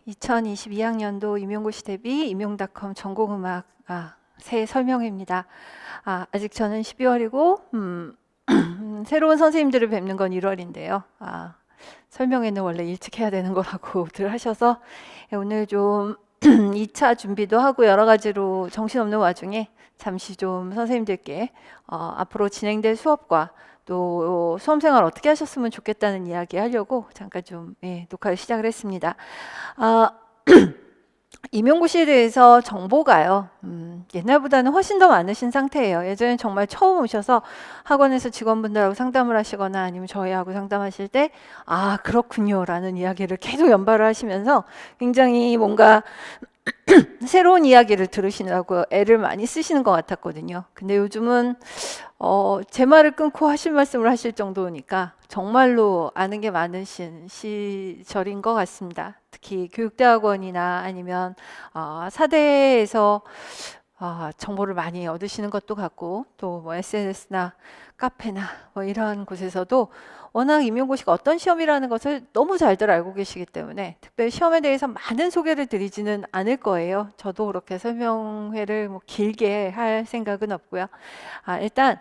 2022학년도 임용고시 대비 임용닷컴 전공음악 새 설명회입니다. 아직 저는 12월이고 새로운 선생님들을 뵙는 건 1월인데요. 설명회는 원래 일찍 해야 되는 거라고들 하셔서 오늘 좀 2차 준비도 하고 여러 가지로 정신없는 와중에 잠시 좀 선생님들께 앞으로 진행될 수업과 또 수험생활 어떻게 하셨으면 좋겠다는 이야기 하려고 잠깐 좀 녹화를 시작을 했습니다. 임용고시에 대해서 정보가요, 옛날보다는 훨씬 더 많으신 상태예요. 예전에 정말 처음 오셔서 학원에서 직원분들하고 상담을 하시거나 아니면 저희하고 상담하실 때 그렇군요 라는 이야기를 계속 연발을 하시면서 굉장히 뭔가 새로운 이야기를 들으시느라고 애를 많이 쓰시는 것 같았거든요. 근데 요즘은 제 말을 끊고 하실 말씀을 하실 정도니까 정말로 아는 게 많으신 시절인 것 같습니다. 특히 교육대학원이나 아니면 사대에서 정보를 많이 얻으시는 것도 같고 또 뭐 SNS나 카페나 뭐 이런 곳에서도 워낙 임용고시가 어떤 시험이라는 것을 너무 잘들 알고 계시기 때문에 특별히 시험에 대해서 많은 소개를 드리지는 않을 거예요. 저도 그렇게 설명회를 뭐 길게 할 생각은 없고요. 일단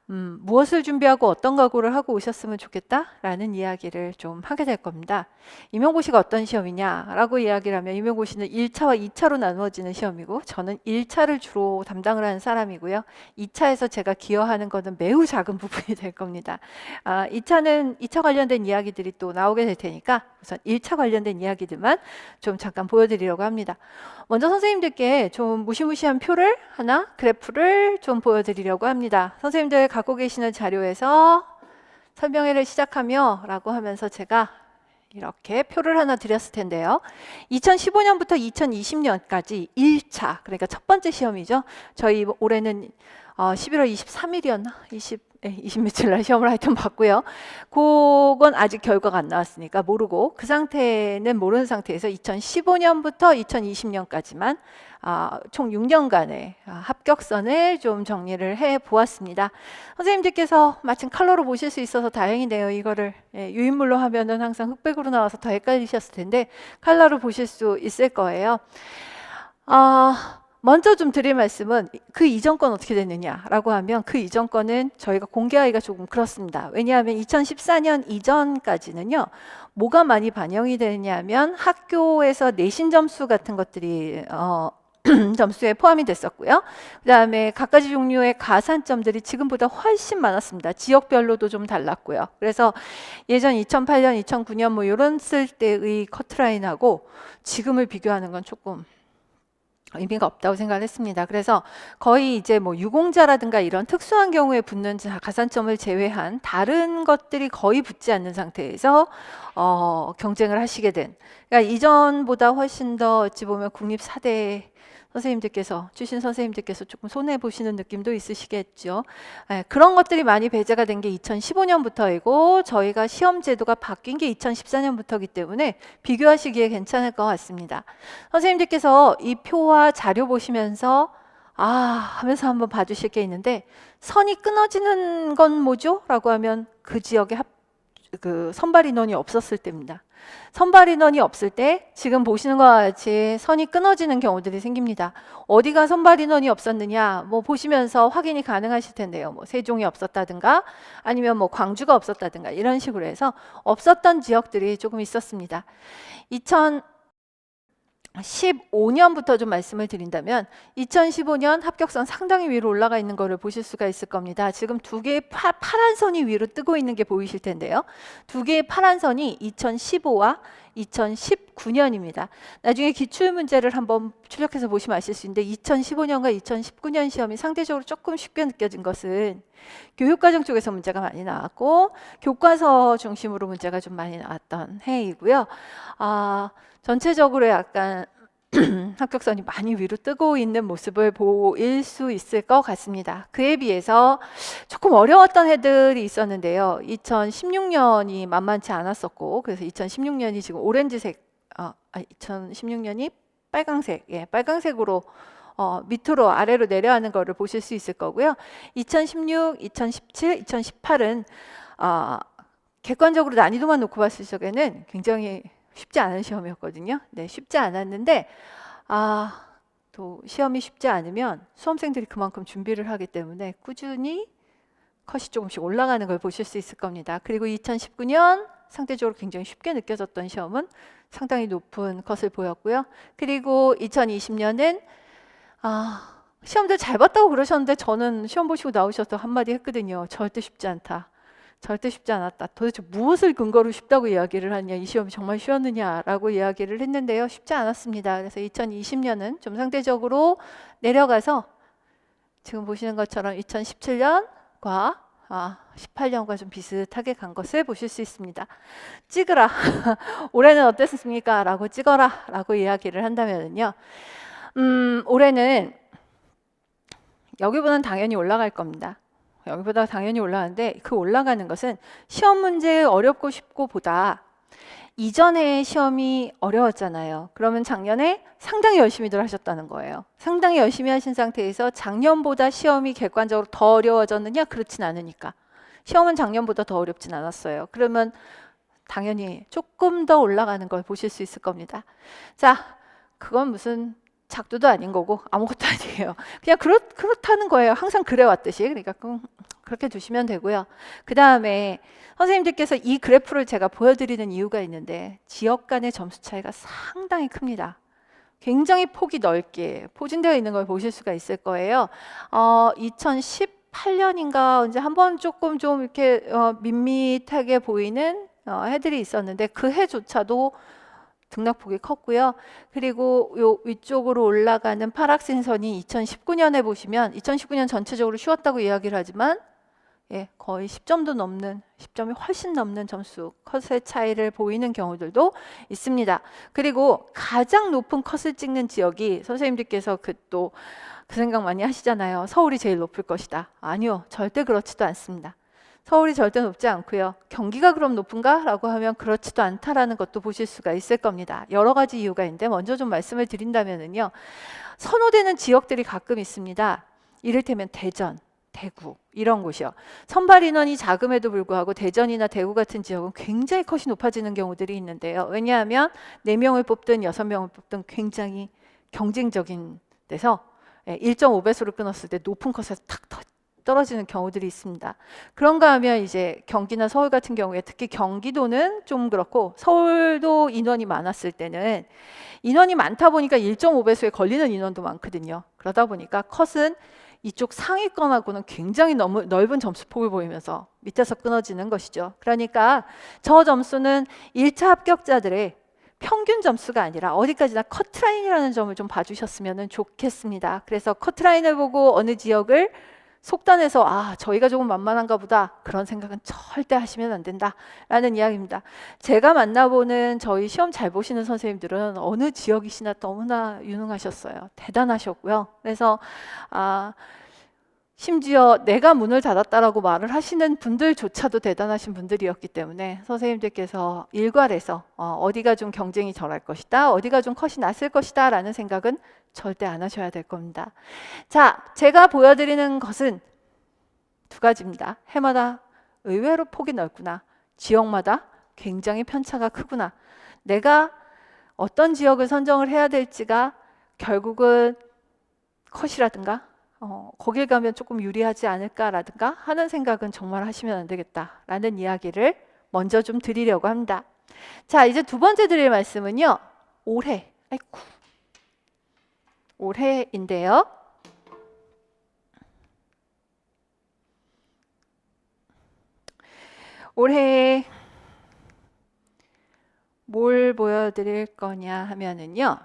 무엇을 준비하고 어떤 각오를 하고 오셨으면 좋겠다라는 이야기를 좀 하게 될 겁니다. 임용고시가 어떤 시험이냐라고 이야기를 하면 임용고시는 1차와 2차로 나누어지는 시험이고 저는 1차를 주로 담당을 하는 사람이고요. 2차에서 제가 기여하는 것은 매우 작은 부분이 될 겁니다. 2차는 2차 관련된 이야기들이 또 나오게 될 테니까 우선 1차 관련된 이야기들만 좀 잠깐 보여드리려고 합니다. 먼저 선생님들께 좀 무시무시한 표를 하나, 그래프를 좀 보여드리려고 합니다. 선생님들 갖고 계시는 자료에서 설명회를 시작하며 라고 하면서 제가 이렇게 표를 하나 드렸을 텐데요. 2015년부터 2020년까지 1차, 그러니까 첫 번째 시험이죠. 저희 올해는 11월 23일이었나? 20 며칠 날 시험을 하여튼 봤고요. 그건 아직 결과가 안 나왔으니까 모르고 그 상태는 모르는 상태에서 2015년부터 2020년까지만 총 6년간의 합격선을 좀 정리를 해 보았습니다. 선생님들께서 마침 컬러로 보실 수 있어서 다행이네요. 이거를 유인물로 하면은 항상 흑백으로 나와서 더 헷갈리셨을 텐데 컬러로 보실 수 있을 거예요. 먼저 좀 드릴 말씀은 그 이전 건 어떻게 됐느냐라고 하면 그 이전 거는 저희가 공개하기가 조금 그렇습니다. 왜냐하면 2014년 이전까지는요. 뭐가 많이 반영이 되느냐면 학교에서 내신 점수 같은 것들이 점수에 포함이 됐었고요. 그 다음에 각가지 종류의 가산점들이 지금보다 훨씬 많았습니다. 지역별로도 좀 달랐고요. 그래서 예전 2008년, 2009년 뭐 이런 쓸 때의 커트라인하고 지금을 비교하는 건 조금 의미가 없다고 생각을 했습니다. 그래서 거의 이제 뭐 유공자라든가 이런 특수한 경우에 붙는 가산점을 제외한 다른 것들이 거의 붙지 않는 상태에서 경쟁을 하시게 된, 그러니까 이전보다 훨씬 더 어찌 보면 국립사대 선생님들께서 주신 선생님들께서 조금 손해 보시는 느낌도 있으시겠죠. 그런 것들이 많이 배제가 된 게 2015년부터이고 저희가 시험 제도가 바뀐 게 2014년부터이기 때문에 비교하시기에 괜찮을 것 같습니다. 선생님들께서 이 표와 자료 보시면서 하면서 한번 봐주실 게 있는데 선이 끊어지는 건 뭐죠? 라고 하면 그 지역에 선발 인원이 없었을 때입니다. 선발 인원이 없을 때 지금 보시는 것과 같이 선이 끊어지는 경우들이 생깁니다. 어디가 선발 인원이 없었느냐 뭐 보시면서 확인이 가능하실 텐데요. 뭐 세종이 없었다든가 아니면 뭐 광주가 없었다든가 이런 식으로 해서 없었던 지역들이 조금 있었습니다. 2015년부터 좀 말씀을 드린다면 2015년 합격선 상당히 위로 올라가 있는 것을 보실 수가 있을 겁니다. 지금 두 개의 파란 선이 위로 뜨고 있는 게 보이실 텐데요. 두 개의 파란 선이 2015와 2019년입니다. 나중에 기출문제를 한번 출력해서 보시면 아실 수 있는데 2015년과 2019년 시험이 상대적으로 조금 쉽게 느껴진 것은 교육과정 쪽에서 문제가 많이 나왔고 교과서 중심으로 문제가 좀 많이 나왔던 해이고요. 전체적으로 약간 합격선이 많이 위로 뜨고 있는 모습을 보일 수 있을 것 같습니다. 그에 비해서 조금 어려웠던 해들이 있었는데요. 2016년이 만만치 않았었고 그래서 2016년이 지금 오렌지색, 2016년이 빨강색, 빨강색으로 밑으로 아래로 내려가는 것을 보실 수 있을 거고요. 2016, 2017, 2018은 객관적으로 난이도만 놓고 봤을 적에는 굉장히 쉽지 않은 시험이었거든요. 네, 쉽지 않았는데 또 시험이 쉽지 않으면 수험생들이 그만큼 준비를 하기 때문에 꾸준히 컷이 조금씩 올라가는 걸 보실 수 있을 겁니다. 그리고 2019년 상대적으로 굉장히 쉽게 느껴졌던 시험은 상당히 높은 컷을 보였고요. 그리고 2020년은 시험들 잘 봤다고 그러셨는데 저는 시험 보시고 나오셔서 한마디 했거든요. 절대 쉽지 않다. 절대 쉽지 않았다. 도대체 무엇을 근거로 쉽다고 이야기를 하냐, 이 시험이 정말 쉬웠느냐라고 이야기를 했는데요. 쉽지 않았습니다. 그래서 2020년은 좀 상대적으로 내려가서 지금 보시는 것처럼 2017년과 18년과 좀 비슷하게 간 것을 보실 수 있습니다. 찍으라. 올해는 어땠습니까? 라고 찍어라 라고 이야기를 한다면요. 올해는 여기보다는 당연히 올라갈 겁니다. 여기보다 당연히 올라가는데 그 올라가는 것은 시험 문제 어렵고 쉽고 보다 이전에 시험이 어려웠잖아요. 그러면 작년에 상당히 열심히들 하셨다는 거예요. 상당히 열심히 하신 상태에서 작년보다 시험이 객관적으로 더 어려워졌느냐? 그렇진 않으니까. 시험은 작년보다 더 어렵진 않았어요. 그러면 당연히 조금 더 올라가는 걸 보실 수 있을 겁니다. 자, 그건 무슨 작두도 아닌 거고 아무것도 아니에요. 그냥 그렇다는 거예요. 항상 그래왔듯이. 그러니까 그렇게 두시면 되고요. 그 다음에 선생님들께서 이 그래프를 제가 보여드리는 이유가 있는데 지역 간의 점수 차이가 상당히 큽니다. 굉장히 폭이 넓게 포진되어 있는 걸 보실 수가 있을 거예요. 2018년인가 언제 한번 조금 좀 이렇게 밋밋하게 보이는 해들이 있었는데 그 해조차도 등락폭이 컸고요. 그리고 요 위쪽으로 올라가는 파락색 선이 2019년에 보시면 2019년 전체적으로 쉬웠다고 이야기를 하지만 거의 10점도 넘는 10점이 훨씬 넘는 점수 컷의 차이를 보이는 경우들도 있습니다. 그리고 가장 높은 컷을 찍는 지역이 선생님들께서 그 생각 많이 하시잖아요. 서울이 제일 높을 것이다. 아니요, 절대 그렇지도 않습니다. 서울이 절대 높지 않고요. 경기가 그럼 높은가? 라고 하면 그렇지도 않다라는 것도 보실 수가 있을 겁니다. 여러 가지 이유가 있는데 먼저 좀 말씀을 드린다면요. 선호되는 지역들이 가끔 있습니다. 이를테면 대전, 대구 이런 곳이요. 선발 인원이 작음에도 불구하고 대전이나 대구 같은 지역은 굉장히 컷이 높아지는 경우들이 있는데요. 왜냐하면 4명을 뽑든 6명을 뽑든 굉장히 경쟁적인 데서 1.5배수를 끊었을 때 높은 컷에서 탁 떨어지는 경우들이 있습니다. 그런가 하면 이제 경기나 서울 같은 경우에 특히 경기도는 좀 그렇고 서울도 인원이 많았을 때는 인원이 많다 보니까 1.5배수에 걸리는 인원도 많거든요. 그러다 보니까 컷은 이쪽 상위권하고는 굉장히 너무 넓은 점수폭을 보이면서 밑에서 끊어지는 것이죠. 그러니까 저 점수는 1차 합격자들의 평균 점수가 아니라 어디까지나 커트라인이라는 점을 좀 봐주셨으면 좋겠습니다. 그래서 커트라인을 보고 어느 지역을 속단해서 저희가 조금 만만한가 보다 그런 생각은 절대 하시면 안 된다 라는 이야기입니다. 제가 만나보는 저희 시험 잘 보시는 선생님들은 어느 지역이시나 너무나 유능하셨어요. 대단하셨고요. 그래서 심지어 내가 문을 닫았다라고 말을 하시는 분들조차도 대단하신 분들이었기 때문에 선생님들께서 일괄해서 어디가 좀 경쟁이 덜할 것이다, 어디가 좀 컷이 났을 것이다 라는 생각은 절대 안 하셔야 될 겁니다. 자, 제가 보여드리는 것은 두 가지입니다. 해마다 의외로 폭이 넓구나. 지역마다 굉장히 편차가 크구나. 내가 어떤 지역을 선정을 해야 될지가 결국은 컷이라든가 거길 가면 조금 유리하지 않을까라든가 하는 생각은 정말 하시면 안 되겠다라는 이야기를 먼저 좀 드리려고 합니다. 자, 이제 두 번째 드릴 말씀은요. 올해인데요. 올해 뭘 보여드릴 거냐 하면은요.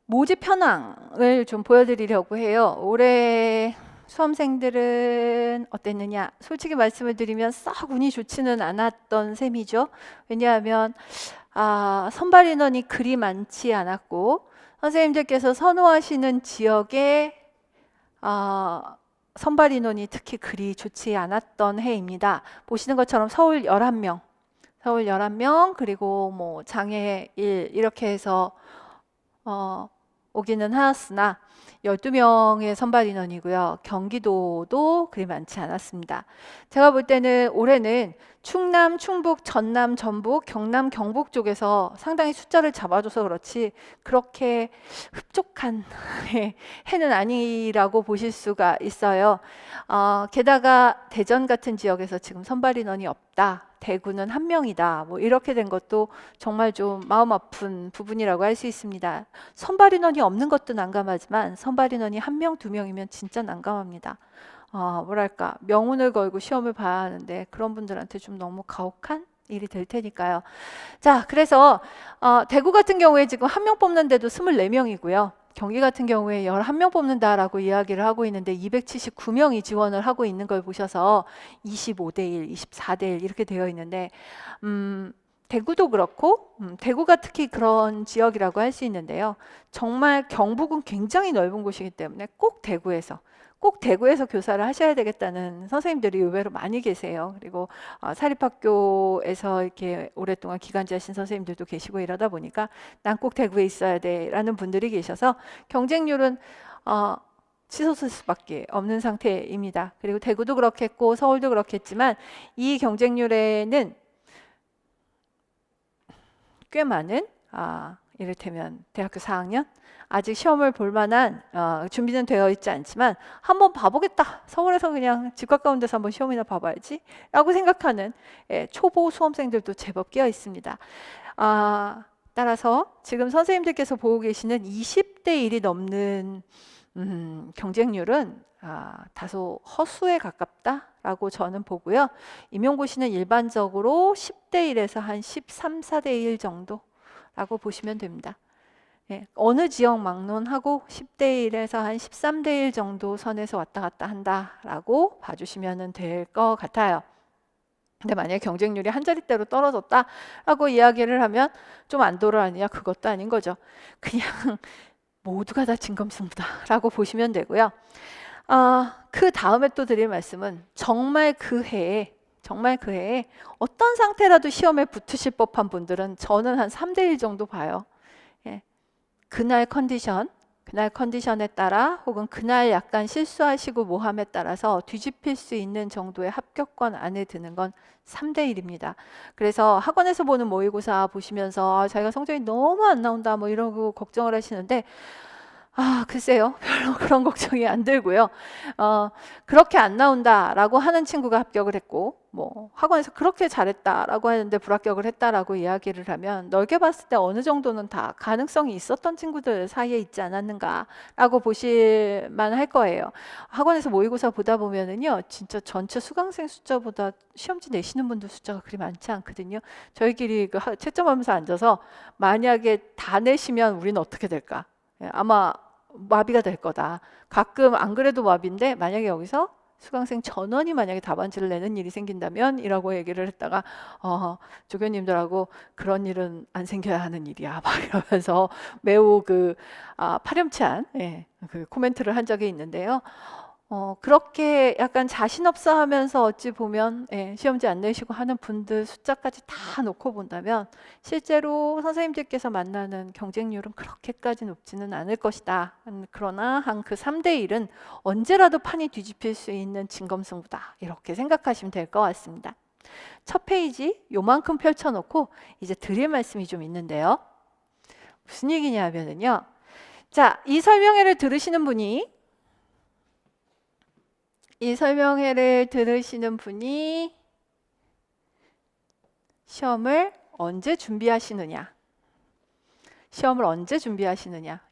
모집 현황을 좀 보여드리려고 해요. 올해 수험생들은 어땠느냐? 솔직히 말씀을 드리면 썩 운이 좋지는 않았던 셈이죠. 왜냐하면 선발 인원이 그리 많지 않았고 선생님들께서 선호하시는 지역에 선발 인원이 특히 그리 좋지 않았던 해입니다. 보시는 것처럼 서울 11명, 그리고 뭐 장애 1 이렇게 해서 오기는 하였으나 12명의 선발 인원이고요. 경기도도 그리 많지 않았습니다. 제가 볼 때는 올해는 충남, 충북, 전남, 전북, 경남, 경북 쪽에서 상당히 숫자를 잡아줘서 그렇지 그렇게 흡족한 해는 아니라고 보실 수가 있어요. 게다가 대전 같은 지역에서 지금 선발 인원이 없다. 대구는 1명이다. 뭐 이렇게 된 것도 정말 좀 마음 아픈 부분이라고 할 수 있습니다. 선발 인원이 없는 것도 난감하지만 선발 인원이 1명, 2명이면 진짜 난감합니다. 뭐랄까 명운을 걸고 시험을 봐야 하는데 그런 분들한테 좀 너무 가혹한 일이 될 테니까요. 자, 그래서 대구 같은 경우에 지금 1명 뽑는데도 24명이고요. 경기 같은 경우에 11명 뽑는다라고 이야기를 하고 있는데 279명이 지원을 하고 있는 걸 보셔서 25대1, 24대1 이렇게 되어 있는데 대구도 그렇고 대구가 특히 그런 지역이라고 할 수 있는데요. 정말 경북은 굉장히 넓은 곳이기 때문에 꼭 대구에서 교사를 하셔야 되겠다는 선생님들이 의외로 많이 계세요. 그리고 사립학교에서 이렇게 오랫동안 기간제 하신 선생님들도 계시고 이러다 보니까 난 꼭 대구에 있어야 돼라는 분들이 계셔서 경쟁률은 치솟을 수밖에 없는 상태입니다. 그리고 대구도 그렇겠고 서울도 그렇겠지만 이 경쟁률에는 꽤 많은 이를테면 대학교 4학년 아직 시험을 볼 만한 준비는 되어 있지 않지만 한번 봐보겠다. 서울에서 그냥 집 가까운 데서 한번 시험이나 봐봐야지 라고 생각하는 초보 수험생들도 제법 끼어 있습니다. 따라서 지금 선생님들께서 보고 계시는 20대 1이 넘는 경쟁률은 다소 허수에 가깝다라고 저는 보고요. 임용고시는 일반적으로 10대 1에서 한 13, 4대 1 정도라고 보시면 됩니다. 어느 지역 막론하고 10대 1에서 한 13대 1 정도 선에서 왔다 갔다 한다라고 봐주시면 될 것 같아요. 근데 만약에 경쟁률이 한 자릿대로 떨어졌다라고 이야기를 하면 좀 안 돌아가느냐 그것도 아닌 거죠. 그냥 모두가 다 진검승부다라고 보시면 되고요. 그 다음에 또 드릴 말씀은 정말 그 해에 어떤 상태라도 시험에 붙으실 법한 분들은 저는 한 3대 1 정도 봐요. 그날 컨디션에 따라 혹은 그날 약간 실수하시고 모함에 따라서 뒤집힐 수 있는 정도의 합격권 안에 드는 건 3대 1입니다. 그래서 학원에서 보는 모의고사 보시면서 자기가 성적이 너무 안 나온다 뭐 이러고 걱정을 하시는데 글쎄요. 별로 그런 걱정이 안 들고요. 그렇게 안 나온다라고 하는 친구가 합격을 했고 뭐 학원에서 그렇게 잘했다라고 하는데 불합격을 했다라고 이야기를 하면 넓게 봤을 때 어느 정도는 다 가능성이 있었던 친구들 사이에 있지 않았는가라고 보실 만할 거예요. 학원에서 모의고사 보다 보면은요. 진짜 전체 수강생 숫자보다 시험지 내시는 분들 숫자가 그리 많지 않거든요. 저희끼리 그 채점하면서 앉아서 만약에 다 내시면 우리는 어떻게 될까? 아마 마비가 될 거다. 가끔 안 그래도 마비인데 만약에 여기서 수강생 전원이 만약에 답안지를 내는 일이 생긴다면 이라고 얘기를 했다가 조교님들하고 그런 일은 안 생겨야 하는 일이야 막 이러면서 매우 파렴치한 그 코멘트를 한 적이 있는데요. 그렇게 약간 자신 없어 하면서 어찌 보면 시험지 안 내시고 하는 분들 숫자까지 다 놓고 본다면 실제로 선생님들께서 만나는 경쟁률은 그렇게까지 높지는 않을 것이다. 그러나 한 그 3대 1은 언제라도 판이 뒤집힐 수 있는 진검승부다. 이렇게 생각하시면 될 것 같습니다. 첫 페이지 요만큼 펼쳐놓고 이제 드릴 말씀이 좀 있는데요. 무슨 얘기냐면요. 자, 이 설명회를 들으시는 분이 시험을 언제 준비하시느냐?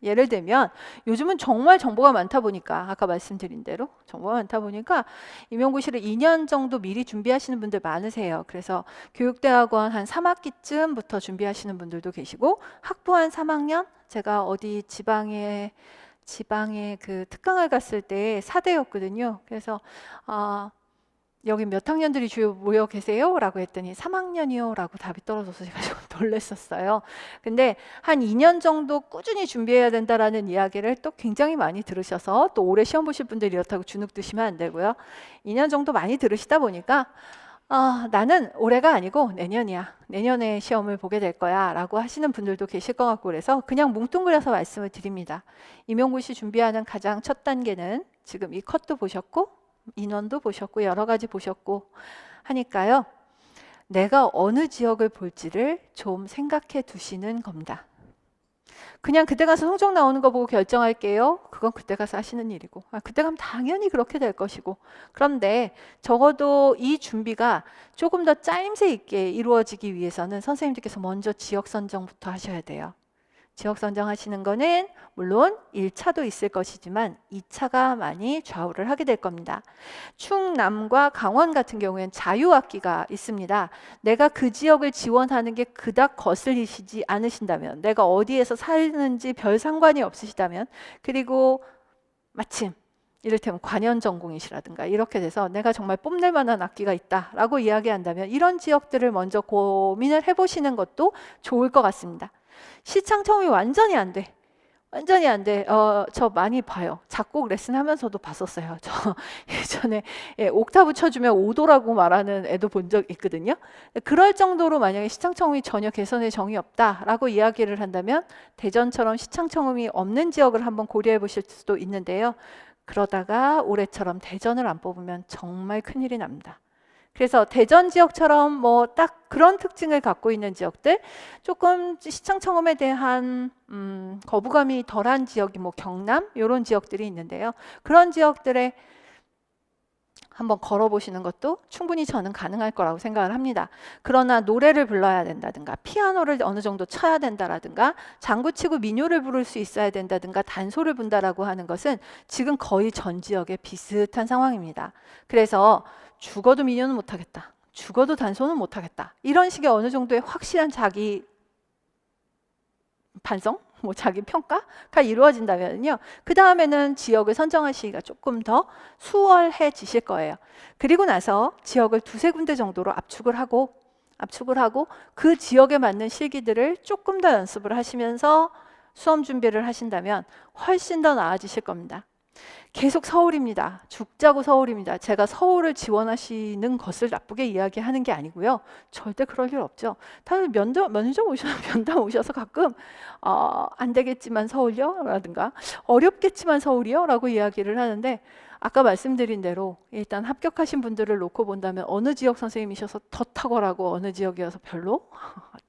예를 들면 요즘은 정말 정보가 많다 보니까 아까 말씀드린 대로 정보가 많다 보니까 임용고시를 2년 정도 미리 준비하시는 분들 많으세요. 그래서 교육대학원 한 3학기쯤부터 준비하시는 분들도 계시고 학부 한 3학년 제가 어디 지방에 그 특강을 갔을 때 4대였거든요. 그래서 여기 몇 학년들이 주요 모여 계세요? 라고 했더니 3학년이요 라고 답이 떨어져서 제가 좀 놀랐었어요. 근데 한 2년 정도 꾸준히 준비해야 된다라는 이야기를 또 굉장히 많이 들으셔서 또 올해 시험 보실 분들이 이렇다고 주눅 드시면 안 되고요. 2년 정도 많이 들으시다 보니까 나는 올해가 아니고 내년이야. 내년에 시험을 보게 될 거야 라고 하시는 분들도 계실 것 같고 그래서 그냥 뭉뚱그려서 말씀을 드립니다. 임용고시 준비하는 가장 첫 단계는 지금 이 컷도 보셨고 인원도 보셨고 여러 가지 보셨고 하니까요. 내가 어느 지역을 볼지를 좀 생각해 두시는 겁니다. 그냥 그때 가서 성적 나오는 거 보고 결정할게요. 그건 그때 가서 하시는 일이고, 그때 가면 당연히 그렇게 될 것이고. 그런데 적어도 이 준비가 조금 더 짜임새 있게 이루어지기 위해서는 선생님들께서 먼저 지역 선정부터 하셔야 돼요. 지역 선정하시는 거는 물론 1차도 있을 것이지만 2차가 많이 좌우를 하게 될 겁니다. 충남과 강원 같은 경우에는 자유학기가 있습니다. 내가 그 지역을 지원하는 게 그닥 거슬리시지 않으신다면, 내가 어디에서 사는지 별 상관이 없으시다면, 그리고 마침 이를테면 관현 전공이시라든가 이렇게 돼서 내가 정말 뽐낼 만한 학기가 있다라고 이야기한다면 이런 지역들을 먼저 고민을 해보시는 것도 좋을 것 같습니다. 시창 처음이 완전히 안 돼. 완전히 안 돼. 저 많이 봐요. 작곡 레슨 하면서도 봤었어요. 저 예전에 옥타브 쳐주면 5도라고 말하는 애도 본 적 있거든요. 그럴 정도로 만약에 시창청음이 전혀 개선의 정이 없다라고 이야기를 한다면 대전처럼 시창청음이 없는 지역을 한번 고려해 보실 수도 있는데요. 그러다가 올해처럼 대전을 안 뽑으면 정말 큰일이 납니다. 그래서 대전 지역처럼 뭐 딱 그런 특징을 갖고 있는 지역들, 조금 시청청음에 대한 거부감이 덜한 지역이 뭐 경남 이런 지역들이 있는데요. 그런 지역들에 한번 걸어보시는 것도 충분히 저는 가능할 거라고 생각을 합니다. 그러나 노래를 불러야 된다든가 피아노를 어느 정도 쳐야 된다라든가 장구치고 민요를 부를 수 있어야 된다든가 단소를 분다라고 하는 것은 지금 거의 전 지역에 비슷한 상황입니다. 그래서 죽어도 민요는 못하겠다, 죽어도 단소는 못하겠다, 이런 식의 어느 정도의 확실한 자기 반성? 뭐 자기 평가가 이루어진다면요, 그 다음에는 지역을 선정하시기가 조금 더 수월해지실 거예요. 그리고 나서 지역을 두세 군데 정도로 압축을 하고 그 지역에 맞는 실기들을 조금 더 연습을 하시면서 수험 준비를 하신다면 훨씬 더 나아지실 겁니다. 계속 서울입니다. 죽자고 서울입니다. 제가 서울을 지원하시는 것을 나쁘게 이야기하는 게 아니고요. 절대 그럴 일 없죠. 다들 면접 오셔서 면담 오셔서 가끔 안 되겠지만 서울요? 라든가 어렵겠지만 서울이요? 라고 이야기를 하는데, 아까 말씀드린 대로 일단 합격하신 분들을 놓고 본다면 어느 지역 선생님이셔서 더 탁월하고 어느 지역이어서 별로?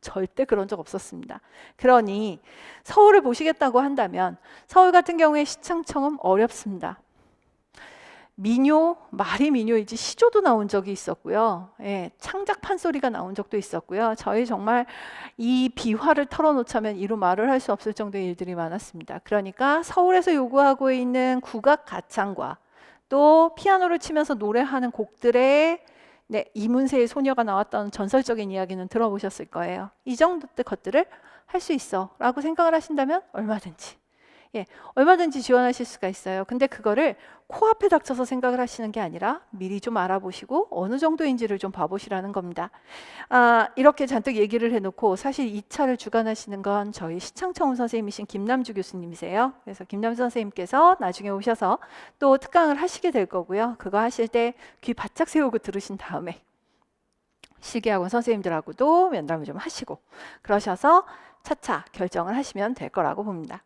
절대 그런 적 없었습니다. 그러니 서울을 보시겠다고 한다면 서울 같은 경우에 시창청음 어렵습니다. 민요, 말이 민요이지 시조도 나온 적이 있었고요. 창작 판소리가 나온 적도 있었고요. 저희 정말 이 비화를 털어놓자면 이루 말을 할 수 없을 정도의 일들이 많았습니다. 그러니까 서울에서 요구하고 있는 국악 가창과 또 피아노를 치면서 노래하는 곡들의 이문세의 소녀가 나왔던 전설적인 이야기는 들어보셨을 거예요. 이 정도 것들을 할 수 있어 라고 생각을 하신다면 얼마든지 지원하실 수가 있어요. 근데 그거를 코앞에 닥쳐서 생각을 하시는 게 아니라 미리 좀 알아보시고 어느 정도인지를 좀 봐보시라는 겁니다. 이렇게 잔뜩 얘기를 해놓고 사실 2차를 주관하시는 건 저희 시창청음 선생님이신 김남주 교수님이세요. 그래서 김남주 선생님께서 나중에 오셔서 또 특강을 하시게 될 거고요. 그거 하실 때 귀 바짝 세우고 들으신 다음에 실기학원 선생님들하고도 면담을 좀 하시고 그러셔서 차차 결정을 하시면 될 거라고 봅니다.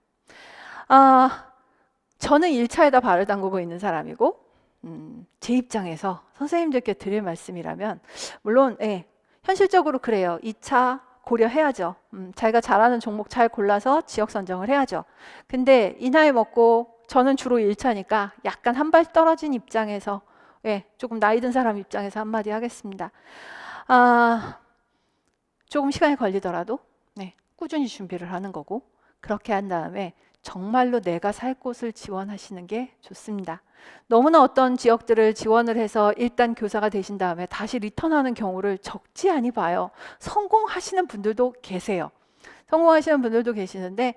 저는 1차에다 발을 담그고 있는 사람이고, 제 입장에서 선생님들께 드릴 말씀이라면, 물론 현실적으로 그래요. 2차 고려해야죠. 자기가 잘하는 종목 잘 골라서 지역 선정을 해야죠. 근데 이 나이 먹고 저는 주로 1차니까 약간 한 발 떨어진 입장에서 조금 나이 든 사람 입장에서 한마디 하겠습니다. 조금 시간이 걸리더라도 꾸준히 준비를 하는 거고, 그렇게 한 다음에 정말로 내가 살 곳을 지원하시는 게 좋습니다. 너무나 어떤 지역들을 지원을 해서 일단 교사가 되신 다음에 다시 리턴하는 경우를 적지 않이 봐요. 성공하시는 분들도 계세요. 성공하시는 분들도 계시는데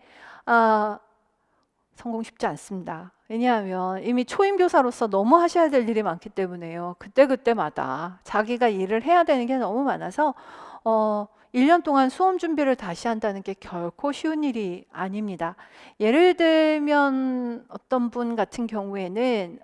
성공 쉽지 않습니다. 왜냐하면 이미 초임 교사로서 너무 하셔야 될 일이 많기 때문에요. 그때마다 자기가 일을 해야 되는 게 너무 많아서 1년 동안 수험 준비를 다시 한다는 게 결코 쉬운 일이 아닙니다. 예를 들면 어떤 분 같은 경우에는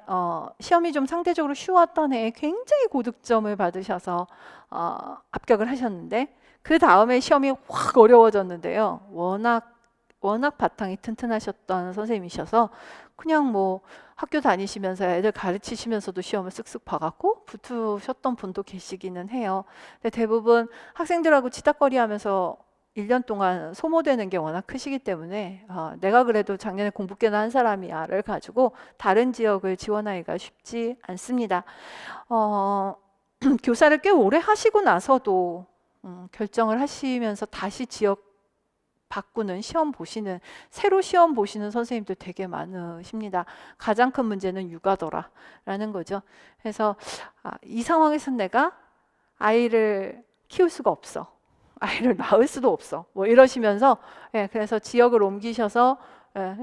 시험이 좀 상대적으로 쉬웠던 해에 굉장히 고득점을 받으셔서 합격을 하셨는데 그 다음에 시험이 확 어려워졌는데요. 워낙 워낙 바탕이 튼튼하셨던 선생님이셔서 그냥 뭐 학교 다니시면서 애들 가르치시면서도 시험을 쓱쓱 봐갖고 붙으셨던 분도 계시기는 해요. 근데 대부분 학생들하고 치닥거리 하면서 1년 동안 소모되는 게 워낙 크시기 때문에 내가 그래도 작년에 공부 꽤나 한 사람이야를 가지고 다른 지역을 지원하기가 쉽지 않습니다. 교사를 꽤 오래 하시고 나서도 결정을 하시면서 다시 지역 바꾸는 시험 보시는 새로 시험 보시는 선생님들 되게 많으십니다. 가장 큰 문제는 육아더라라는 거죠. 그래서 이 상황에서 내가 아이를 키울 수가 없어. 아이를 낳을 수도 없어. 뭐 이러시면서 그래서 지역을 옮기셔서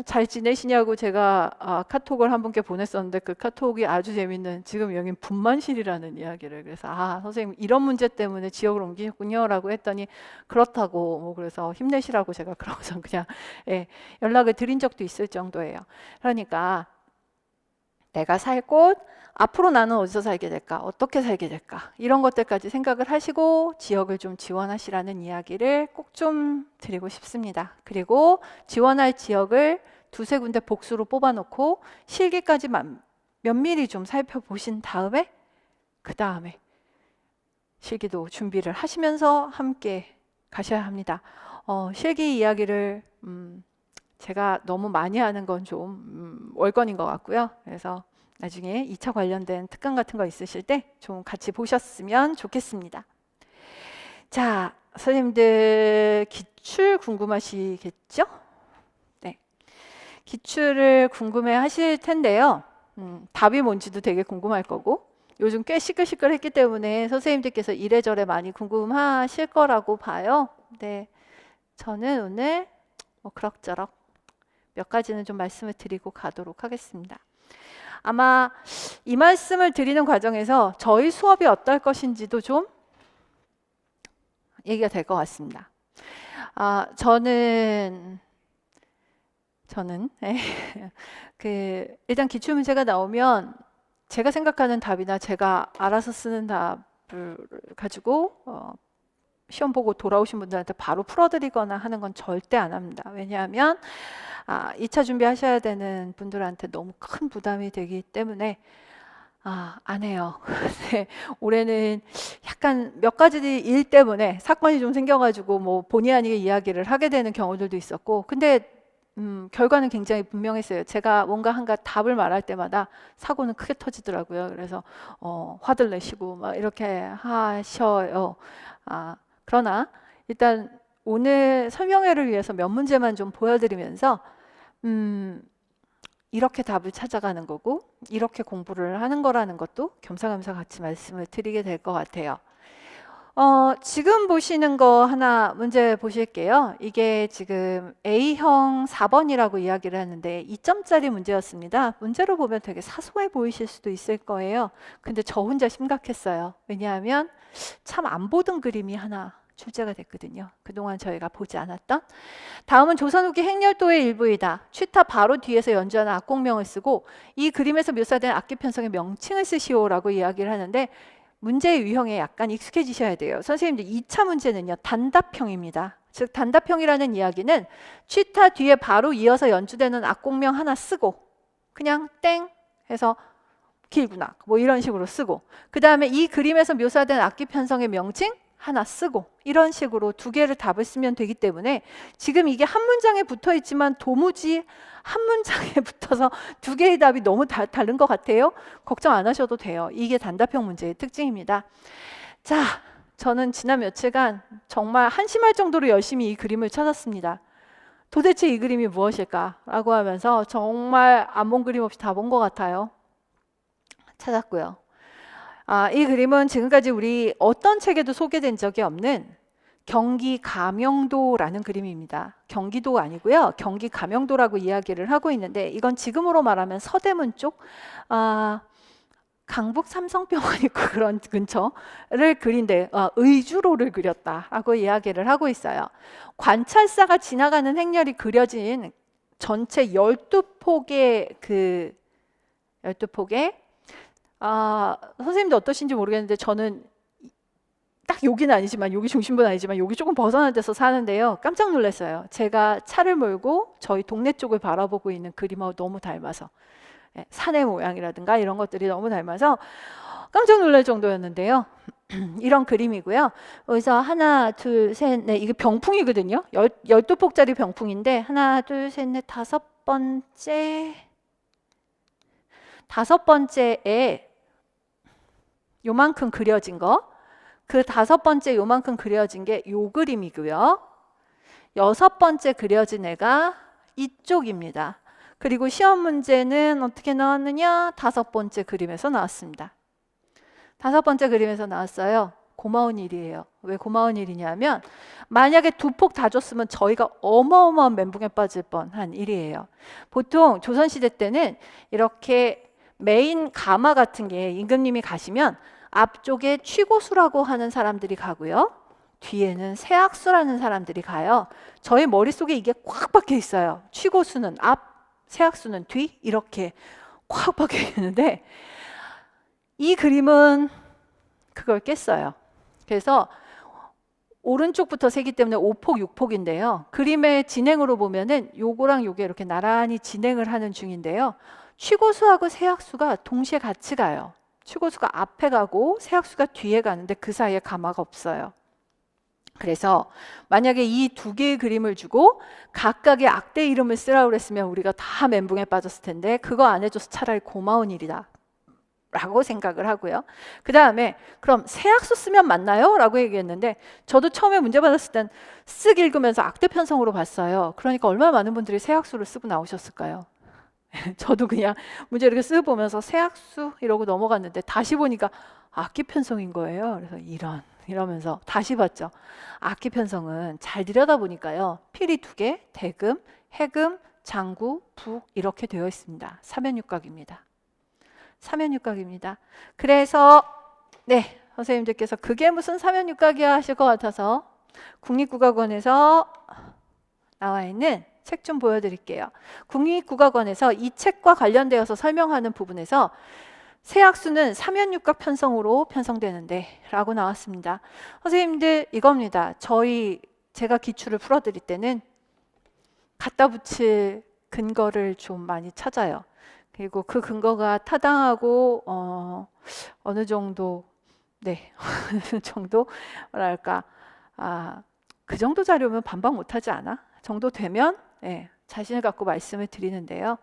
잘 지내시냐고 제가 카톡을 한 분께 보냈었는데 그 카톡이 아주 재밌는 지금 여긴 분만실이라는 이야기를 그래서 선생님 이런 문제 때문에 지역을 옮기셨군요 라고 했더니 그렇다고 뭐 그래서 힘내시라고 제가 그러고서 그냥 연락을 드린 적도 있을 정도예요. 그러니까 내가 살 곳, 앞으로 나는 어디서 살게 될까? 어떻게 살게 될까? 이런 것들까지 생각을 하시고 지역을 좀 지원하시라는 이야기를 꼭 좀 드리고 싶습니다. 그리고 지원할 지역을 두세 군데 복수로 뽑아놓고 실기까지 면밀히 좀 살펴보신 다음에 그 다음에 실기도 준비를 하시면서 함께 가셔야 합니다. 실기 이야기를 제가 너무 많이 하는 건 좀 월권인 것 같고요. 그래서 나중에 2차 관련된 특강 같은 거 있으실 때 좀 같이 보셨으면 좋겠습니다. 자, 선생님들 기출 궁금하시겠죠? 네, 기출을 궁금해 하실 텐데요. 답이 뭔지도 되게 궁금할 거고 요즘 꽤 시끌시끌했기 때문에 선생님들께서 이래저래 많이 궁금하실 거라고 봐요. 네, 저는 오늘 뭐 그럭저럭 몇 가지는 좀 말씀을 드리고 가도록 하겠습니다. 아마 이 말씀을 드리는 과정에서 저희 수업이 어떨 것인지도 좀 얘기가 될 것 같습니다. 저는 일단 기출문제가 나오면 제가 생각하는 답이나 제가 알아서 쓰는 답을 가지고 시험 보고 돌아오신 분들한테 바로 풀어드리거나 하는 건 절대 안 합니다. 왜냐하면 2차 준비하셔야 되는 분들한테 너무 큰 부담이 되기 때문에 안 해요. 네, 올해는 약간 몇 가지 일 때문에 사건이 좀 생겨가지고 뭐 본의 아니게 이야기를 하게 되는 경우들도 있었고 근데 결과는 굉장히 분명했어요. 제가 뭔가 한가 답을 말할 때마다 사고는 크게 터지더라고요. 그래서 화들 내시고 막 이렇게 하셔요. 그러나 일단 오늘 설명회를 위해서 몇 문제만 좀 보여드리면서 이렇게 답을 찾아가는 거고 이렇게 공부를 하는 거라는 것도 겸사겸사 같이 말씀을 드리게 될 것 같아요. 지금 보시는 거 하나 문제 보실게요. 이게 지금 A형 4번이라고 이야기를 하는데 2점짜리 문제였습니다. 문제로 보면 되게 사소해 보이실 수도 있을 거예요. 근데 저 혼자 심각했어요. 왜냐하면 참 안 보던 그림이 하나 출제가 됐거든요. 그동안 저희가 보지 않았던. 다음은 조선 후기 행렬도의 일부이다. 취타 바로 뒤에서 연주하는 악곡명을 쓰고 이 그림에서 묘사된 악기 편성의 명칭을 쓰시오라고 이야기를 하는데 문제의 유형에 약간 익숙해지셔야 돼요. 선생님들 2차 문제는요. 단답형입니다. 즉 단답형이라는 이야기는 취타 뒤에 바로 이어서 연주되는 악곡명 하나 쓰고 그냥 땡 해서 길구나 뭐 이런 식으로 쓰고 그 다음에 이 그림에서 묘사된 악기 편성의 명칭 하나 쓰고 이런 식으로 두 개를 답을 쓰면 되기 때문에 지금 이게 한 문장에 붙어 있지만 도무지 한 문장에 붙어서 두 개의 답이 너무 다른 것 같아요. 걱정 안 하셔도 돼요. 이게 단답형 문제의 특징입니다. 자, 저는 지난 며칠간 정말 한심할 정도로 열심히 이 그림을 찾았습니다. 도대체 이 그림이 무엇일까? 라고 하면서 정말 안 본 그림 없이 다 본 것 같아요. 찾았고요. 이 그림은 지금까지 우리 어떤 책에도 소개된 적이 없는 경기 가명도라는 그림입니다. 경기도 아니고요. 경기 가명도라고 이야기를 하고 있는데 이건 지금으로 말하면 서대문 쪽 강북 삼성병원 있고 그런 근처를 그린데 의주로를 그렸다라고 이야기를 하고 있어요. 관찰사가 지나가는 행렬이 그려진 전체 12폭의 12폭의 선생님도 어떠신지 모르겠는데 저는 딱 여기는 아니지만 여기 중심부는 아니지만 여기 조금 벗어난 데서 사는데요. 깜짝 놀랐어요. 제가 차를 몰고 저희 동네 쪽을 바라보고 있는 그림하고 너무 닮아서 산의 모양이라든가 이런 것들이 너무 닮아서 깜짝 놀랄 정도였는데요. 이런 그림이고요. 여기서 하나, 둘, 셋, 넷, 이게 병풍이거든요. 12폭짜리 병풍인데 하나, 둘, 셋, 넷, 다섯 번째에 요만큼 그려진 거, 그 5번째 요만큼 그려진 게 요 그림이고요. 6번째 그려진 애가 이쪽입니다. 그리고 시험 문제는 어떻게 나왔느냐? 5번째 그림에서 나왔습니다. 5번째 그림에서 나왔어요. 고마운 일이에요. 왜 고마운 일이냐면 만약에 2폭 다 줬으면 저희가 어마어마한 멘붕에 빠질 뻔한 일이에요. 보통 조선시대 때는 이렇게 메인 가마 같은 게 임금님이 가시면 앞쪽에 취고수라고 하는 사람들이 가고요. 뒤에는 세학수라는 사람들이 가요. 저희 머릿속에 이게 꽉 박혀 있어요. 취고수는 앞, 세학수는 뒤 이렇게 꽉 박혀 있는데 이 그림은 그걸 깼어요. 그래서 오른쪽부터 세기 때문에 5폭, 6폭인데요. 그림의 진행으로 보면은 요거랑 요게 이렇게 나란히 진행을 하는 중인데요. 취고수하고 세학수가 동시에 같이 가요. 취고수가 앞에 가고 세학수가 뒤에 가는데 그 사이에 가마가 없어요. 그래서 만약에 이 2개의 그림을 주고 각각의 악대 이름을 쓰라고 그랬으면 우리가 다 멘붕에 빠졌을 텐데 그거 안 해줘서 차라리 고마운 일이다 라고 생각을 하고요. 그 다음에 그럼 세학수 쓰면 맞나요? 라고 얘기했는데 저도 처음에 문제 받았을 땐 쓱 읽으면서 악대 편성으로 봤어요. 그러니까 얼마나 많은 분들이 세학수를 쓰고 나오셨을까요? 저도 그냥 문제 이렇게 쓱 보면서 세학수 이러고 넘어갔는데 다시 보니까 악기 편성인 거예요. 그래서 이러면서 다시 봤죠. 악기 편성은 잘 들여다보니까요. 필이 2개, 대금, 해금, 장구, 북 이렇게 되어 있습니다. 사면육각입니다. 사면육각입니다. 그래서 네, 선생님들께서 그게 무슨 사면육각이야 하실 것 같아서 국립국어원에서 나와 있는 책 좀 보여드릴게요. 국립국어원에서 이 책과 관련되어서 설명하는 부분에서 세학수는 사면육각 편성으로 편성되는데 라고 나왔습니다. 선생님들 이겁니다. 제가 기출을 풀어드릴 때는 갖다 붙일 근거를 좀 많이 찾아요. 그리고 그 근거가 타당하고 어느 정도 어느 정도 뭐랄까 그 정도 자료면 반박 못하지 않아? 정도 되면 자신을 갖고 말씀을 드리는데요.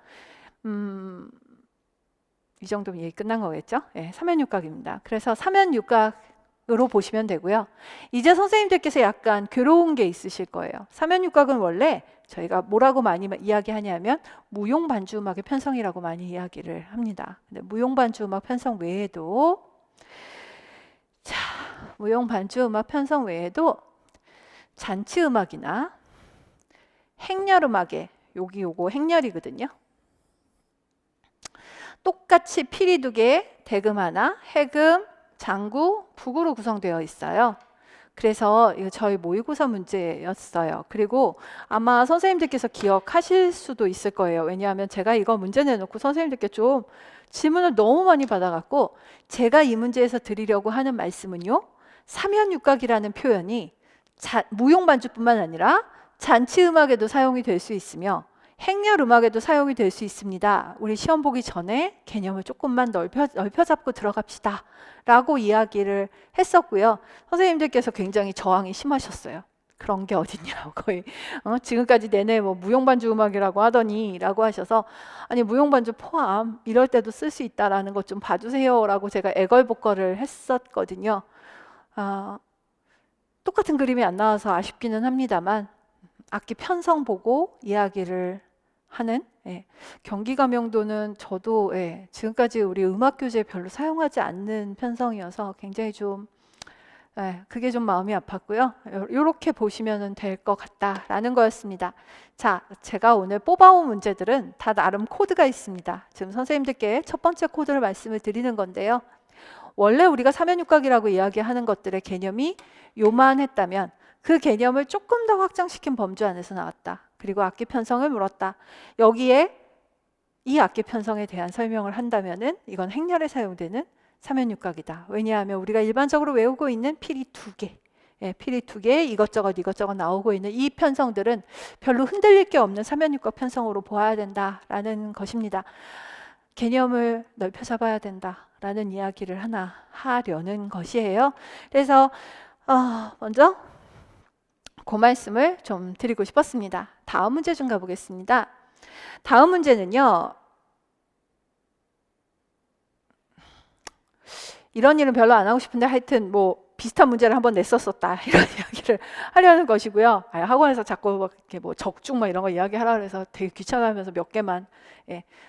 이 정도면 얘기 끝난 거겠죠? 사면육각입니다. 그래서 사면육각으로 보시면 되고요. 이제 선생님들께서 약간 괴로운 게 있으실 거예요. 사면육각은 원래 저희가 뭐라고 많이 이야기하냐면 무용반주음악의 편성이라고 많이 이야기를 합니다. 근데 무용반주음악 편성 외에도 무용반주음악 편성 외에도 잔치음악이나 행렬음악에 요거 행렬이거든요. 똑같이 필이 2개, 대금 하나, 해금, 장구, 북으로 구성되어 있어요. 그래서 이거 저희 모의고사 문제였어요. 그리고 아마 선생님들께서 기억하실 수도 있을 거예요. 왜냐하면 제가 이거 문제 내놓고 선생님들께 좀 질문을 너무 많이 받아갖고 제가 이 문제에서 드리려고 하는 말씀은요. 사면육각이라는 표현이 무용반주뿐만 아니라 잔치음악에도 사용이 될 수 있으며 행렬음악에도 사용이 될 수 있습니다. 우리 시험 보기 전에 개념을 조금만 넓혀 잡고 들어갑시다 라고 이야기를 했었고요. 선생님들께서 굉장히 저항이 심하셨어요. 그런 게 어딨냐고 거의 지금까지 내내 뭐 무용반주 음악이라고 하더니 라고 하셔서 아니 무용반주 포함 이럴 때도 쓸 수 있다라는 것 좀 봐주세요 라고 제가 애걸복걸을 했었거든요. 똑같은 그림이 안 나와서 아쉽기는 합니다만 악기 편성 보고 이야기를 하는 경기가명도는 저도 지금까지 우리 음악교재에 별로 사용하지 않는 편성이어서 굉장히 좀 그게 좀 마음이 아팠고요. 이렇게 보시면 될 것 같다라는 거였습니다. 자, 제가 오늘 뽑아온 문제들은 다 나름 코드가 있습니다. 지금 선생님들께 첫 번째 코드를 말씀을 드리는 건데요. 원래 우리가 사면육각이라고 이야기하는 것들의 개념이 요만했다면 그 개념을 조금 더 확장시킨 범주 안에서 나왔다. 그리고 악기 편성을 물었다. 여기에 이 악기 편성에 대한 설명을 한다면은 이건 행렬에 사용되는 삼연육각이다. 왜냐하면 우리가 일반적으로 외우고 있는 필이 두 개, 필이 두 개, 이것저것 나오고 있는 이 편성들은 별로 흔들릴 게 없는 삼연육각 편성으로 보아야 된다라는 것입니다. 개념을 넓혀 잡아야 된다라는 이야기를 하나 하려는 것이에요. 그래서 먼저 그 말씀을 좀 드리고 싶었습니다. 다음 문제 좀 가보겠습니다. 다음 문제는요. 이런 일은 별로 안 하고 싶은데 하여튼 뭐 비슷한 문제를 한번 냈었었다 이런 이야기를 하려는 것이고요. 학원에서 자꾸 막 이렇게 뭐 적중 뭐 이런 거 이야기하라 그래서 되게 귀찮아하면서 몇 개만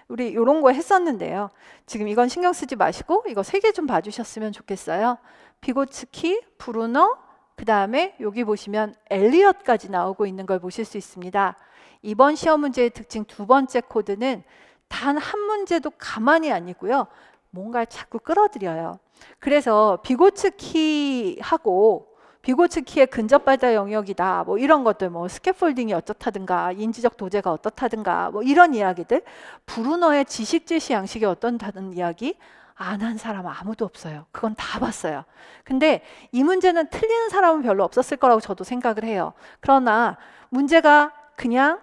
우리 이런 거 했었는데요. 지금 이건 신경 쓰지 마시고 이거 3개 좀 봐주셨으면 좋겠어요. 비고츠키, 브루너, 그 다음에 여기 보시면 엘리엇까지 나오고 있는 걸 보실 수 있습니다. 이번 시험 문제의 특징 두 번째 코드는 단 한 문제도 가만히 안 있고요. 뭔가를 자꾸 끌어들여요. 그래서 비고츠키하고 비고츠키의 근접 발달 영역이다. 뭐 이런 것들, 뭐 스캐폴딩이 어떻다든가, 인지적 도제가 어떻다든가, 뭐 이런 이야기들, 브루너의 지식 제시 양식이 어떻다는 이야기 안 한 사람 아무도 없어요. 그건 다 봤어요. 근데 이 문제는 틀리는 사람은 별로 없었을 거라고 저도 생각을 해요. 그러나 문제가 그냥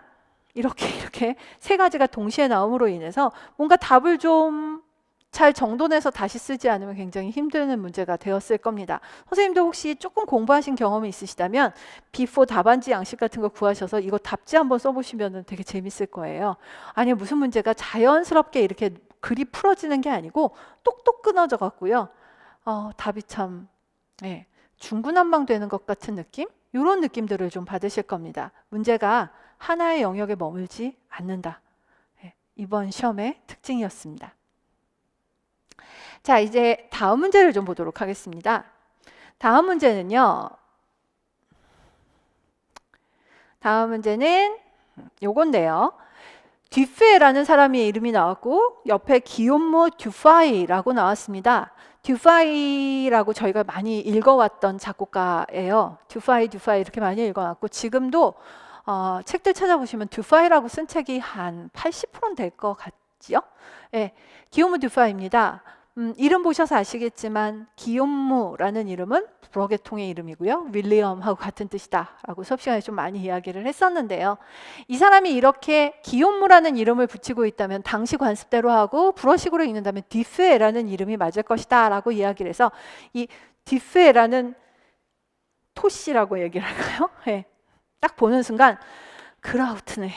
이렇게 3가지가 동시에 나옴으로 인해서 뭔가 답을 좀 잘 정돈해서 다시 쓰지 않으면 굉장히 힘드는 문제가 되었을 겁니다. 선생님도 혹시 조금 공부하신 경험이 있으시다면 before 답안지 양식 같은 거 구하셔서 이거 답지 한번 써보시면 되게 재밌을 거예요. 아니 무슨 문제가 자연스럽게 이렇게 글이 풀어지는 게 아니고 똑똑 끊어져 갖고요. 답이 참 중구난방 되는 것 같은 느낌? 이런 느낌들을 좀 받으실 겁니다. 문제가 하나의 영역에 머물지 않는다. 이번 시험의 특징이었습니다. 자, 이제 다음 문제를 좀 보도록 하겠습니다. 다음 문제는요. 다음 문제는 요건데요. 듀페라는 사람의 이름이 나왔고 옆에 기욤모 듀파이라고 나왔습니다. 듀파이라고 저희가 많이 읽어왔던 작곡가예요. 듀파이 이렇게 많이 읽어왔고 지금도 책들 찾아보시면 듀파이라고 쓴 책이 한 80%는 될 것 같지요? 기욤모 듀파이입니다. 이름 보셔서 아시겠지만 기욤무라는 이름은 불어계통의 이름이고요. 윌리엄하고 같은 뜻이다 라고 수업 시간에 좀 많이 이야기를 했었는데요. 이 사람이 이렇게 기욤무라는 이름을 붙이고 있다면 당시 관습대로 하고 불어식으로 읽는다면 듀페라는 이름이 맞을 것이다 라고 이야기를 해서 이 듀페라는 토씨라고 얘기를 할까요? 딱 보는 순간 그라우트네,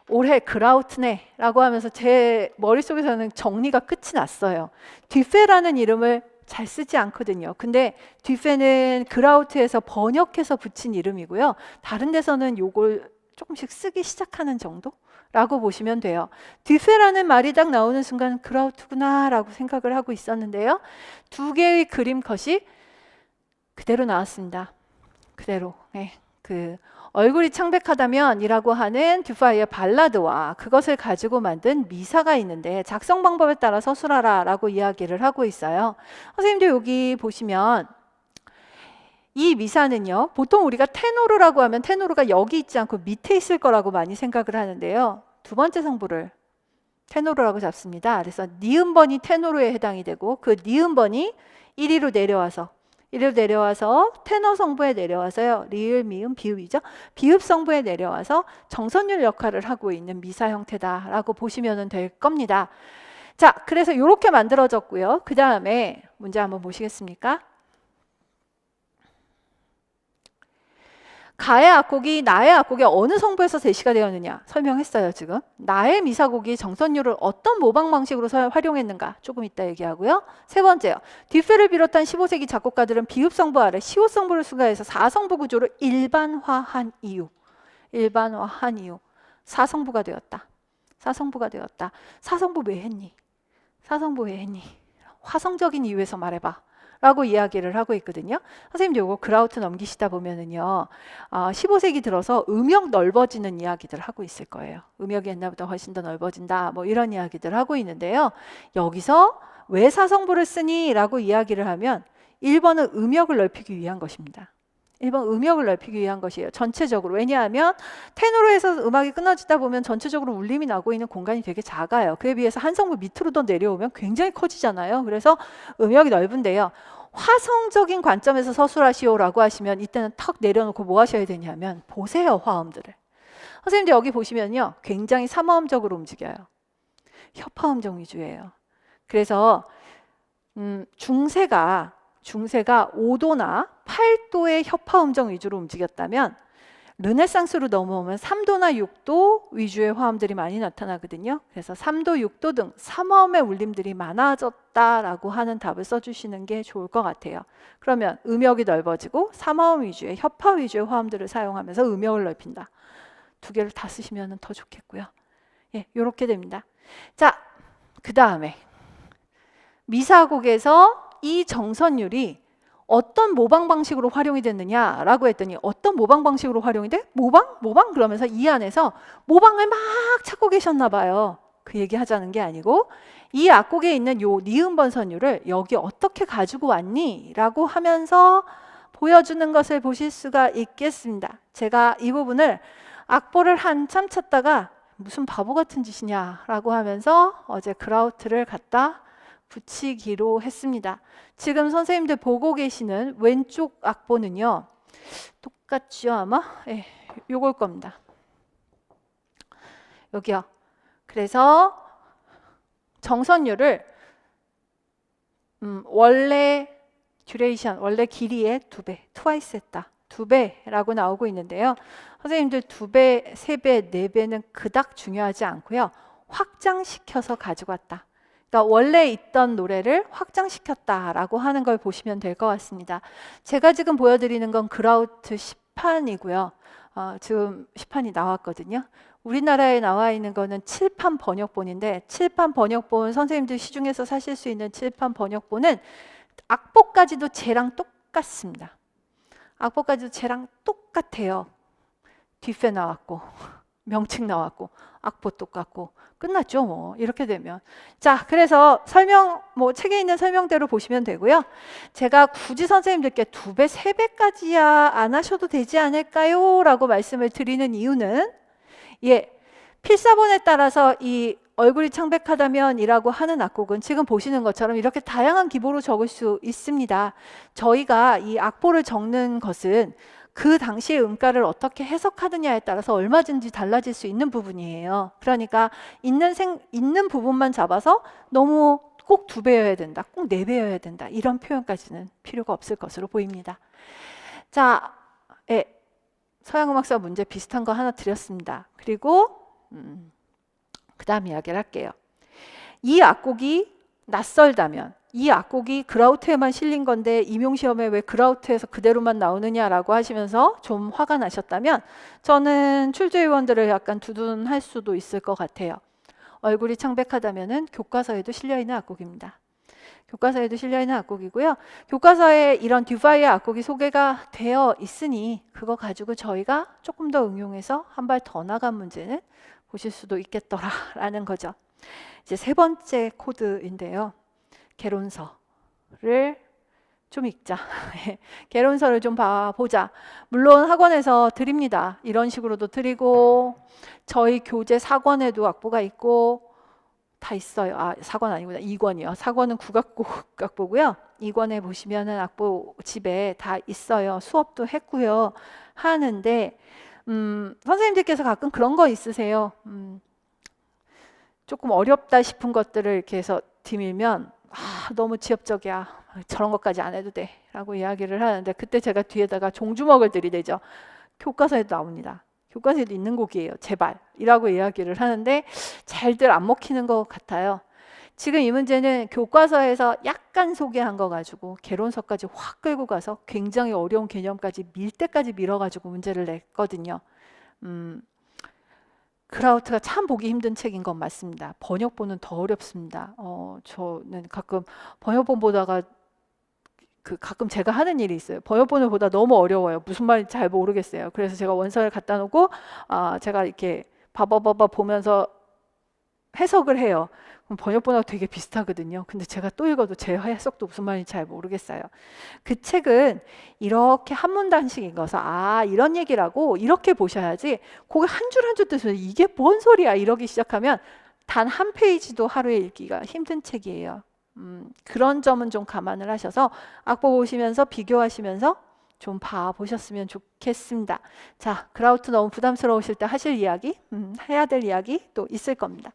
올해 그라우트네 라고 하면서 제 머릿속에서는 정리가 끝이 났어요. 듀페라는 이름을 잘 쓰지 않거든요. 근데 듀페는 그라우트에서 번역해서 붙인 이름이고요. 다른 데서는 요걸 조금씩 쓰기 시작하는 정도? 라고 보시면 돼요. 듀페라는 말이 딱 나오는 순간 그라우트구나 라고 생각을 하고 있었는데요. 2개의 그림 컷이 그대로 나왔습니다. 그대로. 얼굴이 창백하다면 이라고 하는 듀파이의 발라드와 그것을 가지고 만든 미사가 있는데 작성 방법에 따라 서술하라 라고 이야기를 하고 있어요. 선생님들 여기 보시면 이 미사는요, 보통 우리가 테노르라고 하면 테노르가 여기 있지 않고 밑에 있을 거라고 많이 생각을 하는데요. 두 번째 성부를 테노르라고 잡습니다. 그래서 니음번이 테노르에 해당이 되고 그 니음번이 1위로 내려와서 테너 성부에 내려와서요. 리을, 미음, 비읍이죠. 비읍 성부에 내려와서 정선율 역할을 하고 있는 미사 형태다라고 보시면 될 겁니다. 자, 그래서 이렇게 만들어졌고요. 그 다음에 문제 한번 보시겠습니까? 가의 악곡이 나의 악곡이 어느 성부에서 제시가 되었느냐 설명했어요. 지금 나의 미사곡이 정선율을 어떤 모방 방식으로 활용했는가 조금 이따 얘기하고요. 세 번째요. 듀페를 비롯한 15세기 작곡가들은 비읍 성부 아래 시옷 성부를 수가해서 4성부 구조를 일반화한 이유 4성부가 되었다. 4성부 왜 했니? 화성적인 이유에서 말해봐 라고 이야기를 하고 있거든요. 선생님도 이거 그라우트 넘기시다 보면은요, 15세기 들어서 음역 넓어지는 이야기들 하고 있을 거예요. 음역이 옛날보다 훨씬 더 넓어진다 뭐 이런 이야기들 하고 있는데요. 여기서 왜 4성부를 쓰니? 라고 이야기를 하면 1번은 음역을 넓히기 위한 것입니다. 1번 음역을 넓히기 위한 것이에요. 전체적으로. 왜냐하면 테너로 해서 음악이 끊어지다 보면 전체적으로 울림이 나고 있는 공간이 되게 작아요. 그에 비해서 한 성분 밑으로 더 내려오면 굉장히 커지잖아요. 그래서 음역이 넓은데요. 화성적인 관점에서 서술하시오라고 하시면 이때는 턱 내려놓고 뭐 하셔야 되냐면 보세요, 화음들을. 선생님들 여기 보시면요. 굉장히 삼화음적으로 움직여요. 협화음정 위주예요. 그래서 중세가 5도나 8도의 협화음정 위주로 움직였다면 르네상스로 넘어오면 3도나 6도 위주의 화음들이 많이 나타나거든요. 그래서 3도, 6도 등 삼화음의 울림들이 많아졌다라고 하는 답을 써주시는 게 좋을 것 같아요. 그러면 음역이 넓어지고 삼화음 위주의 협화 위주의 화음들을 사용하면서 음역을 넓힌다. 두 개를 다 쓰시면 더 좋겠고요. 예, 이렇게 됩니다. 자, 그 다음에 미사곡에서 이 정선율이 어떤 모방 방식으로 활용이 됐느냐라고 했더니 어떤 모방 방식으로 활용이 돼? 모방? 그러면서 이 안에서 모방을 막 찾고 계셨나 봐요. 그 얘기 하자는 게 아니고 이 악곡에 있는 요 니은번 선율을 여기 어떻게 가지고 왔니? 라고 하면서 보여주는 것을 보실 수가 있겠습니다. 제가 이 부분을 악보를 한참 찾다가 무슨 바보 같은 짓이냐 라고 하면서 어제 그라우트를 갖다 붙이기로 했습니다. 지금 선생님들 보고 계시는 왼쪽 악보는요. 똑같죠 아마? 예, 요걸 겁니다. 여기요. 그래서 정선율을 원래 듀레이션, 원래 길이의 2배, 트와이스 했다. 2배라고 나오고 있는데요. 선생님들 2배, 3배, 4배는 그닥 중요하지 않고요. 확장시켜서 가지고 왔다. 그러니까 원래 있던 노래를 확장시켰다라고 하는 걸 보시면 될 것 같습니다. 제가 지금 보여드리는 건 그라우트 시판이고요. 지금 시판이 나왔거든요. 우리나라에 나와 있는 거는 칠판 번역본인데 칠판 번역본 선생님들 시중에서 사실 수 있는 칠판 번역본은 악보까지도 쟤랑 똑같습니다. 악보까지도 쟤랑 똑같아요. 뒷배 나왔고 명칭 나왔고 악보 똑같고 끝났죠 뭐 이렇게 되면. 자, 그래서 설명 뭐 책에 있는 설명대로 보시면 되고요. 제가 굳이 선생님들께 2배, 3배까지야 안 하셔도 되지 않을까요? 라고 말씀을 드리는 이유는 필사본에 따라서 이 얼굴이 창백하다면 이라고 하는 악곡은 지금 보시는 것처럼 이렇게 다양한 기보로 적을 수 있습니다. 저희가 이 악보를 적는 것은 그 당시의 음가를 어떻게 해석하느냐에 따라서 얼마든지 달라질 수 있는 부분이에요. 그러니까 있는 부분만 잡아서 너무 꼭 2배여야 된다, 꼭 4배여야 된다 이런 표현까지는 필요가 없을 것으로 보입니다. 자, 서양음악사 문제 비슷한 거 하나 드렸습니다. 그리고 그 다음 이야기를 할게요. 이 악곡이 낯설다면, 이 악곡이 그라우트에만 실린 건데 임용시험에 왜 그라우트에서 그대로만 나오느냐라고 하시면서 좀 화가 나셨다면 저는 출제위원들을 약간 두둔할 수도 있을 것 같아요. 얼굴이 창백하다면은 교과서에도 실려있는 악곡입니다. 교과서에도 실려있는 악곡이고요. 교과서에 이런 듀바이의 악곡이 소개가 되어 있으니 그거 가지고 저희가 조금 더 응용해서 한 발 더 나간 문제는 보실 수도 있겠더라라는 거죠. 이제 세 번째 코드인데요. 개론서를 좀 읽자. 개론서를 좀 봐보자. 물론 학원에서 드립니다. 이런 식으로도 드리고 저희 교재 4권에도 악보가 있고 다 있어요. 4권 아니구나. 2권이요. 4권은 국악곡 악보고요. 2권에 보시면은 악보 집에 다 있어요. 수업도 했고요. 하는데 선생님들께서 가끔 그런 거 있으세요. 조금 어렵다 싶은 것들을 이렇게 해서 디밀면 너무 지엽적이야. 저런 것까지 안 해도 돼. 라고 이야기를 하는데 그때 제가 뒤에다가 종주먹을 들이대죠. 교과서에도 나옵니다. 교과서에도 있는 곡이에요. 제발. 이라고 이야기를 하는데 잘들 안 먹히는 것 같아요. 지금 이 문제는 교과서에서 약간 소개한 거 가지고 개론서까지 확 끌고 가서 굉장히 어려운 개념까지 밀 때까지 밀어가지고 문제를 냈거든요. 그라우트가 참 보기 힘든 책인 건 맞습니다. 번역본은 더 어렵습니다. 저는 가끔 번역본 보다가 가끔 제가 하는 일이 있어요. 번역본을 보다 너무 어려워요. 무슨 말인지 잘 모르겠어요. 그래서 제가 원서를 갖다 놓고 제가 이렇게 바바바바 보면서 해석을 해요. 그럼 번역본하고 되게 비슷하거든요. 근데 제가 또 읽어도 제 해석도 무슨 말인지 잘 모르겠어요. 그 책은 이렇게 한 문단씩 읽어서 아 이런 얘기라고 이렇게 보셔야지 그게 한 줄 한 줄 뜻을 이게 뭔 소리야 이러기 시작하면 단 한 페이지도 하루에 읽기가 힘든 책이에요. 그런 점은 좀 감안을 하셔서 악보 보시면서 비교하시면서 좀 봐보셨으면 좋겠습니다. 자, 그라우트 너무 부담스러우실 때 하실 이야기, 해야 될 이야기 또 있을 겁니다.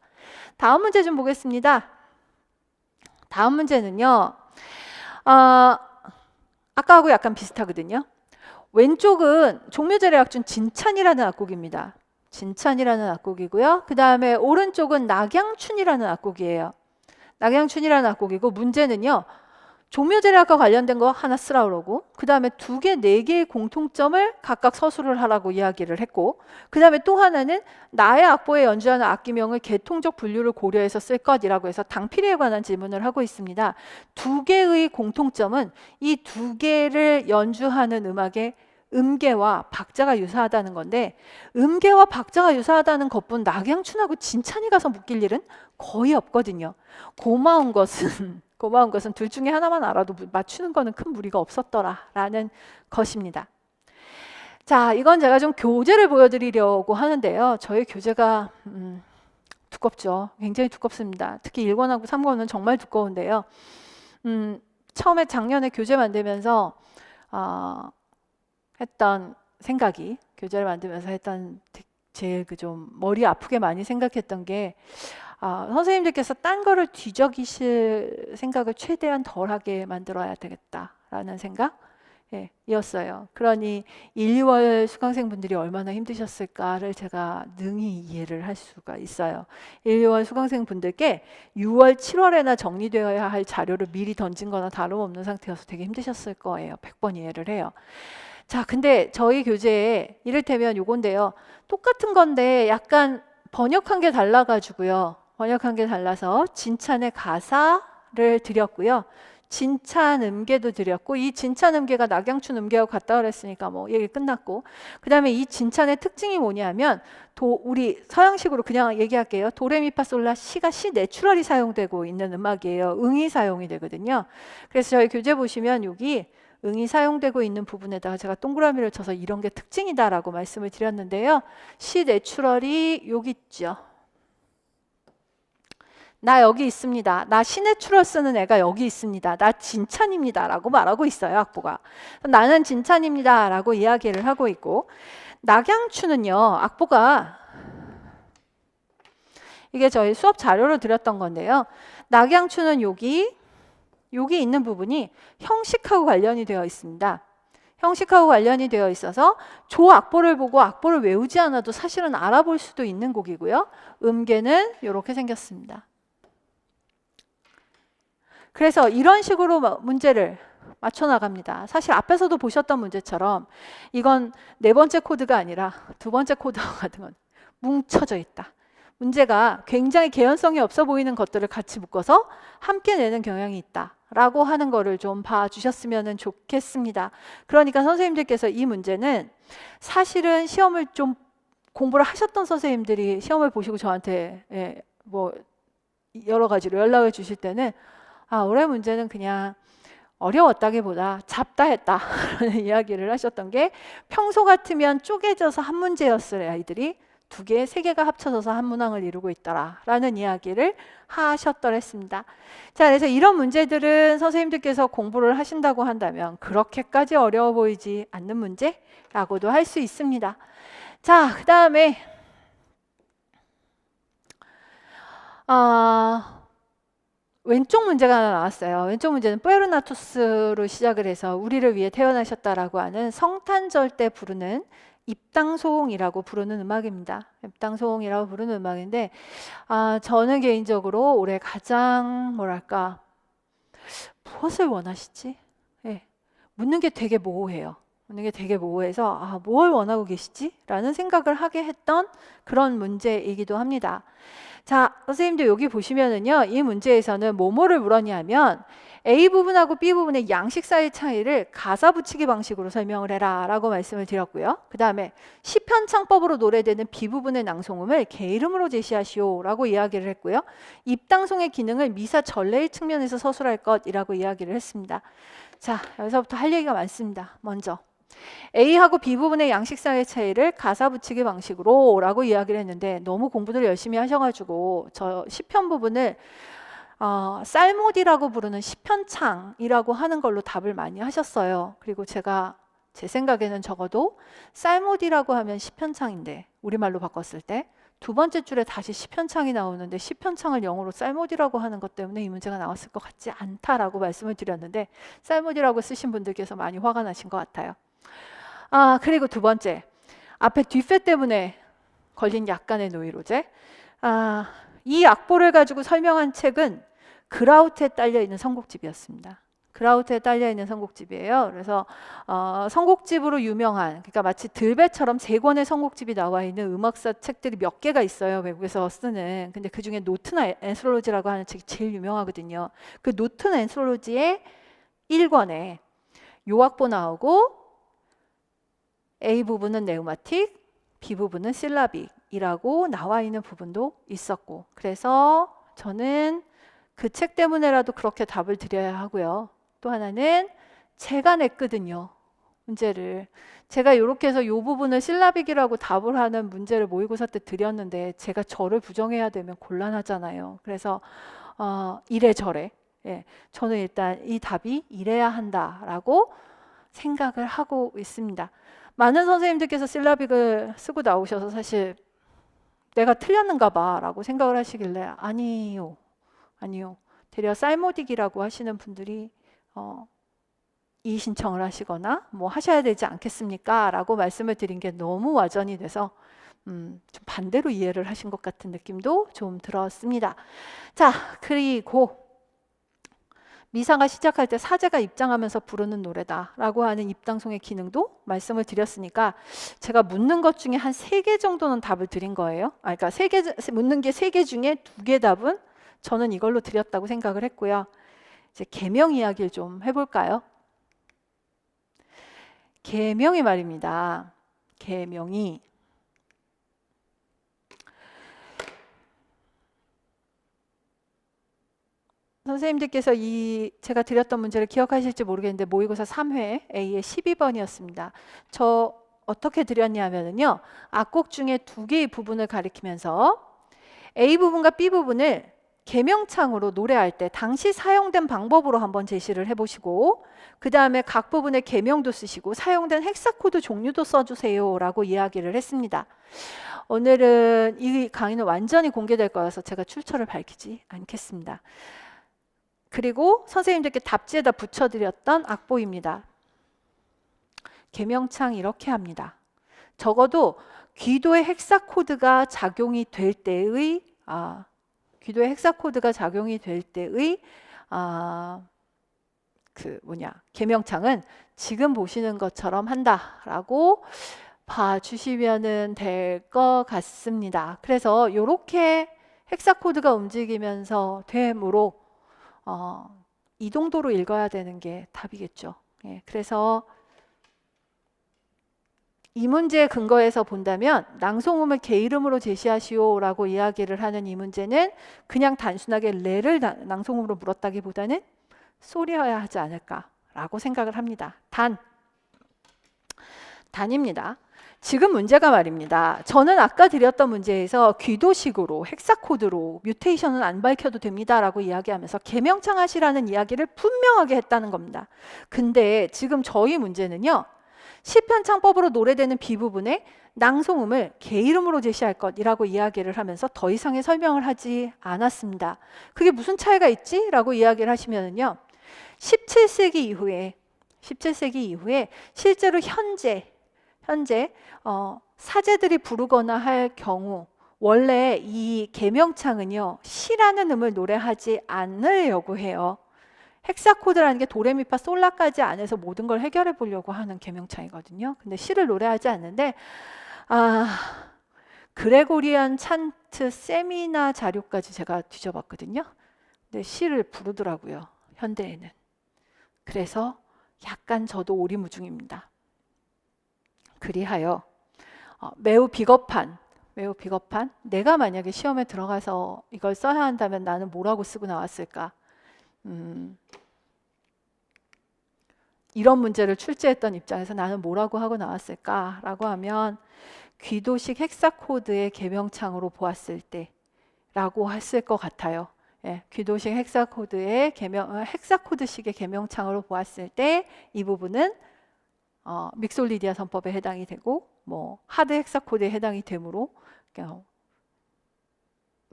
다음 문제 좀 보겠습니다. 다음 문제는요. 아까하고 약간 비슷하거든요. 왼쪽은 종묘제례악준 진찬이라는 악곡입니다. 진찬이라는 악곡이고요. 그 다음에 오른쪽은 낙양춘이라는 악곡이에요. 낙양춘이라는 악곡이고 문제는요. 종묘제례악과 관련된 거 하나 쓰라 그러고 그 다음에 두 개, 네 개의 공통점을 각각 서술을 하라고 이야기를 했고 그 다음에 또 하나는 나의 악보에 연주하는 악기명을 계통적 분류를 고려해서 쓸 것이라고 해서 당필에 관한 질문을 하고 있습니다. 두 개의 공통점은 이 두 개를 연주하는 음악의 음계와 박자가 유사하다는 건데 음계와 박자가 유사하다는 것뿐 낙양춘하고 진찬이 가서 묶일 일은 거의 없거든요. 고마운 것은 둘 중에 하나만 알아도 맞추는 거는 큰 무리가 없었더라라는 것입니다. 자, 이건 제가 좀 교재를 보여드리려고 하는데요. 저희 교재가 두껍죠. 굉장히 두껍습니다. 특히 1권하고 3권은 정말 두꺼운데요. 처음에 작년에 교재 만들면서 했던 생각이 교재를 만들면서 했던 제일 그 좀 머리 아프게 많이 생각했던 게 선생님들께서 딴 거를 뒤적이실 생각을 최대한 덜하게 만들어야 되겠다라는 생각 이었어요. 그러니 1, 2월 수강생분들이 얼마나 힘드셨을까를 제가 능히 이해를 할 수가 있어요. 1, 2월 수강생분들께 6월, 7월에나 정리되어야 할 자료를 미리 던진 거나 다름없는 상태여서 되게 힘드셨을 거예요. 100번 이해를 해요. 자, 근데 저희 교재에 이를테면 요건데요. 똑같은 건데 약간 번역한 게 달라가지고요. 번역한 게 달라서 진찬의 가사를 드렸고요. 진찬 음계도 드렸고 이 진찬 음계가 낙양춘 음계하고 같다 그랬으니까 뭐 얘기 끝났고 그 다음에 이 진찬의 특징이 뭐냐면 우리 서양식으로 그냥 얘기할게요. 도레미파솔라 시가 시 내추럴이 사용되고 있는 음악이에요. 응이 사용이 되거든요. 그래서 저희 교재 보시면 여기 응이 사용되고 있는 부분에다가 제가 동그라미를 쳐서 이런 게 특징이다라고 말씀을 드렸는데요. 시 내추럴이 여기 있죠. 나 여기 있습니다. 나 시 내추럴 쓰는 애가 여기 있습니다. 나 진찬입니다. 라고 말하고 있어요. 악보가. 나는 진찬입니다. 라고 이야기를 하고 있고 낙양춘은요. 악보가 이게 저희 수업 자료로 드렸던 건데요. 낙양춘은 여기 있는 부분이 형식하고 관련이 되어 있습니다. 형식하고 관련이 되어 있어서 조 악보를 보고 악보를 외우지 않아도 사실은 알아볼 수도 있는 곡이고요. 음계는 이렇게 생겼습니다. 그래서 이런 식으로 문제를 맞춰 나갑니다. 사실 앞에서도 보셨던 문제처럼 이건 네 번째 코드가 아니라 두 번째 코드와 같은 건 뭉쳐져 있다. 문제가 굉장히 개연성이 없어 보이는 것들을 같이 묶어서 함께 내는 경향이 있다라고 하는 거를 좀 봐주셨으면 좋겠습니다. 그러니까 선생님들께서 이 문제는 사실은 시험을 좀 공부를 하셨던 선생님들이 시험을 보시고 저한테 뭐 여러 가지로 연락을 주실 때는 올해 문제는 그냥 어려웠다기보다 잡다 했다 라는 이야기를 하셨던 게 평소 같으면 쪼개져서 한 문제였을 아이들이 두 개, 세 개가 합쳐져서 한 문항을 이루고 있더라라는 이야기를 하셨더랬습니다. 자, 그래서 이런 문제들은 선생님들께서 공부를 하신다고 한다면 그렇게까지 어려워 보이지 않는 문제라고도 할 수 있습니다. 자, 그 다음에 왼쪽 문제가 하나 나왔어요. 왼쪽 문제는 뿌에르나투스로 시작을 해서 우리를 위해 태어나셨다라고 하는 성탄절 때 부르는 입당송이라고 부르는 음악입니다. 입당송이라고 부르는 음악인데 저는 개인적으로 올해 가장 뭐랄까 무엇을 원하시지? 묻는 게 되게 모호해요. 묻는 게 되게 모호해서 뭘 원하고 계시지? 라는 생각을 하게 했던 그런 문제이기도 합니다. 자, 선생님들 여기 보시면은요, 이 문제에서는 뭐뭐를 물었냐면 A 부분하고 B 부분의 양식 사이의 차이를 가사 붙이기 방식으로 설명을 해라 라고 말씀을 드렸고요. 그 다음에 시편창법으로 노래되는 B 부분의 낭송음을 개 이름으로 제시하시오 라고 이야기를 했고요. 입당송의 기능을 미사 전례의 측면에서 서술할 것이라고 이야기를 했습니다. 자, 여기서부터 할 얘기가 많습니다. 먼저 A하고 B 부분의 양식 사이의 차이를 가사 붙이기 방식으로 라고 이야기를 했는데, 너무 공부를 열심히 하셔가지고 저 시편 부분을 쌀못이라고 부르는 시편창이라고 하는 걸로 답을 많이 하셨어요. 그리고 제가 제 생각에는 적어도 쌀못이라고 하면 시편창인데, 우리말로 바꿨을 때 두 번째 줄에 다시 시편창이 나오는데 시편창을 영어로 쌀못이라고 하는 것 때문에 이 문제가 나왔을 것 같지 않다라고 말씀을 드렸는데, 쌀못이라고 쓰신 분들께서 많이 화가 나신 것 같아요. 그리고 두 번째, 앞에 뒷패 때문에 걸린 약간의 노이로제. 이 악보를 가지고 설명한 책은 그라우트에 딸려 있는 선곡집이었습니다. 그라우트에 딸려 있는 선곡집이에요. 그래서 선곡집으로 유명한, 그러니까 마치 들배처럼 3권의 선곡집이 나와 있는 음악사 책들이 몇 개가 있어요, 외국에서 쓰는. 근데 그 중에 노튼 앤솔로지라고 하는 책이 제일 유명하거든요. 그 노튼 앤솔로지의 1권에 요 악보 나오고 A 부분은 네우마틱, B 부분은 실라빅이라고 나와 있는 부분도 있었고, 그래서 저는 그 책 때문에라도 그렇게 답을 드려야 하고요. 또 하나는 제가 냈거든요, 문제를. 제가 이렇게 해서 이 부분을 실라빅이라고 답을 하는 문제를 모의고사 때 드렸는데 제가 저를 부정해야 되면 곤란하잖아요. 그래서 이래저래 저는 일단 이 답이 이래야 한다라고 생각을 하고 있습니다. 많은 선생님들께서 실라빅을 쓰고 나오셔서 사실 내가 틀렸는가 봐 라고 생각을 하시길래 아니요. 되려 쌀모딕이라고 하시는 분들이 이의 신청을 하시거나 뭐 하셔야 되지 않겠습니까? 라고 말씀을 드린 게 너무 와전이 돼서 좀 반대로 이해를 하신 것 같은 느낌도 좀 들었습니다. 자, 그리고 미사가 시작할 때 사제가 입장하면서 부르는 노래다라고 하는 입당송의 기능도 말씀을 드렸으니까 제가 묻는 것 중에 한 3개 정도는 답을 드린 거예요. 그러니까 묻는 게 3개 중에 2개 답은 저는 이걸로 드렸다고 생각을 했고요. 이제 계명 이야기를 좀 해볼까요? 계명이 말입니다. 계명이 선생님들께서 제가 드렸던 문제를 기억하실지 모르겠는데 모의고사 3회 A의 12번이었습니다. 저 어떻게 드렸냐면요, 악곡 중에 2개의 부분을 가리키면서 A 부분과 B 부분을 계명창으로 노래할 때 당시 사용된 방법으로 한번 제시를 해보시고, 그 다음에 각 부분의 계명도 쓰시고 사용된 헥사코드 종류도 써주세요 라고 이야기를 했습니다. 오늘은 이 강의는 완전히 공개될 거라서 제가 출처를 밝히지 않겠습니다. 그리고 선생님들께 답지에다 붙여드렸던 악보입니다. 계명창 이렇게 합니다. 적어도 귀도의 헥사코드가 작용이 될 때의 계명창은 지금 보시는 것처럼 한다라고 봐주시면 될 것 같습니다. 그래서 이렇게 헥사코드가 움직이면서 되므로 이동도로 읽어야 되는 게 답이겠죠. 그래서 이 문제의 근거에서 본다면 낭송음을 개 이름으로 제시하시오 라고 이야기를 하는 이 문제는 그냥 단순하게 레를 낭송음으로 물었다기보다는 소리여야 하지 않을까라고 생각을 합니다. 단입니다. 지금 문제가 말입니다. 저는 아까 드렸던 문제에서 귀도식으로 헥사코드로 뮤테이션은 안 밝혀도 됩니다 라고 이야기하면서 계명창 하시라는 이야기를 분명하게 했다는 겁니다. 근데 지금 저희 문제는요, 시편창법으로 노래되는 B 부분에 낭송음을 개 이름으로 제시할 것이라고 이야기를 하면서 더 이상의 설명을 하지 않았습니다. 그게 무슨 차이가 있지? 라고 이야기를 하시면요, 17세기 이후에 실제로 현재 사제들이 부르거나 할 경우 원래 이 계명창은요, 시라는 음을 노래하지 않으려고 해요. 헥사코드라는 게 도레미파 솔라까지 안에서 모든 걸 해결해 보려고 하는 계명창이거든요. 근데 시를 노래하지 않는데 그레고리안 찬트 세미나 자료까지 제가 뒤져봤거든요. 근데 시를 부르더라고요, 현대에는. 그래서 약간 저도 오리무중입니다. 그리하여 매우 비겁한 내가 만약에 시험에 들어가서 이걸 써야 한다면 나는 뭐라고 쓰고 나왔을까? 이런 문제를 출제했던 입장에서 나는 뭐라고 하고 나왔을까라고 하면 귀도식 헥사코드의 계명창으로 보았을 때 라고 했을 것 같아요. 예, 귀도식 헥사코드의 헥사코드식의 계명창으로 보았을 때 이 부분은 믹솔리디아 선법에 해당이 되고 뭐 하드 헥사코드에 해당이 되므로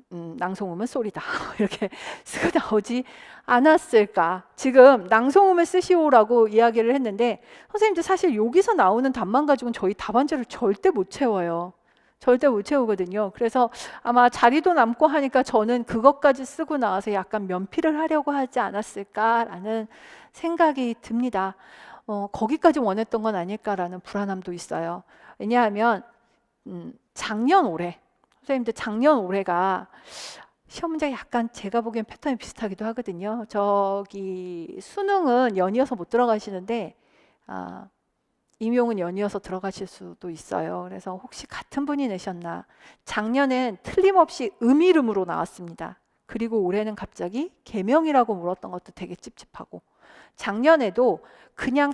낭송음은 소리다 이렇게 쓰고 나오지 않았을까. 지금 낭송음을 쓰시오라고 이야기를 했는데 선생님들 사실 여기서 나오는 답만 가지고는 저희 답안지를 절대 못 채워요. 절대 못 채우거든요. 그래서 아마 자리도 남고 하니까 저는 그것까지 쓰고 나와서 약간 면피를 하려고 하지 않았을까라는 생각이 듭니다. 거기까지 원했던 건 아닐까라는 불안함도 있어요. 왜냐하면 작년 올해 선생님들 작년 올해가 시험 문제가 약간 제가 보기엔 패턴이 비슷하기도 하거든요. 저기 수능은 연이어서 못 들어가시는데 임용은 연이어서 들어가실 수도 있어요. 그래서 혹시 같은 분이 내셨나. 작년엔 틀림없이 이름으로 나왔습니다. 그리고 올해는 갑자기 계명이라고 물었던 것도 되게 찝찝하고, 작년에도 그냥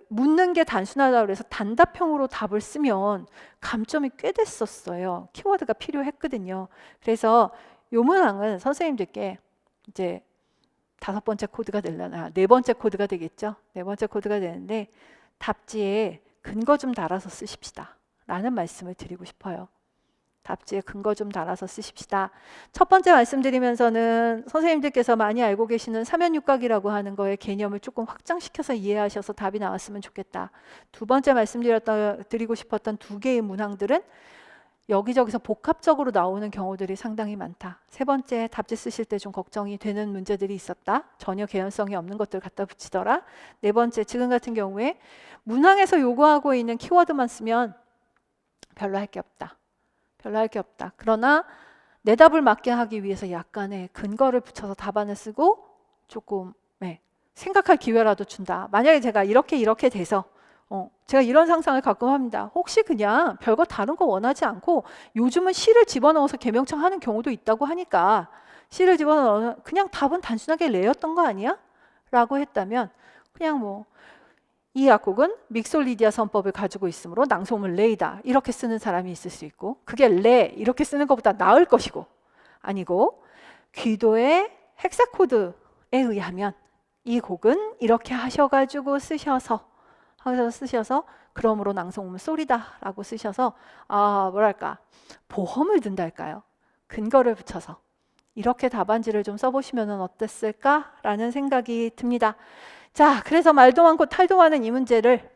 묻는 게 단순하다고 그래서 단답형으로 답을 쓰면 감점이 꽤 됐었어요. 키워드가 필요했거든요. 그래서 요 문항은 선생님들께 이제 5번째 코드가 되려나 4번째 코드가 되겠죠. 4번째 코드가 되는데 답지에 근거 좀 달아서 쓰십시다 라는 말씀을 드리고 싶어요. 답지에 근거 좀 달아서 쓰십시다. 첫 번째 말씀드리면서는 선생님들께서 많이 알고 계시는 사면육각이라고 하는 거의 개념을 조금 확장시켜서 이해하셔서 답이 나왔으면 좋겠다. 두 번째 말씀드리고 싶었던 두 개의 문항들은 여기저기서 복합적으로 나오는 경우들이 상당히 많다. 세 번째, 답지 쓰실 때 좀 걱정이 되는 문제들이 있었다. 전혀 개연성이 없는 것들 갖다 붙이더라. 네 번째, 지금 같은 경우에 문항에서 요구하고 있는 키워드만 쓰면 별로 할 게 없다. 그러나 내 답을 맞게 하기 위해서 약간의 근거를 붙여서 답안을 쓰고 조금 생각할 기회라도 준다. 만약에 제가 이렇게 돼서 제가 이런 상상을 가끔 합니다. 혹시 그냥 별거 다른 거 원하지 않고 요즘은 시를 집어넣어서 계명창 하는 경우도 있다고 하니까 시를 집어넣어서 그냥 답은 단순하게 레였던 거 아니야? 라고 했다면 그냥 이 약곡은 믹솔리디아 선법을 가지고 있으므로 낭송음은 레이다 이렇게 쓰는 사람이 있을 수 있고, 그게 레 이렇게 쓰는 것보다 나을 것이고, 아니고 귀도의 헥사코드에 의하면 이 곡은 이렇게 하셔가지고 쓰셔서 그러므로 낭송음은 소리다 라고 쓰셔서 보험을 든달까요? 근거를 붙여서 이렇게 답안지를 좀 써보시면 어땠을까 라는 생각이 듭니다. 자, 그래서 말도 많고 탈도 많은 이 문제를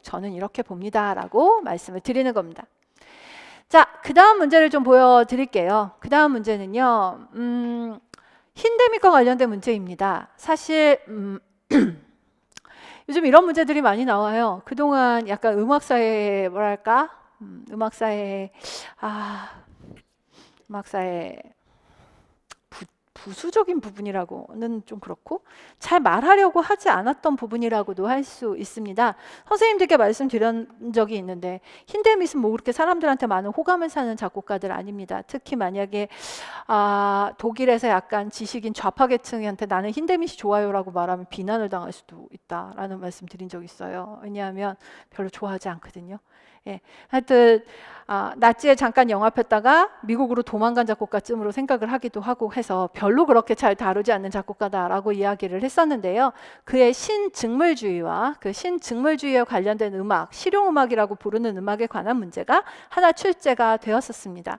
저는 이렇게 봅니다 라고 말씀을 드리는 겁니다. 자, 그 다음 문제를 좀 보여드릴게요. 그 다음 문제는요, 힌데믹과 관련된 문제입니다. 사실 요즘 이런 문제들이 많이 나와요. 그동안 약간 음악사의 음악사의 부수적인 부분이라고는 좀 그렇고 잘 말하려고 하지 않았던 부분이라고도 할 수 있습니다. 선생님들께 말씀드린 적이 있는데 힌데밋은 그렇게 사람들한테 많은 호감을 사는 작곡가들 아닙니다. 특히 만약에 독일에서 약간 지식인 좌파 계층한테 나는 힌데밋이 좋아요라고 말하면 비난을 당할 수도 있다라는 말씀 드린 적 있어요. 왜냐하면 별로 좋아하지 않거든요. 하여튼 나치에 잠깐 영합했다가 미국으로 도망간 작곡가쯤으로 생각을 하기도 하고 해서 별로 그렇게 잘 다루지 않는 작곡가다라고 이야기를 했었는데요. 그의 신증물주의와 그 신증물주의에 관련된 음악, 실용음악이라고 부르는 음악에 관한 문제가 하나 출제가 되었었습니다.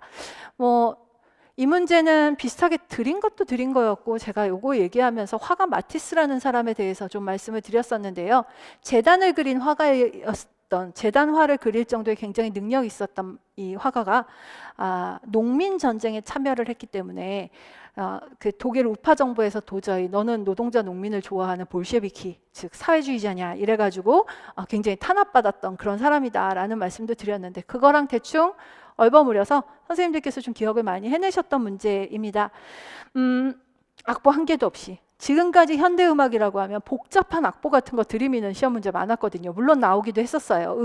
이 문제는 비슷하게 드린 것도 드린 거였고 제가 요거 얘기하면서 화가 마티스라는 사람에 대해서 좀 말씀을 드렸었는데요. 재단을 그린 화가였 있었던 재단화를 그릴 정도의 굉장히 능력이 있었던 이 화가가 농민 전쟁에 참여를 했기 때문에 그 독일 우파 정부에서 도저히 너는 노동자 농민을 좋아하는 볼셰비키 즉 사회주의자냐 이래가지고 굉장히 탄압받았던 그런 사람이다라는 말씀도 드렸는데 그거랑 대충 얼버무려서 선생님들께서 좀 기억을 많이 해내셨던 문제입니다. 악보 한 개도 없이 지금까지 현대음악이라고 하면 복잡한 악보 같은 거 들이미는 시험 문제 많았거든요. 물론 나오기도 했었어요.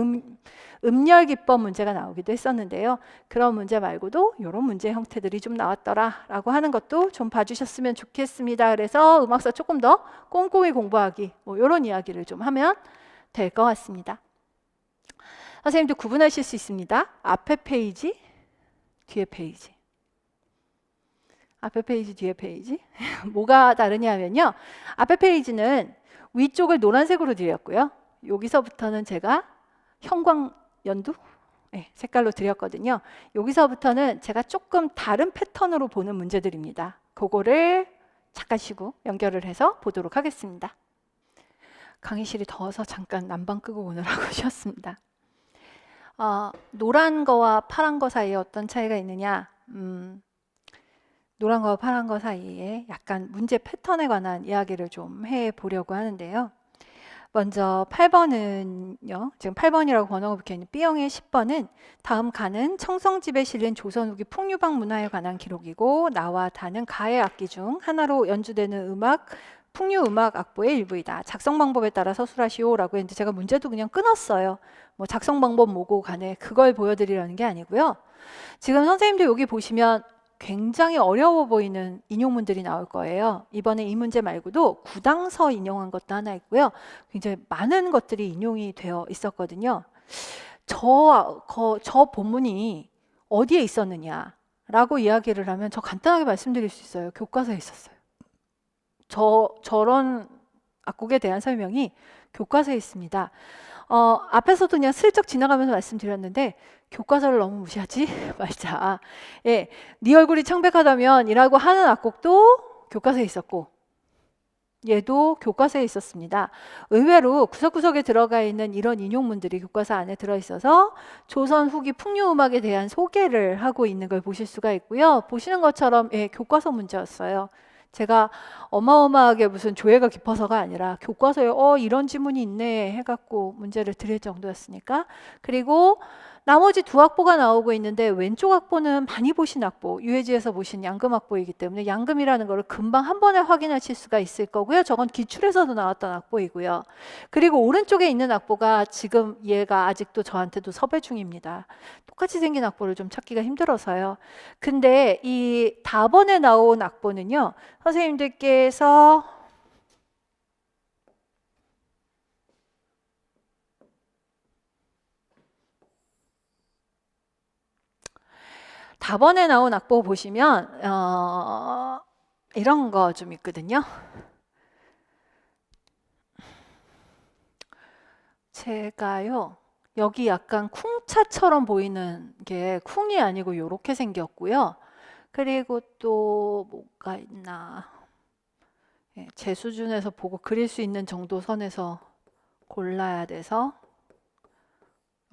음열 기법 문제가 나오기도 했었는데요. 그런 문제 말고도 이런 문제 형태들이 좀 나왔더라라고 하는 것도 좀 봐주셨으면 좋겠습니다. 그래서 음악사 조금 더 꼼꼼히 공부하기 뭐 이런 이야기를 좀 하면 될 것 같습니다. 선생님도 구분하실 수 있습니다. 앞에 페이지, 뒤에 페이지. 앞에 페이지, 뒤에 페이지. 뭐가 다르냐 하면요. 앞에 페이지는 위쪽을 노란색으로 드렸고요. 여기서부터는 제가 형광연두 색깔로 드렸거든요. 여기서부터는 제가 조금 다른 패턴으로 보는 문제들입니다. 그거를 잠깐 쉬고 연결을 해서 보도록 하겠습니다. 강의실이 더워서 잠깐 난방 끄고 오느라고 쉬었습니다. 노란 거와 파란 거 사이에 어떤 차이가 있느냐? 노란 거와 파란 거 사이에 약간 문제 패턴에 관한 이야기를 좀 해보려고 하는데요. 먼저 8번은요. 지금 8번이라고 번호가 붙여있는 B형의 10번은 다음 가는 청성집에 실린 조선 후기 풍류방 문화에 관한 기록이고 나와 다는 가의 악기 중 하나로 연주되는 음악 풍류음악 악보의 일부이다. 작성 방법에 따라 서술하시오라고 했는데 제가 문제도 그냥 끊었어요. 뭐 작성 방법 뭐고 간에 그걸 보여드리려는 게 아니고요. 지금 선생님들 여기 보시면 굉장히 어려워 보이는 인용문들이 나올 거예요. 이번에 이 문제 말고도 구당서 인용한 것도 하나 있고요. 굉장히 많은 것들이 인용이 되어 있었거든요. 저 본문이 어디에 있었느냐라고 이야기를 하면 저 간단하게 말씀드릴 수 있어요. 교과서에 있었어요. 저런 악곡에 대한 설명이 교과서에 있습니다. 앞에서도 그냥 슬쩍 지나가면서 말씀드렸는데 교과서를 너무 무시하지 말자. 예, 네 얼굴이 창백하다면 이라고 하는 악곡도 교과서에 있었고 얘도 교과서에 있었습니다. 의외로 구석구석에 들어가 있는 이런 인용문들이 교과서 안에 들어있어서 조선 후기 풍류음악에 대한 소개를 하고 있는 걸 보실 수가 있고요. 보시는 것처럼 교과서 문제였어요. 제가 어마어마하게 무슨 조예가 깊어서가 아니라 교과서에 이런 지문이 있네 해갖고 문제를 드릴 정도였으니까. 그리고 나머지 두 악보가 나오고 있는데 왼쪽 악보는 많이 보신 악보, 유해지에서 보신 양금 악보이기 때문에 양금이라는 거를 금방 한 번에 확인하실 수가 있을 거고요. 저건 기출에서도 나왔던 악보이고요. 그리고 오른쪽에 있는 악보가 지금 얘가 아직도 저한테도 섭외 중입니다. 똑같이 생긴 악보를 좀 찾기가 힘들어서요. 근데 이 다번에 나온 악보는요. 선생님들께서 다번에 나온 악보 보시면 이런 거 좀 있거든요. 제가요 여기 약간 쿵차처럼 보이는 게 쿵이 아니고 이렇게 생겼고요. 그리고 또 뭐가 있나 제 수준에서 보고 그릴 수 있는 정도 선에서 골라야 돼서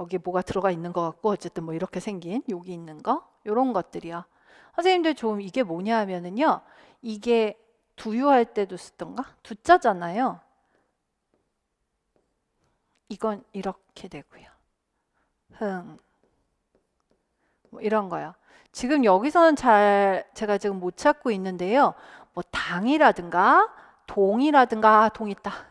여기 뭐가 들어가 있는 것 같고 어쨌든 뭐 이렇게 생긴 여기 있는 거 이런 것들이요. 선생님들 좀 이게 뭐냐 하면은요. 이게 두유할 때도 쓰던가? 두자잖아요. 이건 이렇게 되고요. 뭐 이런 거요. 지금 여기서는 제가 지금 못 찾고 있는데요. 뭐 당이라든가 동이라든가 동 있다.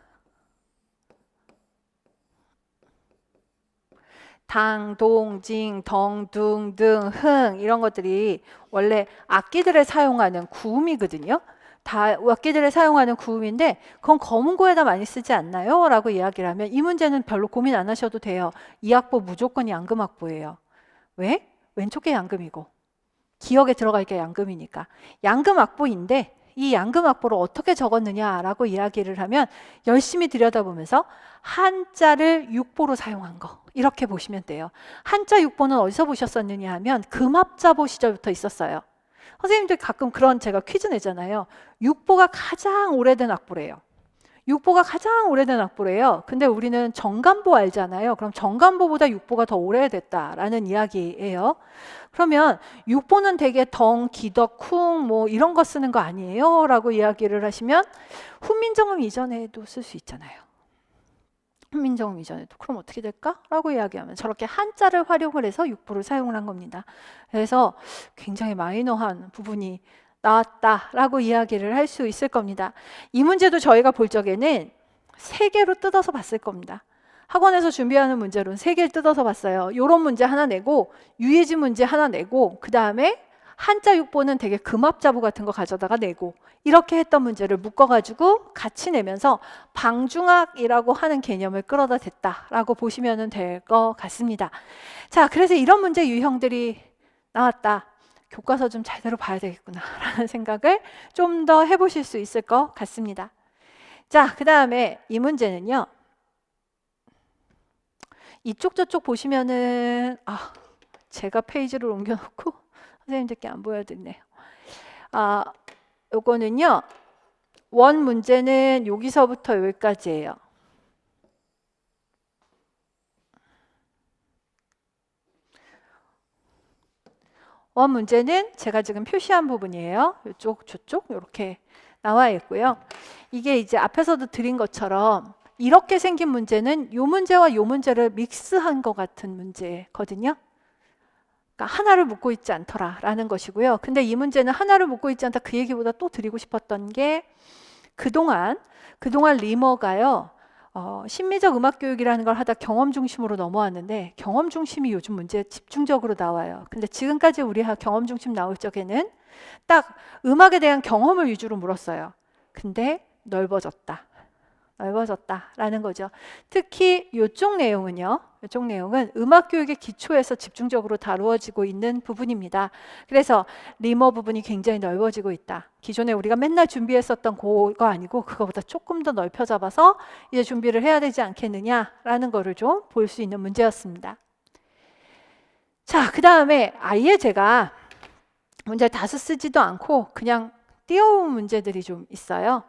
당, 동, 징, 덩, 둥, 등, 흥 이런 것들이 원래 악기들에 사용하는 구음이거든요. 다 악기들에 사용하는 구음인데 그건 검은고에다 많이 쓰지 않나요? 라고 이야기를 하면 이 문제는 별로 고민 안 하셔도 돼요. 이 악보 무조건 양금 악보예요. 왜? 왼쪽 게 양금이고 기억에 들어갈 게 양금이니까. 양금 악보인데 이 양금 악보를 어떻게 적었느냐라고 이야기를 하면 열심히 들여다보면서 한자를 육보로 사용한 거 이렇게 보시면 돼요. 한자 육보는 어디서 보셨었느냐 하면 금합자보 시절부터 있었어요. 선생님들 가끔 그런 제가 퀴즈 내잖아요. 육보가 가장 오래된 악보래요. 육보가 가장 오래된 악보래요. 근데 우리는 정간보 알잖아요. 그럼 정간보보다 육보가 더 오래됐다라는 이야기예요. 그러면 육보는 되게 덩, 기덕, 쿵 뭐 이런 거 쓰는 거 아니에요? 라고 이야기를 하시면 훈민정음 이전에도 쓸 수 있잖아요. 훈민정음 이전에도. 그럼 어떻게 될까? 라고 이야기하면 저렇게 한자를 활용을 해서 육보를 사용을 한 겁니다. 그래서 굉장히 마이너한 부분이 나왔다라고 이야기를 할 수 있을 겁니다. 이 문제도 저희가 볼 적에는 3개로 뜯어서 봤을 겁니다. 학원에서 준비하는 문제로는 3개를 뜯어서 봤어요. 이런 문제 하나 내고 유해진 문제 하나 내고 그 다음에 한자 육보는 되게 금합자부 같은 거 가져다가 내고 이렇게 했던 문제를 묶어가지고 같이 내면서 방중학이라고 하는 개념을 끌어다 댔다라고 보시면 될 것 같습니다. 자, 그래서 이런 문제 유형들이 나왔다. 교과서 좀 제대로 봐야 되겠구나 라는 생각을 좀 더 해보실 수 있을 것 같습니다. 자, 그 다음에 이 문제는요. 이쪽 저쪽 보시면은 제가 페이지를 옮겨놓고 선생님들께 안 보여드리네요. 요거는요. 원 문제는 여기서부터 여기까지예요. 원 문제는 제가 지금 표시한 부분이에요. 이쪽, 저쪽 이렇게 나와 있고요. 이게 이제 앞에서도 드린 것처럼 이렇게 생긴 문제는 요 문제와 요 문제를 믹스한 것 같은 문제거든요. 그러니까 하나를 묻고 있지 않더라라는 것이고요. 근데 이 문제는 하나를 묻고 있지 않다 그 얘기보다 또 드리고 싶었던 게 그동안 리머가요. 심미적 음악교육이라는 걸 하다 경험 중심으로 넘어왔는데 경험 중심이 요즘 문제에 집중적으로 나와요. 근데 지금까지 우리 경험 중심 나올 적에는 딱 음악에 대한 경험을 위주로 물었어요. 근데 넓어졌다라는 거죠. 특히 이쪽 내용은요. 이쪽 내용은 음악교육의 기초에서 집중적으로 다루어지고 있는 부분입니다. 그래서 리머 부분이 굉장히 넓어지고 있다. 기존에 우리가 맨날 준비했었던 그거 아니고 그거보다 조금 더 넓혀 잡아서 이제 준비를 해야 되지 않겠느냐라는 거를 좀 볼 수 있는 문제였습니다. 자, 그 다음에 아예 제가 문제를 다 쓰지도 않고 그냥 띄워온 문제들이 좀 있어요.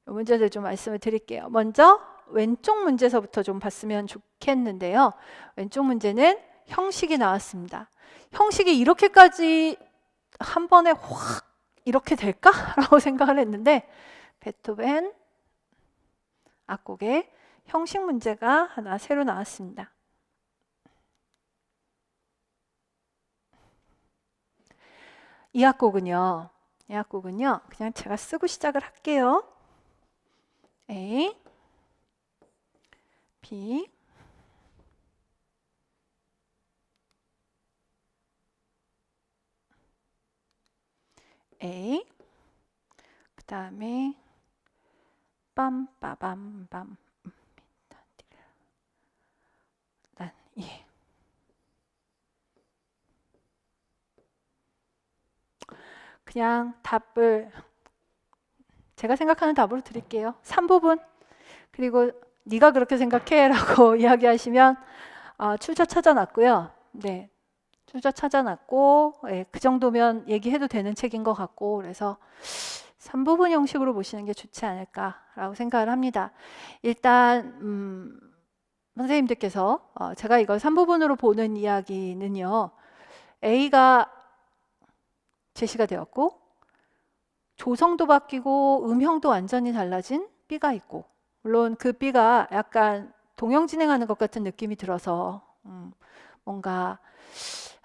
이 문제들 좀 말씀을 드릴게요. 먼저 왼쪽 문제서부터 좀 봤으면 좋겠는데요. 왼쪽 문제는 형식이 나왔습니다. 형식이 이렇게까지 한 번에 확 이렇게 될까? 라고 생각을 했는데 베토벤 악곡의 형식 문제가 하나 새로 나왔습니다. 이 악곡은요. 그냥 제가 쓰고 시작을 할게요. A, B, A, 그 다음에 빰빠밤밤 난 E. 그냥 답을 제가 생각하는 답으로 드릴게요. 3부분. 그리고 네가 그렇게 생각해 라고 이야기하시면 출처 찾아놨고요. 네, 출처 찾아놨고 그 정도면 얘기해도 되는 책인 것 같고 그래서 3부분 형식으로 보시는 게 좋지 않을까라고 생각을 합니다. 일단 선생님들께서 제가 이걸 3부분으로 보는 이야기는요. A가 제시가 되었고 조성도 바뀌고 음형도 완전히 달라진 B가 있고 물론 그 B가 약간 동형진행하는 것 같은 느낌이 들어서 뭔가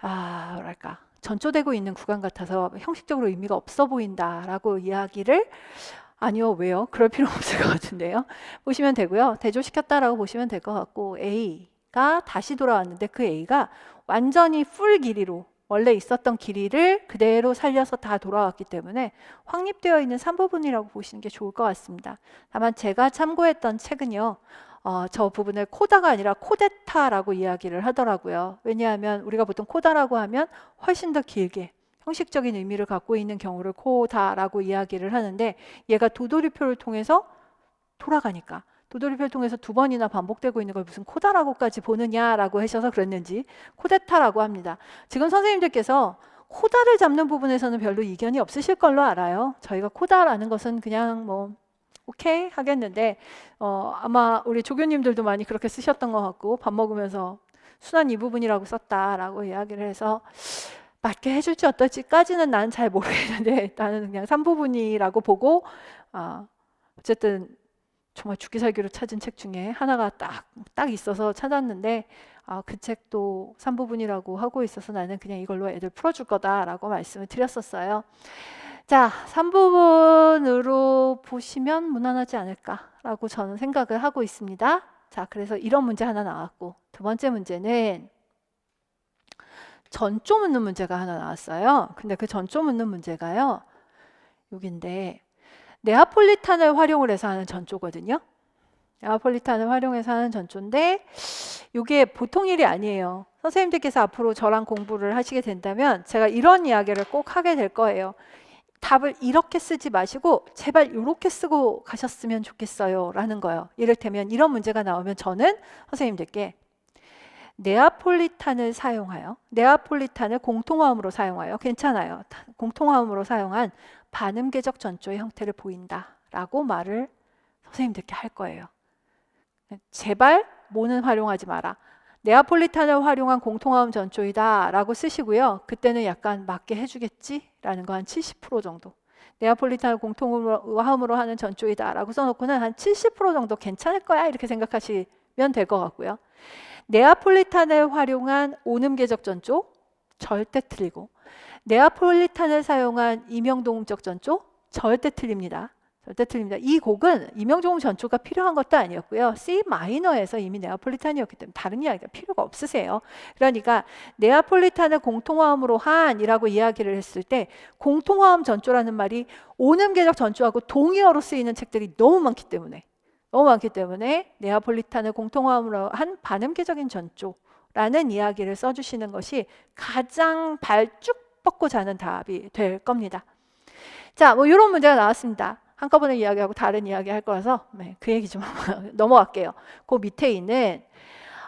뭐랄까 전초되고 있는 구간 같아서 형식적으로 의미가 없어 보인다라고 이야기를 아니요 왜요? 그럴 필요 없을 것 같은데요. 보시면 되고요. 대조시켰다라고 보시면 될 것 같고 A가 다시 돌아왔는데 그 A가 완전히 풀 길이로 원래 있었던 길이를 그대로 살려서 다 돌아왔기 때문에 확립되어 있는 3부분이라고 보시는 게 좋을 것 같습니다. 다만 제가 참고했던 책은요. 저 부분을 코다가 아니라 코데타라고 이야기를 하더라고요. 왜냐하면 우리가 보통 코다라고 하면 훨씬 더 길게 형식적인 의미를 갖고 있는 경우를 코다라고 이야기를 하는데 얘가 도돌이표를 통해서 돌아가니까 도돌이표를 통해서 2번이나 반복되고 있는 걸 무슨 코다라고까지 보느냐라고 하셔서 그랬는지 코데타라고 합니다. 지금 선생님들께서 코다를 잡는 부분에서는 별로 이견이 없으실 걸로 알아요. 저희가 코다라는 것은 그냥 뭐 오케이 하겠는데 아마 우리 조교님들도 많이 그렇게 쓰셨던 것 같고 밥 먹으면서 순환 이 부분이라고 썼다라고 이야기를 해서 맞게 해줄지 어떨지까지는 나는 잘 모르겠는데 나는 그냥 3부분이라고 보고 어쨌든 정말 죽기 살기로 찾은 책 중에 하나가 딱 있어서 찾았는데 그 책도 3부분이라고 하고 있어서 나는 그냥 이걸로 애들 풀어줄 거다라고 말씀을 드렸었어요. 자, 3부분으로 보시면 무난하지 않을까라고 저는 생각을 하고 있습니다. 자, 그래서 이런 문제 하나 나왔고 두 번째 문제는 전조 묻는 문제가 하나 나왔어요. 근데 그 전조 묻는 문제가요. 여긴데 네아폴리탄을 활용을 해서 하는 전조거든요. 네아폴리탄을 활용해서 하는 전조인데 이게 보통 일이 아니에요. 선생님들께서 앞으로 저랑 공부를 하시게 된다면 제가 이런 이야기를 꼭 하게 될 거예요. 답을 이렇게 쓰지 마시고 제발 이렇게 쓰고 가셨으면 좋겠어요 라는 거예요. 이를테면 이런 문제가 나오면 저는 선생님들께 네아폴리탄을 사용하여 네아폴리탄을 공통화음으로 사용하여 괜찮아요. 공통화음으로 사용한 반음계적 전조의 형태를 보인다 라고 말을 선생님들께 할 거예요. 제발 뭐는 활용하지 마라. 네아폴리탄을 활용한 공통화음 전조이다 라고 쓰시고요. 그때는 약간 맞게 해주겠지? 라는 거 한 70% 정도. 네아폴리탄을 공통화음으로 하는 전조이다 라고 써놓고는 한 70% 정도 괜찮을 거야 이렇게 생각하시면 될 것 같고요. 네아폴리탄을 활용한 온음계적 전조 절대 틀리고 네아폴리탄을 사용한 이명동음적 전조 절대 틀립니다. 절대 틀립니다. 이 곡은 이명동음 전조가 필요한 것도 아니었고요. C 마이너에서 이미 네아폴리탄이었기 때문에 다른 이야기가 필요가 없으세요. 그러니까 네아폴리탄을 공통화음으로 한이라고 이야기를 했을 때 공통화음 전조라는 말이 온음계적 전조하고 동의어로 쓰이는 책들이 너무 많기 때문에 네아폴리탄을 공통화음으로 한 반음계적인 전조라는 이야기를 써주시는 것이 가장 발 쭉 뻗고 자는 답이 될 겁니다. 자, 뭐 이런 문제가 나왔습니다. 한꺼번에 이야기하고 다른 이야기 할 거라서 그 얘기 좀 넘어갈게요. 그 밑에 있는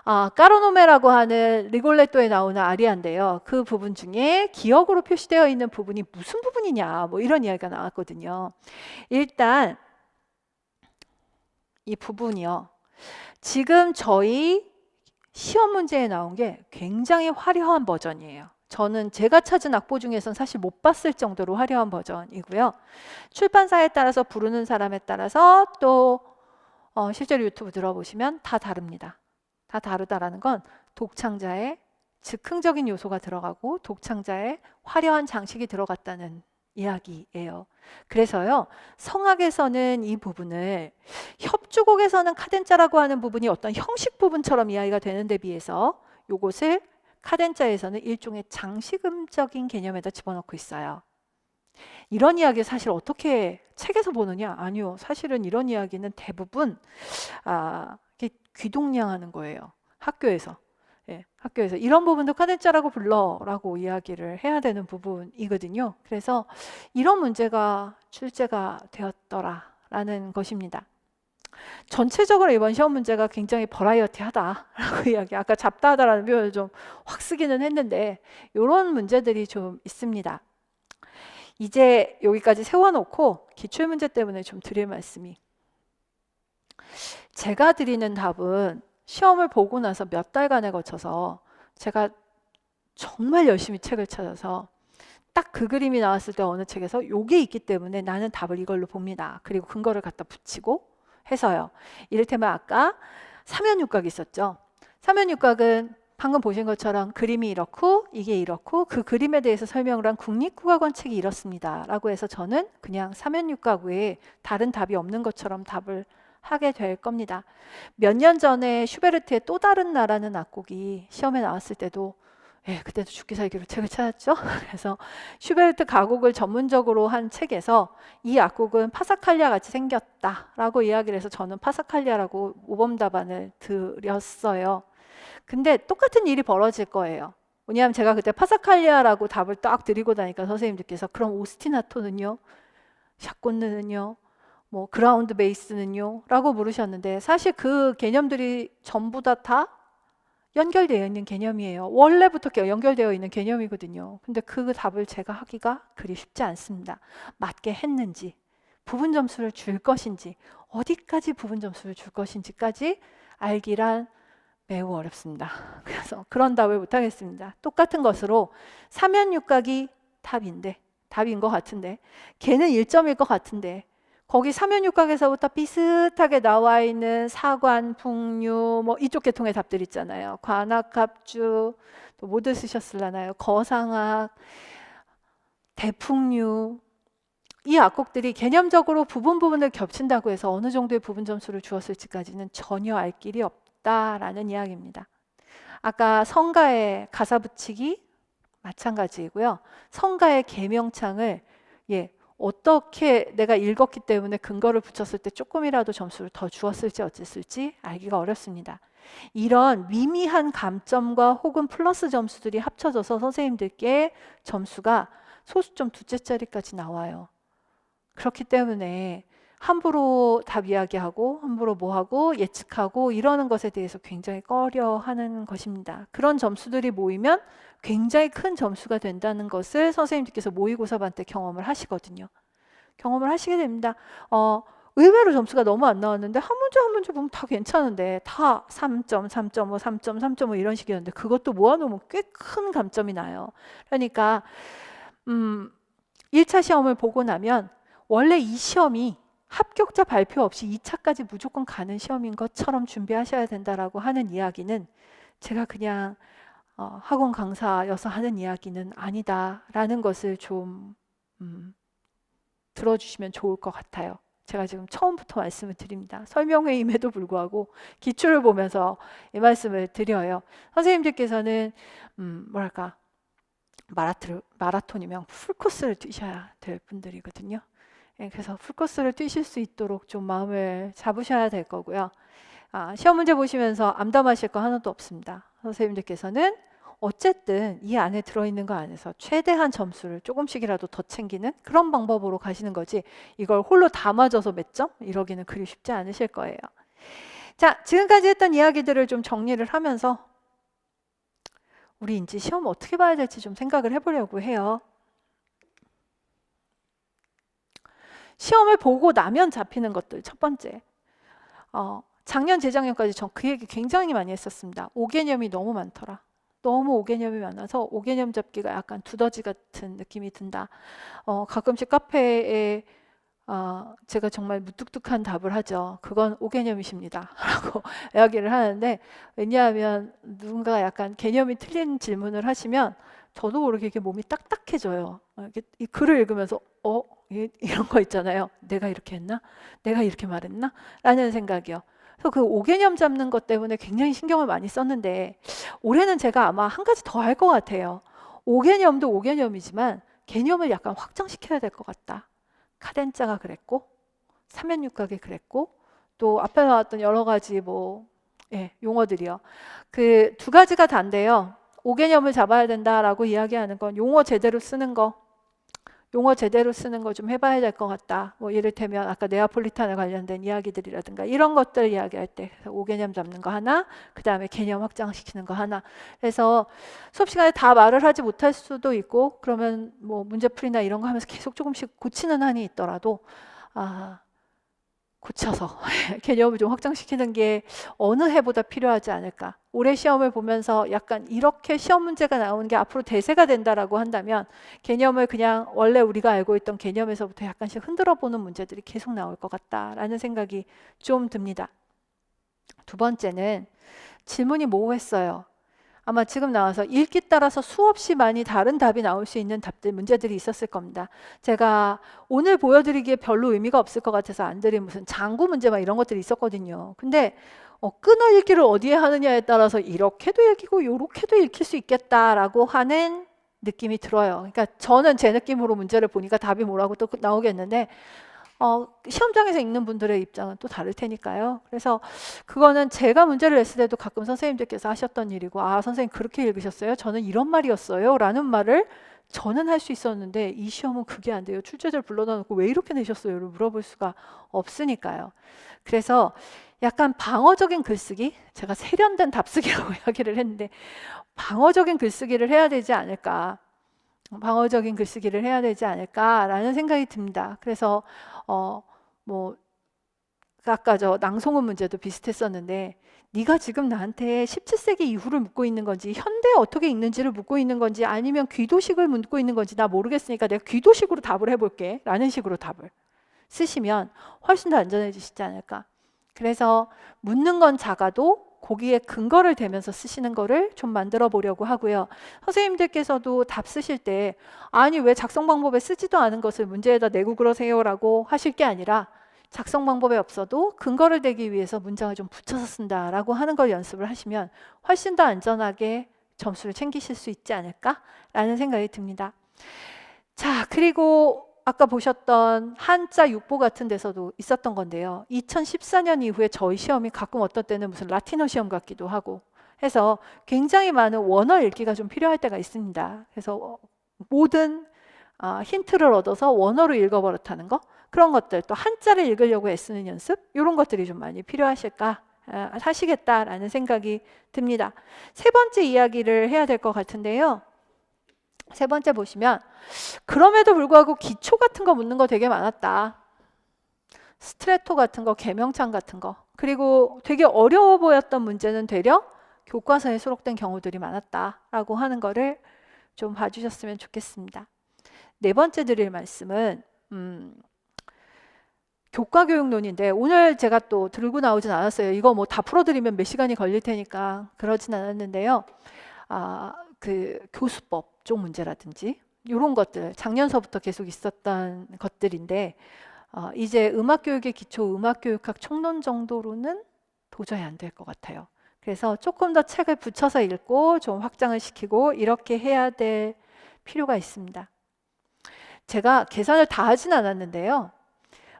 까르노메라고 하는 리골레토에 나오는 아리아인데요. 그 부분 중에 기억으로 표시되어 있는 부분이 무슨 부분이냐 뭐 이런 이야기가 나왔거든요. 일단 이 부분이요. 지금 저희 시험 문제에 나온 게 굉장히 화려한 버전이에요. 저는 제가 찾은 악보 중에서는 사실 못 봤을 정도로 화려한 버전이고요. 출판사에 따라서 부르는 사람에 따라서 또 실제로 유튜브 들어보시면 다 다릅니다. 다 다르다라는 건 독창자의 즉흥적인 요소가 들어가고 독창자의 화려한 장식이 들어갔다는 이야기예요. 그래서요, 성악에서는 이 부분을 협주곡에서는 카덴자라고 하는 부분이 어떤 형식 부분처럼 이야기가 되는데 비해서 이것을 카덴자에서는 일종의 장식음적인 개념에다 집어넣고 있어요. 이런 이야기 사실 어떻게 책에서 보느냐? 아니요. 사실은 이런 이야기는 대부분 귀동냥하는 거예요. 학교에서. 학교에서 이런 부분도 카덴자라고 불러라고 이야기를 해야 되는 부분이거든요. 그래서 이런 문제가 출제가 되었더라라는 것입니다. 전체적으로 이번 시험 문제가 굉장히 버라이어티하다라고 이야기, 아까 잡다하다라는 표현을 좀 확 쓰기는 했는데 이런 문제들이 좀 있습니다. 이제 여기까지 세워놓고 기출문제 때문에 좀 드릴 말씀이, 제가 드리는 답은 시험을 보고 나서 몇 달간에 거쳐서 제가 정말 열심히 책을 찾아서 딱 그 그림이 나왔을 때 어느 책에서 이게 있기 때문에 나는 답을 이걸로 봅니다. 그리고 근거를 갖다 붙이고 해서요. 이를테면 아까 삼연육각이 있었죠. 삼연육각은 방금 보신 것처럼 그림이 이렇고 이게 이렇고 그 그림에 대해서 설명을 한 국립국악원 책이 이렇습니다 라고 해서 저는 그냥 삼연육각 외에 다른 답이 없는 것처럼 답을 하게 될 겁니다. 몇 년 전에 슈베르트의 또 다른 나라는 악곡이 시험에 나왔을 때도 그때도 죽기 살기로 책을 찾았죠. 그래서 슈베르트 가곡을 전문적으로 한 책에서 이 악곡은 파사칼리아 같이 생겼다라고 이야기를 해서 저는 파사칼리아라고 모범 답안을 드렸어요. 근데 똑같은 일이 벌어질 거예요. 왜냐하면 제가 그때 파사칼리아라고 답을 딱 드리고 나니까 선생님들께서 그럼 오스티나토는요? 샷건느는요? 뭐 그라운드 베이스는요? 라고 물으셨는데 사실 그 개념들이 전부 다 연결되어 있는 개념이에요. 원래부터 연결되어 있는 개념이거든요. 근데 그 답을 제가 하기가 그리 쉽지 않습니다. 맞게 했는지, 부분 점수를 줄 것인지, 어디까지 부분 점수를 줄 것인지까지 알기란 매우 어렵습니다. 그래서 그런 답을 못하겠습니다. 똑같은 것으로 삼연육각이 답인 것 같은데, 걔는 1점일 것 같은데, 거기 삼연육각에서부터 비슷하게 나와 있는 사관, 풍류, 뭐 이쪽 계통의 답들 있잖아요. 관악갑주, 또 뭐 쓰셨을라나요? 거상학, 대풍류. 이 악곡들이 개념적으로 부분을 겹친다고 해서 어느 정도의 부분 점수를 주었을지까지는 전혀 알 길이 없다라는 이야기입니다. 아까 성가의 가사 붙이기 마찬가지이고요. 성가의 계명창을 어떻게 내가 읽었기 때문에 근거를 붙였을 때 조금이라도 점수를 더 주었을지 어쨌을지 알기가 어렵습니다. 이런 미미한 감점과 혹은 플러스 점수들이 합쳐져서 선생님들께 점수가 소수점 두째 자리까지 나와요. 그렇기 때문에 함부로 답 이야기하고 함부로 뭐하고 예측하고 이러는 것에 대해서 굉장히 꺼려하는 것입니다. 그런 점수들이 모이면 굉장히 큰 점수가 된다는 것을 선생님들께서 모의고사반 때 경험을 하시거든요. 경험을 하시게 됩니다. 의외로 점수가 너무 안 나왔는데 한 문제 보면 다 괜찮은데 다 3점, 3.5, 3점, 3.5 이런 식이었는데 그것도 모아놓으면 꽤 큰 감점이 나요. 그러니까 1차 시험을 보고 나면 원래 이 시험이 합격자 발표 없이 2차까지 무조건 가는 시험인 것처럼 준비하셔야 된다라고 하는 이야기는 제가 그냥 학원 강사여서 하는 이야기는 아니다라는 것을 좀 들어주시면 좋을 것 같아요. 제가 지금 처음부터 말씀을 드립니다. 설명회임에도 불구하고 기출을 보면서 이 말씀을 드려요. 선생님들께서는 뭐랄까 마라톤이면 풀코스를 뛰셔야 될 분들이거든요. 그래서 풀코스를 뛰실 수 있도록 좀 마음을 잡으셔야 될 거고요. 시험 문제 보시면서 암담하실 거 하나도 없습니다. 선생님들께서는 어쨌든 이 안에 들어있는 거 안에서 최대한 점수를 조금씩이라도 더 챙기는 그런 방법으로 가시는 거지 이걸 홀로 다 맞아서 몇 점? 이러기는 그리 쉽지 않으실 거예요. 자, 지금까지 했던 이야기들을 좀 정리를 하면서 우리 이제 시험 어떻게 봐야 될지 좀 생각을 해보려고 해요. 시험을 보고 나면 잡히는 것들 첫 번째, 작년 재작년까지 전 그 얘기 굉장히 많이 했었습니다. 5개념이 너무 많더라. 너무 5개념이 많아서 5개념 잡기가 약간 두더지 같은 느낌이 든다. 가끔씩 카페에 제가 정말 무뚝뚝한 답을 하죠. 그건 5개념이십니다 라고 이야기를 하는데, 왜냐하면 누군가 약간 개념이 틀린 질문을 하시면 저도 모르게 이렇게 몸이 딱딱해져요. 이 글을 읽으면서 이런 거 있잖아요. 내가 이렇게 했나? 내가 이렇게 말했나? 라는 생각이요. 그래서 그 5개념 잡는 것 때문에 굉장히 신경을 많이 썼는데 올해는 제가 아마 한 가지 더 할 것 같아요. 5개념도 5개념이지만 개념을 약간 확장시켜야 될 것 같다. 카덴자가 그랬고 삼연육각이 그랬고 또 앞에 나왔던 여러 가지 용어들이요. 그 두 가지가 다인데요. 5개념을 잡아야 된다라고 이야기하는 건 용어 제대로 쓰는 거 좀 해봐야 될 것 같다. 이를테면 아까 네아폴리탄에 관련된 이야기들이라든가 이런 것들 이야기할 때 5개념 잡는 거 하나, 그 다음에 개념 확장시키는 거 하나. 그래서 수업 시간에 다 말을 하지 못할 수도 있고 그러면 문제풀이나 이런 거 하면서 계속 조금씩 고치는 한이 있더라도 고쳐서 개념을 좀 확장시키는 게 어느 해보다 필요하지 않을까. 올해 시험을 보면서 약간 이렇게 시험 문제가 나오는 게 앞으로 대세가 된다라고 한다면 개념을 그냥 원래 우리가 알고 있던 개념에서부터 약간씩 흔들어 보는 문제들이 계속 나올 것 같다라는 생각이 좀 듭니다. 두 번째는 질문이 모호했어요. 아마 지금 나와서 읽기 따라서 수없이 많이 다른 답이 나올 수 있는 문제들이 있었을 겁니다. 제가 오늘 보여드리기에 별로 의미가 없을 것 같아서 안 드린 무슨 장구 문제 막 이런 것들이 있었거든요. 근데 끊어 읽기를 어디에 하느냐에 따라서 이렇게도 읽히고 이렇게도 읽힐 수 있겠다라고 하는 느낌이 들어요. 그러니까 저는 제 느낌으로 문제를 보니까 답이 뭐라고 또 나오겠는데 시험장에서 읽는 분들의 입장은 또 다를 테니까요. 그래서 그거는 제가 문제를 냈을 때도 가끔 선생님들께서 하셨던 일이고 선생님 그렇게 읽으셨어요? 저는 이런 말이었어요? 라는 말을 저는 할 수 있었는데 이 시험은 그게 안 돼요. 출제자를 불러다 놓고 왜 이렇게 내셨어요? 를 물어볼 수가 없으니까요. 그래서 약간 방어적인 글쓰기, 제가 세련된 답쓰기라고 이야기를 했는데 방어적인 글쓰기를 해야 되지 않을까, 방어적인 글쓰기를 해야 되지 않을까라는 생각이 듭니다. 그래서 뭐 아까 저 낭송은 문제도 비슷했었는데, 네가 지금 나한테 17세기 이후를 묻고 있는 건지 현대에 어떻게 읽는지를 묻고 있는 건지 아니면 귀도식을 묻고 있는 건지 나 모르겠으니까 내가 귀도식으로 답을 해볼게 라는 식으로 답을 쓰시면 훨씬 더 안전해지시지 않을까. 그래서 묻는 건 작아도 거기에 근거를 대면서 쓰시는 거를 좀 만들어 보려고 하고요. 선생님들께서도 답 쓰실 때 아니 왜 작성 방법에 쓰지도 않은 것을 문제에다 내고 그러세요라고 하실 게 아니라 작성 방법에 없어도 근거를 대기 위해서 문장을 좀 붙여서 쓴다라고 하는 걸 연습을 하시면 훨씬 더 안전하게 점수를 챙기실 수 있지 않을까라는 생각이 듭니다. 자, 그리고 아까 보셨던 한자 육보 같은 데서도 있었던 건데요. 2014년 이후에 저희 시험이 가끔 어떤 때는 무슨 라틴어 시험 같기도 하고 해서 굉장히 많은 원어 읽기가 좀 필요할 때가 있습니다. 그래서 모든 힌트를 얻어서 원어로 읽어버렸다는 거, 그런 것들, 또 한자를 읽으려고 애쓰는 연습, 이런 것들이 좀 많이 필요하실까 하시겠다라는 생각이 듭니다. 세 번째 이야기를 해야 될 것 같은데요. 세 번째 보시면 그럼에도 불구하고 기초 같은 거 묻는 거 되게 많았다. 스트레토 같은 거, 계명창 같은 거, 그리고 되게 어려워 보였던 문제는 되려 교과서에 수록된 경우들이 많았다라고 하는 거를 좀 봐주셨으면 좋겠습니다. 네 번째 드릴 말씀은 교과교육론인데 오늘 제가 또 들고 나오진 않았어요. 이거 뭐 다 풀어드리면 몇 시간이 걸릴 테니까 그러진 않았는데요. 그 교수법 쪽 문제라든지 이런 것들 작년서부터 계속 있었던 것들인데 이제 음악교육의 기초 음악교육학 총론 정도로는 도저히 안 될 것 같아요. 그래서 조금 더 책을 붙여서 읽고 좀 확장을 시키고 이렇게 해야 될 필요가 있습니다. 제가 계산을 다 하진 않았는데요.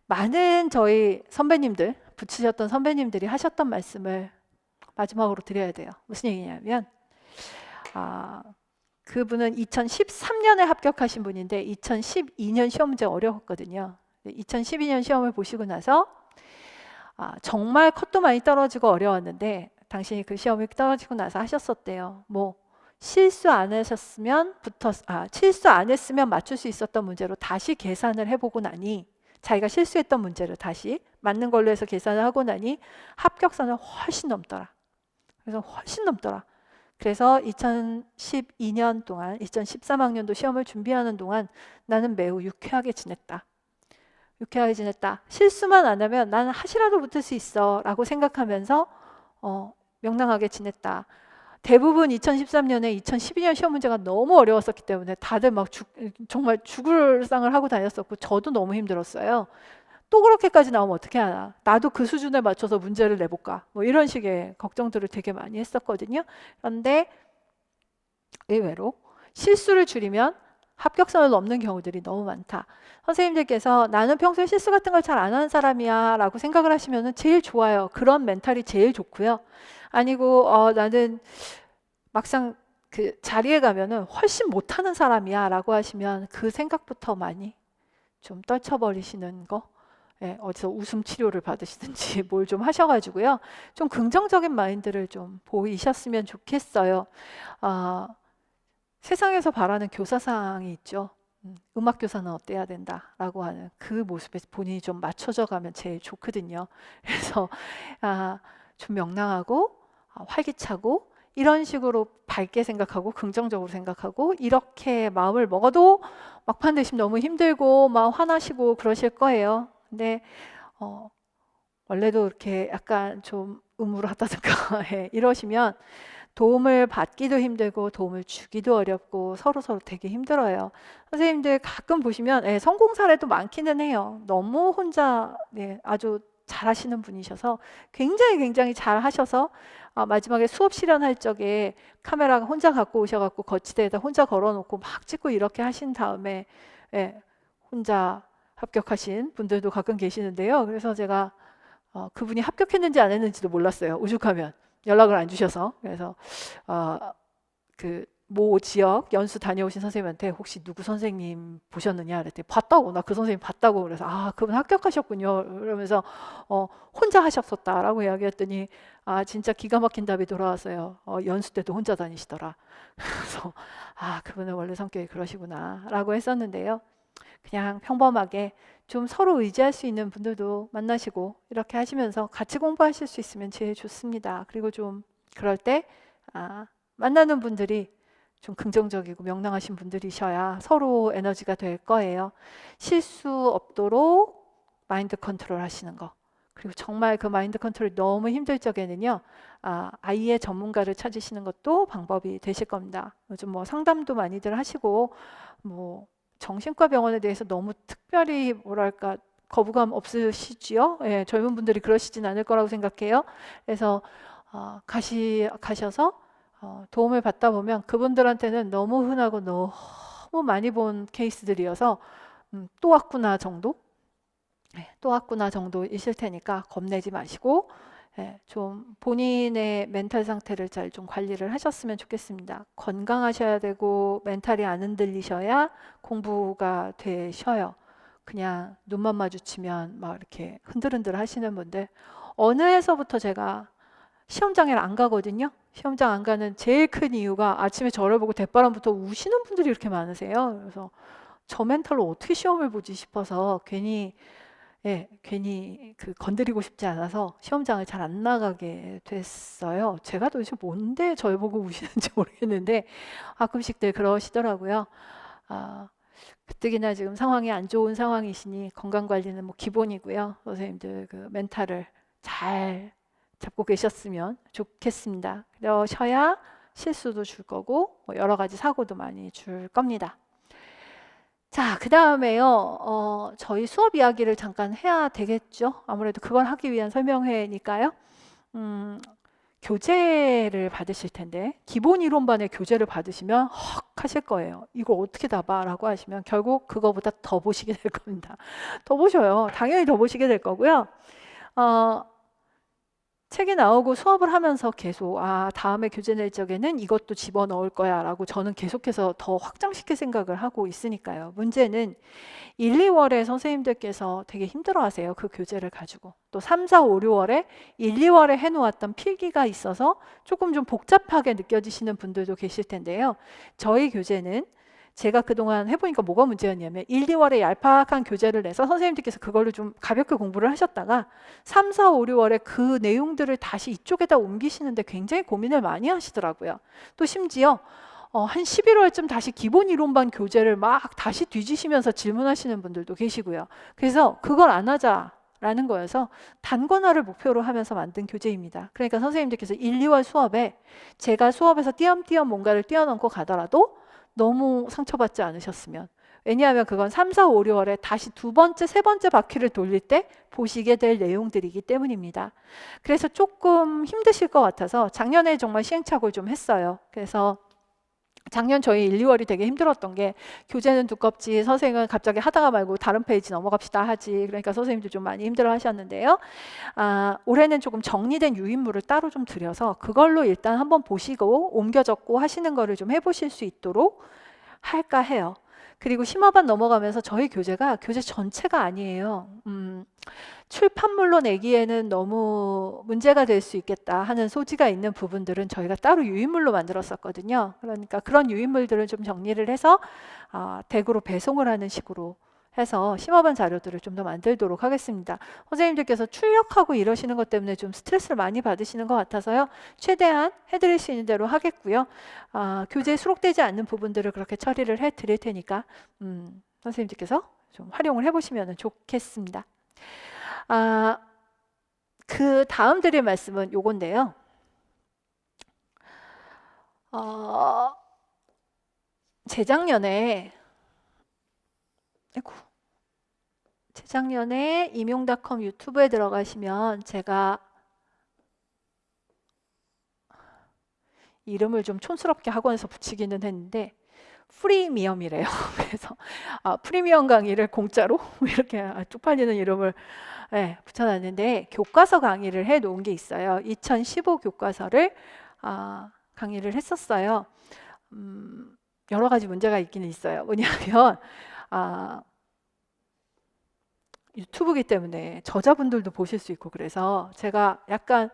많은 저희 선배님들, 붙이셨던 선배님들이 하셨던 말씀을 마지막으로 드려야 돼요. 무슨 얘기냐면 그분은 2013년에 합격하신 분인데 2012년 시험 문제 어려웠거든요. 2012년 시험을 보시고 나서 정말 컷도 많이 떨어지고 어려웠는데 당신이 그 시험이 떨어지고 나서 하셨었대요. 뭐 실수 안 했으면 맞출 수 있었던 문제로 다시 계산을 해보고 나니 자기가 실수했던 문제를 다시 맞는 걸로 해서 계산을 하고 나니 합격선을 훨씬 넘더라. 그래서 훨씬 넘더라. 그래서 2012년 동안 2013학년도 시험을 준비하는 동안 나는 매우 유쾌하게 지냈다. 유쾌하게 지냈다. 실수만 안 하면 나는 하시라도 붙을 수 있어 라고 생각하면서 명랑하게 지냈다. 대부분 2013년에 2012년 시험 문제가 너무 어려웠었기 때문에 다들 막 정말 죽을 상을 하고 다녔었고 저도 너무 힘들었어요. 또 그렇게까지 나오면 어떻게 하나, 나도 그 수준에 맞춰서 문제를 내볼까, 뭐 이런 식의 걱정들을 되게 많이 했었거든요. 그런데 의외로 실수를 줄이면 합격선을 넘는 경우들이 너무 많다. 선생님들께서 나는 평소에 실수 같은 걸 잘 안 하는 사람이야 라고 생각을 하시면 제일 좋아요. 그런 멘탈이 제일 좋고요. 아니고 나는 막상 그 자리에 가면은 훨씬 못하는 사람이야 라고 하시면 그 생각부터 많이 좀 떨쳐버리시는 거, 어디서 웃음 치료를 받으시든지 뭘 좀 하셔가지고요. 좀 긍정적인 마인드를 좀 보이셨으면 좋겠어요. 세상에서 바라는 교사상이 있죠. 음악 교사는 어때야 된다라고 하는 그 모습에 본인이 좀 맞춰져 가면 제일 좋거든요. 그래서 좀 명랑하고 활기차고 이런 식으로 밝게 생각하고 긍정적으로 생각하고 이렇게 마음을 먹어도 막판 되시면 너무 힘들고 막 화나시고 그러실 거예요. 근데 원래도 이렇게 약간 좀 음울하다든가 이러시면 도움을 받기도 힘들고 도움을 주기도 어렵고 서로 되게 힘들어요. 선생님들 가끔 보시면 성공 사례도 많기는 해요. 너무 혼자 아주 잘하시는 분이셔서 굉장히 잘 하셔서 마지막에 수업 실현할 적에 카메라 혼자 갖고 오셔갖고 거치대에다 혼자 걸어놓고 막 찍고 이렇게 하신 다음에 혼자 합격하신 분들도 가끔 계시는데요. 그래서 제가 그분이 합격했는지 안 했는지도 몰랐어요. 오죽하면 연락을 안 주셔서. 그래서 그 모 지역 연수 다녀오신 선생님한테 혹시 누구 선생님 보셨느냐 그랬더니 봤다고, 나 그 선생님 봤다고. 그래서 아, 그분 합격하셨군요 그러면서 혼자 하셨었다라고 이야기했더니 아, 진짜 기가 막힌 답이 돌아왔어요. 연수 때도 혼자 다니시더라. 그래서 아, 그분은 원래 성격이 그러시구나 라고 했었는데요. 그냥 평범하게 좀 서로 의지할 수 있는 분들도 만나시고 이렇게 하시면서 같이 공부하실 수 있으면 제일 좋습니다. 그리고 좀 그럴 때 만나는 분들이 좀 긍정적이고 명랑하신 분들이셔야 서로 에너지가 될 거예요. 실수 없도록 마인드 컨트롤 하시는 거. 그리고 정말 그 마인드 컨트롤이 너무 힘들 적에는요, 아이의 전문가를 찾으시는 것도 방법이 되실 겁니다. 요즘 뭐 상담도 많이들 하시고, 뭐 정신과 병원에 대해서 너무 특별히 뭐랄까 거부감 없으시지요? 예, 젊은 분들이 그러시진 않을 거라고 생각해요. 그래서 가셔서 도움을 받다 보면 그분들한테는 너무 흔하고 너무 많이 본 케이스들이어서 또 왔구나 정도? 또 왔구나 정도이실 테니까 겁내지 마시고 좀 본인의 멘탈 상태를 잘 좀 관리를 하셨으면 좋겠습니다. 건강하셔야 되고 멘탈이 안 흔들리셔야 공부가 되셔요. 그냥 눈만 마주치면 막 이렇게 흔들흔들 하시는 분들, 어느 해서부터 제가 시험장에 안 가거든요. 시험장 안 가는 제일 큰 이유가 아침에 저를 보고 대바람부터 우시는 분들이 이렇게 많으세요. 그래서 저 멘탈로 어떻게 시험을 보지 싶어서 괜히 그 건드리고 싶지 않아서 시험장을 잘 안 나가게 됐어요. 제가 도대체 뭔데 저를 보고 우시는지 모르겠는데 가끔씩들 그러시더라고요. 가뜩이나 지금 상황이 안 좋은 상황이시니 건강 관리는 뭐 기본이고요. 선생님들 그 멘탈을 잘 잡고 계셨으면 좋겠습니다. 그러셔야 실수도 줄 거고 뭐 여러 가지 사고도 많이 줄 겁니다. 자, 그 다음에요. 저희 수업 이야기를 잠깐 해야 되겠죠. 아무래도 그걸 하기 위한 설명회니까요. 교재를 받으실 텐데 기본 이론반의 교재를 받으시면 헉 하실 거예요. 이거 어떻게 다 봐? 라고 하시면 결국 그거보다 더 보시게 될 겁니다. 더 보셔요. 당연히 더 보시게 될 거고요. 책이 나오고 수업을 하면서 계속 다음에 교재 낼 적에는 이것도 집어넣을 거야 라고 저는 계속해서 더 확장시킬 생각을 하고 있으니까요. 문제는 1, 2월에 선생님들께서 되게 힘들어하세요. 그 교재를 가지고. 또 3, 4, 5, 6월에 1, 2월에 해놓았던 필기가 있어서 조금 좀 복잡하게 느껴지시는 분들도 계실 텐데요. 저희 교재는 제가 그동안 해보니까 뭐가 문제였냐면 1, 2월에 얄팍한 교재를 내서 선생님들께서 그걸로 좀 가볍게 공부를 하셨다가 3, 4, 5, 6월에 그 내용들을 다시 이쪽에다 옮기시는데 굉장히 고민을 많이 하시더라고요. 또 심지어 한 11월쯤 다시 기본 이론반 교재를 막 다시 뒤지시면서 질문하시는 분들도 계시고요. 그래서 그걸 안 하자 라는 거여서 단권화를 목표로 하면서 만든 교재입니다. 그러니까 선생님들께서 1, 2월 수업에 제가 수업에서 띄엄띄엄 뭔가를 띄워넣고 가더라도 너무 상처받지 않으셨으면, 왜냐하면 그건 3, 4, 5, 6월에 다시 두 번째, 세 번째 바퀴를 돌릴 때 보시게 될 내용들이기 때문입니다. 그래서 조금 힘드실 것 같아서 작년에 정말 시행착오를 좀 했어요. 그래서 작년 저희 1, 2월이 되게 힘들었던 게 교재는 두껍지 선생님은 갑자기 하다가 말고 다른 페이지 넘어갑시다 하지. 그러니까 선생님들 좀 많이 힘들어 하셨는데요. 올해는 조금 정리된 유인물을 따로 좀 드려서 그걸로 일단 한번 보시고 옮겨 적고 하시는 거를 좀 해보실 수 있도록 할까 해요. 그리고 심화반 넘어가면서 저희 교재가 교재 전체가 아니에요. 출판물로 내기에는 너무 문제가 될 수 있겠다 하는 소지가 있는 부분들은 저희가 따로 유인물로 만들었었거든요. 그러니까 그런 유인물들을 좀 정리를 해서 댁으로 배송을 하는 식으로 해서 심화반 자료들을 좀 더 만들도록 하겠습니다. 선생님들께서 출력하고 이러시는 것 때문에 좀 스트레스를 많이 받으시는 것 같아서요. 최대한 해드릴 수 있는 대로 하겠고요. 교재에 수록되지 않는 부분들을 그렇게 처리를 해드릴 테니까 선생님들께서 좀 활용을 해보시면 좋겠습니다. 그 다음 드릴 말씀은 요건데요. 재작년에 임용닷컴 유튜브에 들어가시면 제가 이름을 좀 촌스럽게 학원에서 붙이기는 했는데 프리미엄이래요. 그래서 프리미엄 강의를 공짜로 이렇게 쪽팔리는 이름을 붙여놨는데 교과서 강의를 해놓은 게 있어요. 2015 교과서를 강의를 했었어요. 여러 가지 문제가 있기는 있어요. 뭐냐면 유튜브기 때문에 저자분들도 보실 수 있고 그래서 제가 약간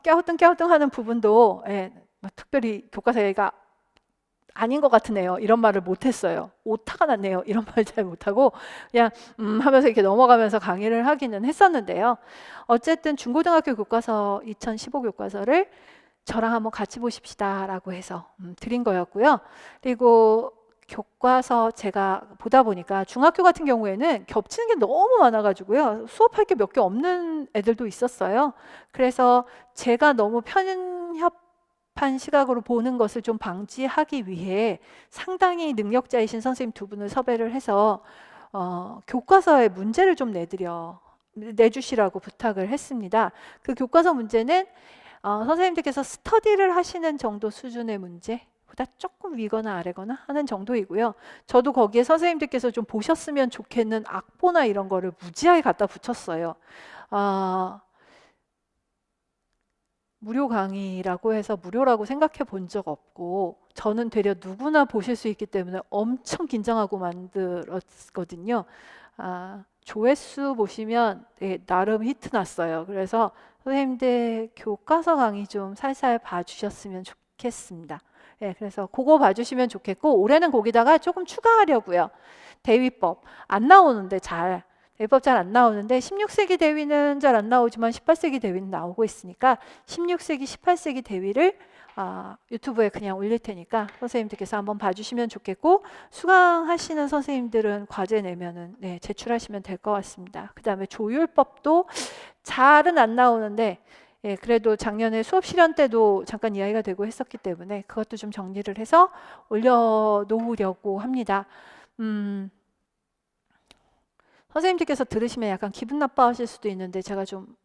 깨우뚱깨우뚱하는 부분도 특별히 교과서가 아닌 것 같으네요. 이런 말을 못했어요. 오타가 났네요. 이런 말 잘 못하고 그냥 하면서 이렇게 넘어가면서 강의를 하기는 했었는데요. 어쨌든 중고등학교 교과서 2015 교과서를 저랑 한번 같이 보십시다 라고 해서 드린 거였고요. 그리고 교과서 제가 보다 보니까 중학교 같은 경우에는 겹치는 게 너무 많아가지고요. 수업할 게 몇 개 없는 애들도 있었어요. 그래서 제가 너무 편협한 시각으로 보는 것을 좀 방지하기 위해 상당히 능력자이신 선생님 두 분을 섭외를 해서 교과서에 문제를 좀 내주시라고 부탁을 했습니다. 그 교과서 문제는 선생님들께서 스터디를 하시는 정도 수준의 문제보다 조금 위거나 아래거나 하는 정도이고요. 저도 거기에 선생님들께서 좀 보셨으면 좋겠는 악보나 이런 거를 무지하게 갖다 붙였어요. 무료 강의라고 해서 무료라고 생각해 본 적 없고 저는 되려 누구나 보실 수 있기 때문에 엄청 긴장하고 만들었거든요. 조회수 보시면 나름 히트 났어요. 그래서 선생님들 교과서 강의 좀 살살 봐주셨으면 좋겠습니다. 그래서 그거 봐주시면 좋겠고 올해는 거기다가 조금 추가하려고요. 대위법 안 나오는데 대위법 잘 안 나오는데 16세기 대위는 잘 안 나오지만 18세기 대위는 나오고 있으니까 16세기, 18세기 대위를 유튜브에 그냥 올릴 테니까 선생님들께서 한번 봐주시면 좋겠고 수강하시는 선생님들은 과제 내면은 제출하시면 될 것 같습니다. 그 다음에 조율법도 잘은 안 나오는데 그래도 작년에 수업 실현 때도 잠깐 이야기가 되고 했었기 때문에 그것도 좀 정리를 해서 올려놓으려고 합니다. 선생님들께서 들으시면 약간 기분 나빠하실 수도 있는데 제가 좀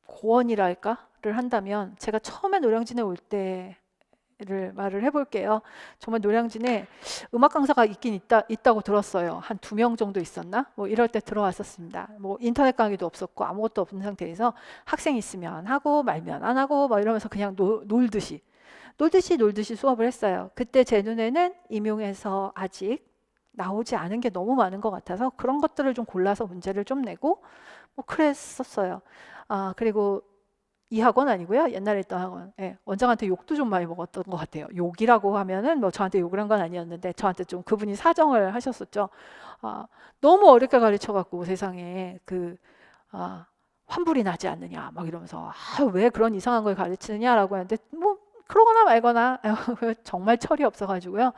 고언이랄까를 한다면 제가 처음에 노량진에 올 때를 말을 해볼게요. 정말 노량진에 음악 강사가 있다고 들었어요. 한 2명 정도 있었나? 뭐 이럴 때 들어왔었습니다. 뭐 인터넷 강의도 없었고 아무것도 없는 상태에서 학생 있으면 하고 말면 안 하고 막 이러면서 그냥 놀듯이 수업을 했어요. 그때 제 눈에는 임용에서 아직 나오지 않은 게 너무 많은 것 같아서 그런 것들을 좀 골라서 문제를 좀 내고 뭐 그랬었어요. 그리고 이 학원 아니고요. 옛날에 있던 학원. 원장한테 욕도 좀 많이 먹었던 것 같아요. 욕이라고 하면은 뭐 저한테 욕을 한 건 아니었는데 저한테 좀 그분이 사정을 하셨었죠. 너무 어렵게 가르쳐갖고 세상에 환불이 나지 않느냐 막 이러면서 왜 그런 이상한 걸 가르치느냐라고 하는데 뭐 그러거나 말거나 정말 철이 없어가지고요.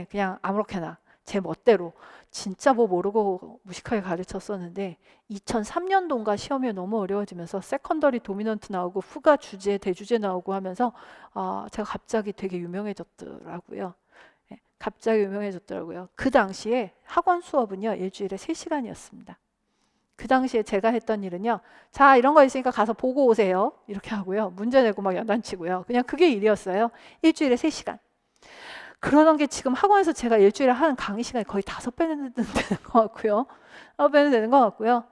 그냥 아무렇게나 제 멋대로 진짜 뭐 모르고 무식하게 가르쳤었는데 2003년도인가 시험이 너무 어려워지면서 세컨더리 도미넌트 나오고 후가 주제, 대주제 나오고 하면서 제가 갑자기 되게 유명해졌더라고요. 갑자기 유명해졌더라고요. 그 당시에 학원 수업은요. 일주일에 3시간이었습니다. 그 당시에 제가 했던 일은요. 자, 이런 거 있으니까 가서 보고 오세요. 이렇게 하고요. 문제 내고 막 야단치고요. 그냥 그게 일이었어요. 일주일에 3시간. 그러던 게 지금 학원에서 제가 일주일에 하는 강의 시간이 거의 5배는 되는 것 같고요. 5배는 되는 것 같고요.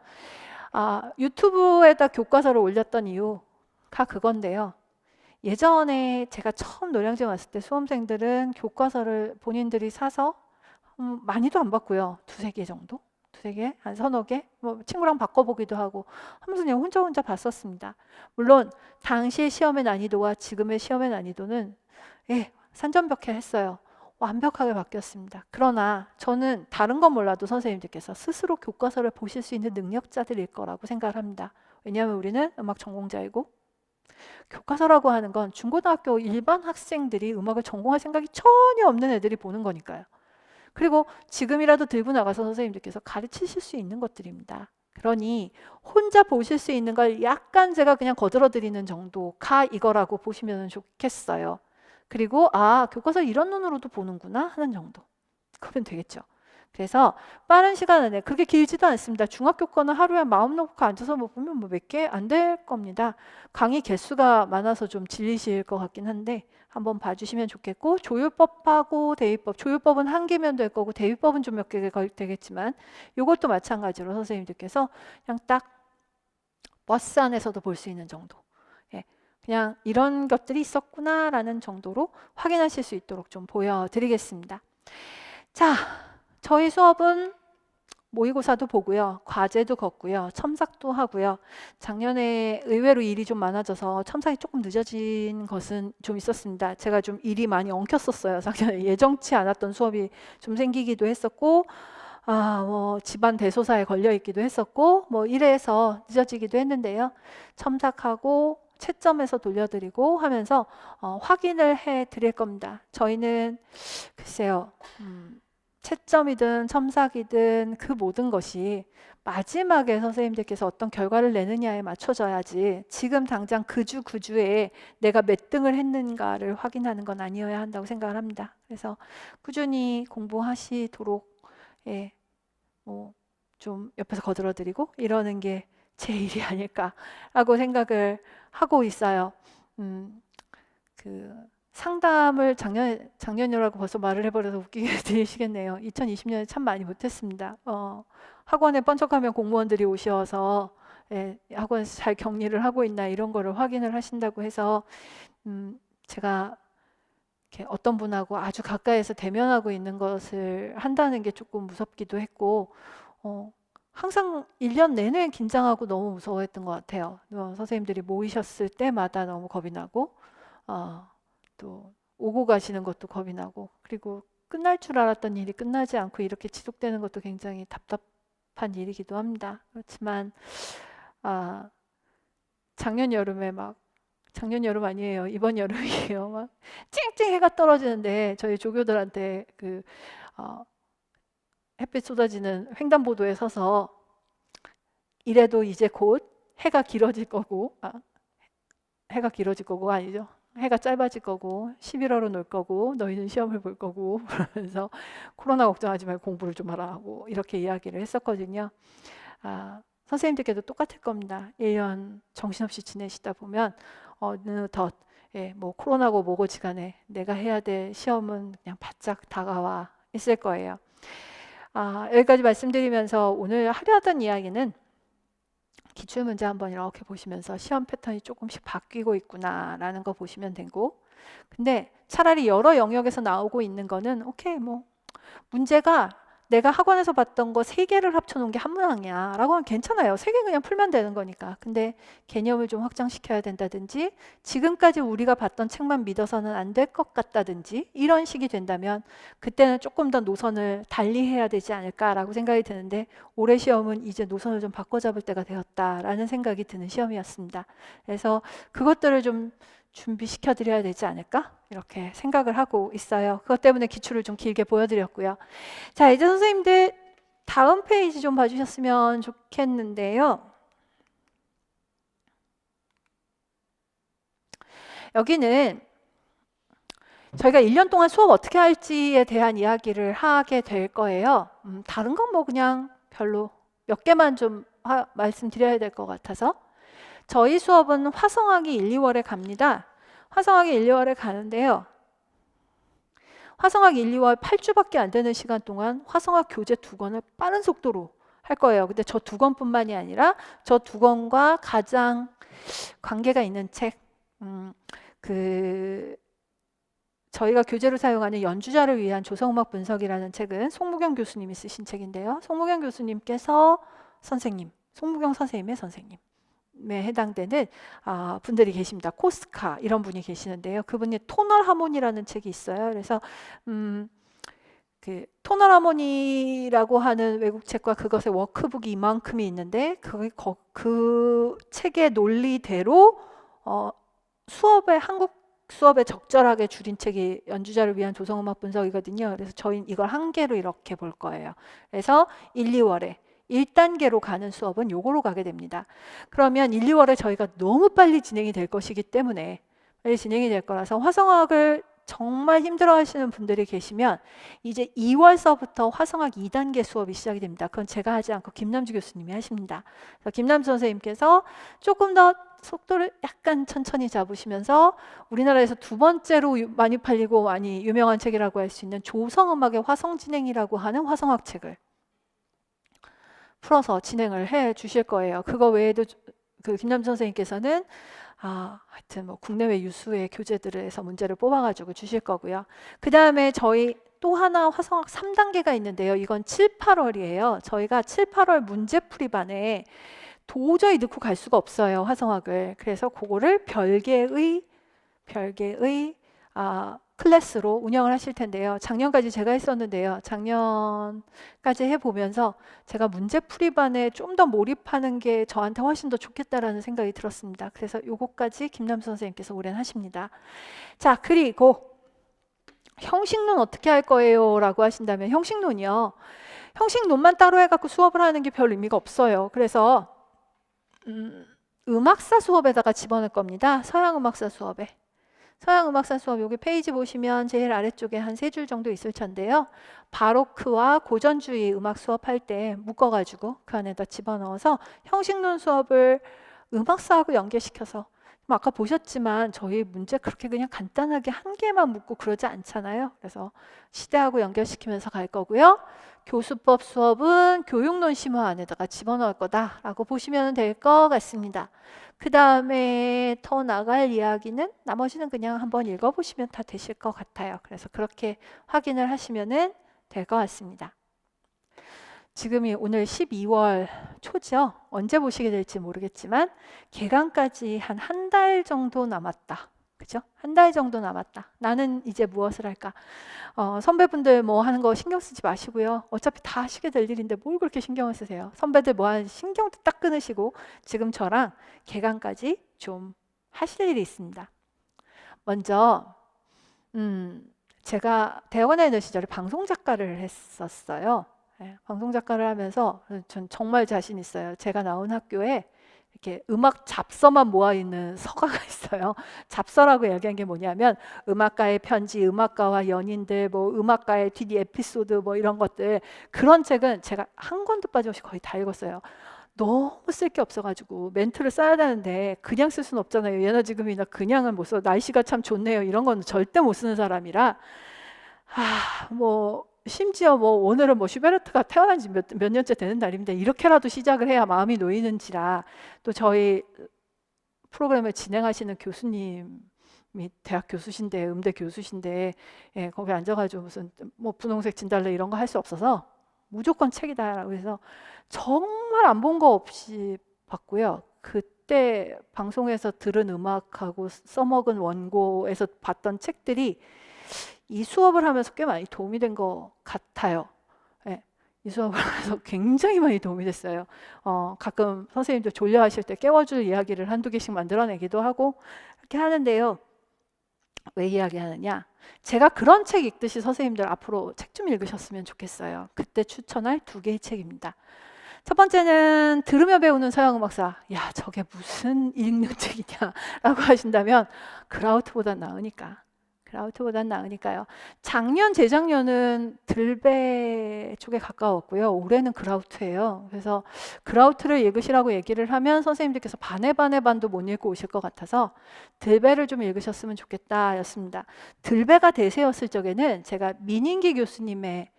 유튜브에다 교과서를 올렸던 이유가 그건데요. 예전에 제가 처음 노량진 왔을 때 수험생들은 교과서를 본인들이 사서 많이도 안 봤고요. 2-3개 정도? 2-3개? 한 3-4개? 뭐 친구랑 바꿔보기도 하고 하면서 그냥 혼자 봤었습니다. 물론 당시의 시험의 난이도와 지금의 시험의 난이도는 산전벽해했어요. 완벽하게 바뀌었습니다. 그러나 저는 다른 건 몰라도 선생님들께서 스스로 교과서를 보실 수 있는 능력자들일 거라고 생각을 합니다. 왜냐하면 우리는 음악 전공자이고 교과서라고 하는 건 중고등학교 일반 학생들이 음악을 전공할 생각이 전혀 없는 애들이 보는 거니까요. 그리고 지금이라도 들고 나가서 선생님들께서 가르치실 수 있는 것들입니다. 그러니 혼자 보실 수 있는 걸 약간 제가 그냥 거들어드리는 정도가 이거라고 보시면 좋겠어요. 그리고 교과서 이런 눈으로도 보는구나 하는 정도. 그러면 되겠죠. 그래서 빠른 시간 안에 그렇게 길지도 않습니다. 중학교 거는 하루에 마음 놓고 앉아서 보면 몇 개 안 될 겁니다. 강의 개수가 많아서 좀 질리실 것 같긴 한데 한번 봐주시면 좋겠고 조율법하고 대위법, 조율법은 1개면 될 거고 대위법은 좀 몇 개가 되겠지만 이것도 마찬가지로 선생님들께서 그냥 딱 버스 안에서도 볼 수 있는 정도. 그냥 이런 것들이 있었구나라는 정도로 확인하실 수 있도록 좀 보여드리겠습니다. 자, 저희 수업은 모의고사도 보고요. 과제도 걷고요. 첨삭도 하고요. 작년에 의외로 일이 좀 많아져서 첨삭이 조금 늦어진 것은 좀 있었습니다. 제가 좀 일이 많이 엉켰었어요. 작년에 예정치 않았던 수업이 좀 생기기도 했었고 뭐 집안 대소사에 걸려 있기도 했었고 뭐 이래서 늦어지기도 했는데요. 첨삭하고 채점해서 돌려드리고 하면서 확인을 해 드릴 겁니다. 저희는 글쎄요. 채점이든 첨삭이든 그 모든 것이 마지막에 선생님들께서 어떤 결과를 내느냐에 맞춰져야지 지금 당장 그 주에 내가 몇 등을 했는가를 확인하는 건 아니어야 한다고 생각을 합니다. 그래서 꾸준히 공부하시도록 뭐 좀 옆에서 거들어드리고 이러는 게 제 일이 아닐까라고 생각을 하고 있어요. 그 상담을 작년이라고 벌써 말을 해버려서 웃기게 들리시겠네요. 2020년에 참 많이 못했습니다. 학원에 번쩍하면 공무원들이 오셔서 학원에서 잘 격리를 하고 있나 이런 거를 확인을 하신다고 해서 제가 이렇게 어떤 분하고 아주 가까이에서 대면하고 있는 것을 한다는 게 조금 무섭기도 했고 항상 1년 내내 긴장하고 너무 무서워했던 것 같아요. 선생님들이 모이셨을 때마다 너무 겁이 나고 또 오고 가시는 것도 겁이 나고 그리고 끝날 줄 알았던 일이 끝나지 않고 이렇게 지속되는 것도 굉장히 답답한 일이기도 합니다. 그렇지만 작년 여름 아니에요. 이번 여름이에요. 막 쨍쨍 해가 떨어지는데 저희 조교들한테 햇빛 쏟아지는 횡단보도에 서서 이래도 이제 곧 해가 길어질 거고 해가 길어질 거고 아니죠. 해가 짧아질 거고 11월은 올 거고 너희는 시험을 볼 거고 그러면서 코로나 걱정하지 말고 공부를 좀 하라 하고 이렇게 이야기를 했었거든요. 선생님들께도 똑같을 겁니다. 1년 정신없이 지내시다 보면 어느덧 뭐 코로나고 뭐고지 간에 내가 해야 될 시험은 그냥 바짝 다가와 있을 거예요. 여기까지 말씀드리면서 오늘 하려 하던 이야기는 기출문제 한번 이렇게 보시면서 시험 패턴이 조금씩 바뀌고 있구나라는 거 보시면 되고 근데 차라리 여러 영역에서 나오고 있는 거는 오케이 뭐 문제가 내가 학원에서 봤던 거 3개를 합쳐놓은 게 한 문항이야 라고 하면 괜찮아요. 3개 그냥 풀면 되는 거니까. 근데 개념을 좀 확장시켜야 된다든지 지금까지 우리가 봤던 책만 믿어서는 안 될 것 같다든지 이런 식이 된다면 그때는 조금 더 노선을 달리 해야 되지 않을까라고 생각이 드는데 올해 시험은 이제 노선을 좀 바꿔잡을 때가 되었다라는 생각이 드는 시험이었습니다. 그래서 그것들을 좀 준비시켜 드려야 되지 않을까? 이렇게 생각을 하고 있어요. 그것 때문에 기출을 좀 길게 보여드렸고요. 자, 이제 선생님들 다음 페이지 좀 봐주셨으면 좋겠는데요. 여기는 저희가 1년 동안 수업 어떻게 할지에 대한 이야기를 하게 될 거예요. 다른 건 뭐 그냥 별로 몇 개만 좀 말씀드려야 될 것 같아서 저희 수업은 화성학이 1, 2월에 갑니다. 화성학이 1, 2월에 가는데요. 화성학 1, 2월 8주밖에 안 되는 시간 동안 화성학 교재 2권을 빠른 속도로 할 거예요. 근데 저 2권뿐만이 아니라 저 2권과 가장 관계가 있는 책, 저희가 교재로 사용하는 연주자를 위한 조성음악 분석이라는 책은 송무경 교수님이 쓰신 책인데요. 송무경 교수님께서 송무경 선생님의 선생님에 해당되는 분들이 계십니다. 코스카 이런 분이 계시는데요. 그분이 토널 하모니라는 책이 있어요. 그래서 그 토널 하모니라고 하는 외국 책과 그것의 워크북이 이만큼이 있는데 그 책의 논리대로 한국 수업에 적절하게 줄인 책이 연주자를 위한 조성음악 분석이거든요. 그래서 저희는 이걸 한 개로 이렇게 볼 거예요. 그래서 1, 2월에 1단계로 가는 수업은 요거로 가게 됩니다. 그러면 1, 2월에 저희가 너무 빨리 진행이 될 것이기 때문에 빨리 진행이 될 거라서 화성학을 정말 힘들어 하시는 분들이 계시면 이제 2월서부터 화성학 2단계 수업이 시작이 됩니다. 그건 제가 하지 않고 김남주 교수님이 하십니다. 그래서 김남주 선생님께서 조금 더 속도를 약간 천천히 잡으시면서 우리나라에서 2번째로 많이 팔리고 많이 유명한 책이라고 할 수 있는 조성음악의 화성진행이라고 하는 화성학 책을 풀어서 진행을 해 주실 거예요. 그거 외에도 그 김남주 선생님께서는 하여튼 뭐 국내외 유수의 교재들에서 문제를 뽑아가지고 주실 거고요. 그 다음에 저희 또 하나 화성학 3단계가 있는데요. 이건 7, 8월이에요. 저희가 7, 8월 문제풀이반에 도저히 넣고 갈 수가 없어요. 화성학을. 그래서 그거를 별개의 클래스로 운영을 하실 텐데요. 작년까지 제가 했었는데요. 작년까지 해보면서 제가 문제풀이반에 좀 더 몰입하는 게 저한테 훨씬 더 좋겠다라는 생각이 들었습니다. 그래서 요거까지 김남수 선생님께서 올해는 하십니다. 자, 그리고 형식론 어떻게 할 거예요? 라고 하신다면 형식론이요. 형식론만 따로 해갖고 수업을 하는 게 별 의미가 없어요. 그래서 음악사 수업에다가 집어넣을 겁니다. 서양음악사 수업에. 서양음악사 수업 여기 페이지 보시면 제일 아래쪽에 한 3줄 정도 있을 텐데요. 바로크와 고전주의 음악 수업할 때 묶어가지고 그 안에다 집어넣어서 형식론 수업을 음악사하고 연계시켜서 아까 보셨지만 저희 문제 그렇게 그냥 간단하게 한 개만 묻고 그러지 않잖아요. 그래서 시대하고 연결시키면서 갈 거고요. 교수법 수업은 교육론 심화 안에다가 집어넣을 거다라고 보시면 될 것 같습니다. 그 다음에 더 나갈 이야기는 나머지는 그냥 한번 읽어보시면 다 되실 것 같아요. 그래서 그렇게 확인을 하시면 될 것 같습니다. 지금이 오늘 12월 초죠. 언제 보시게 될지 모르겠지만 개강까지 한 달 정도 남았다. 그죠? 한 달 정도 남았다. 나는 이제 무엇을 할까? 선배분들 뭐 하는 거 신경 쓰지 마시고요. 어차피 다 하시게 될 일인데 뭘 그렇게 신경을 쓰세요? 선배들 뭐 하는지 신경도 딱 끊으시고 지금 저랑 개강까지 좀 하실 일이 있습니다. 먼저 제가 대학원에 있는 시절에 방송작가를 했었어요. 네, 방송작가를 하면서 전 정말 자신 있어요. 제가 나온 학교에 이렇게 음악 잡서만 모아있는 서가가 있어요. 잡서라고 얘기한 게 뭐냐면 음악가의 편지, 음악가와 연인들, 뭐 음악가의 뒷 에피소드 뭐 이런 것들, 그런 책은 제가 한 권도 빠짐없이 거의 다 읽었어요. 너무 쓸 게 없어가지고 멘트를 써야 되는데 그냥 쓸 수는 없잖아요. 예나 지금이나 그냥은 못 써. 날씨가 참 좋네요. 이런 건 절대 못 쓰는 사람이라 뭐 심지어 뭐 오늘은 뭐 슈베르트가 태어난 지 몇 년째 되는 날인데 이렇게라도 시작을 해야 마음이 놓이는지라, 또 저희 프로그램을 진행하시는 교수님이 대학 교수신데, 음대 교수신데, 예, 거기 앉아가지고 무슨 뭐 분홍색 진달래 이런 거 할 수 없어서 무조건 책이다라고 해서 정말 안 본 거 없이 봤고요. 그때 방송에서 들은 음악하고 써먹은 원고에서 봤던 책들이 이 수업을 하면서 꽤 많이 도움이 된 것 같아요. 네, 이 수업을 하면서 굉장히 많이 도움이 됐어요. 가끔 선생님들 졸려하실 때 깨워줄 이야기를 한두 개씩 만들어내기도 하고 이렇게 하는데요. 왜 이야기하느냐? 제가 그런 책 읽듯이 선생님들 앞으로 책 좀 읽으셨으면 좋겠어요. 그때 추천할 2개의 책입니다. 첫 번째는 들으며 배우는 서양음악사. 야, 저게 무슨 읽는 책이냐 라고 하신다면 그라우트보단 나으니까. 그라우트보단 나으니까요. 작년, 재작년은 들배 쪽에 가까웠고요. 올해는 그라우트예요. 그래서 그라우트를 읽으시라고 얘기를 하면 선생님들께서 반의 반도 못 읽고 오실 것 같아서 들배를 좀 읽으셨으면 좋겠다 였습니다. 들배가 대세였을 적에는 제가 민은기 교수님의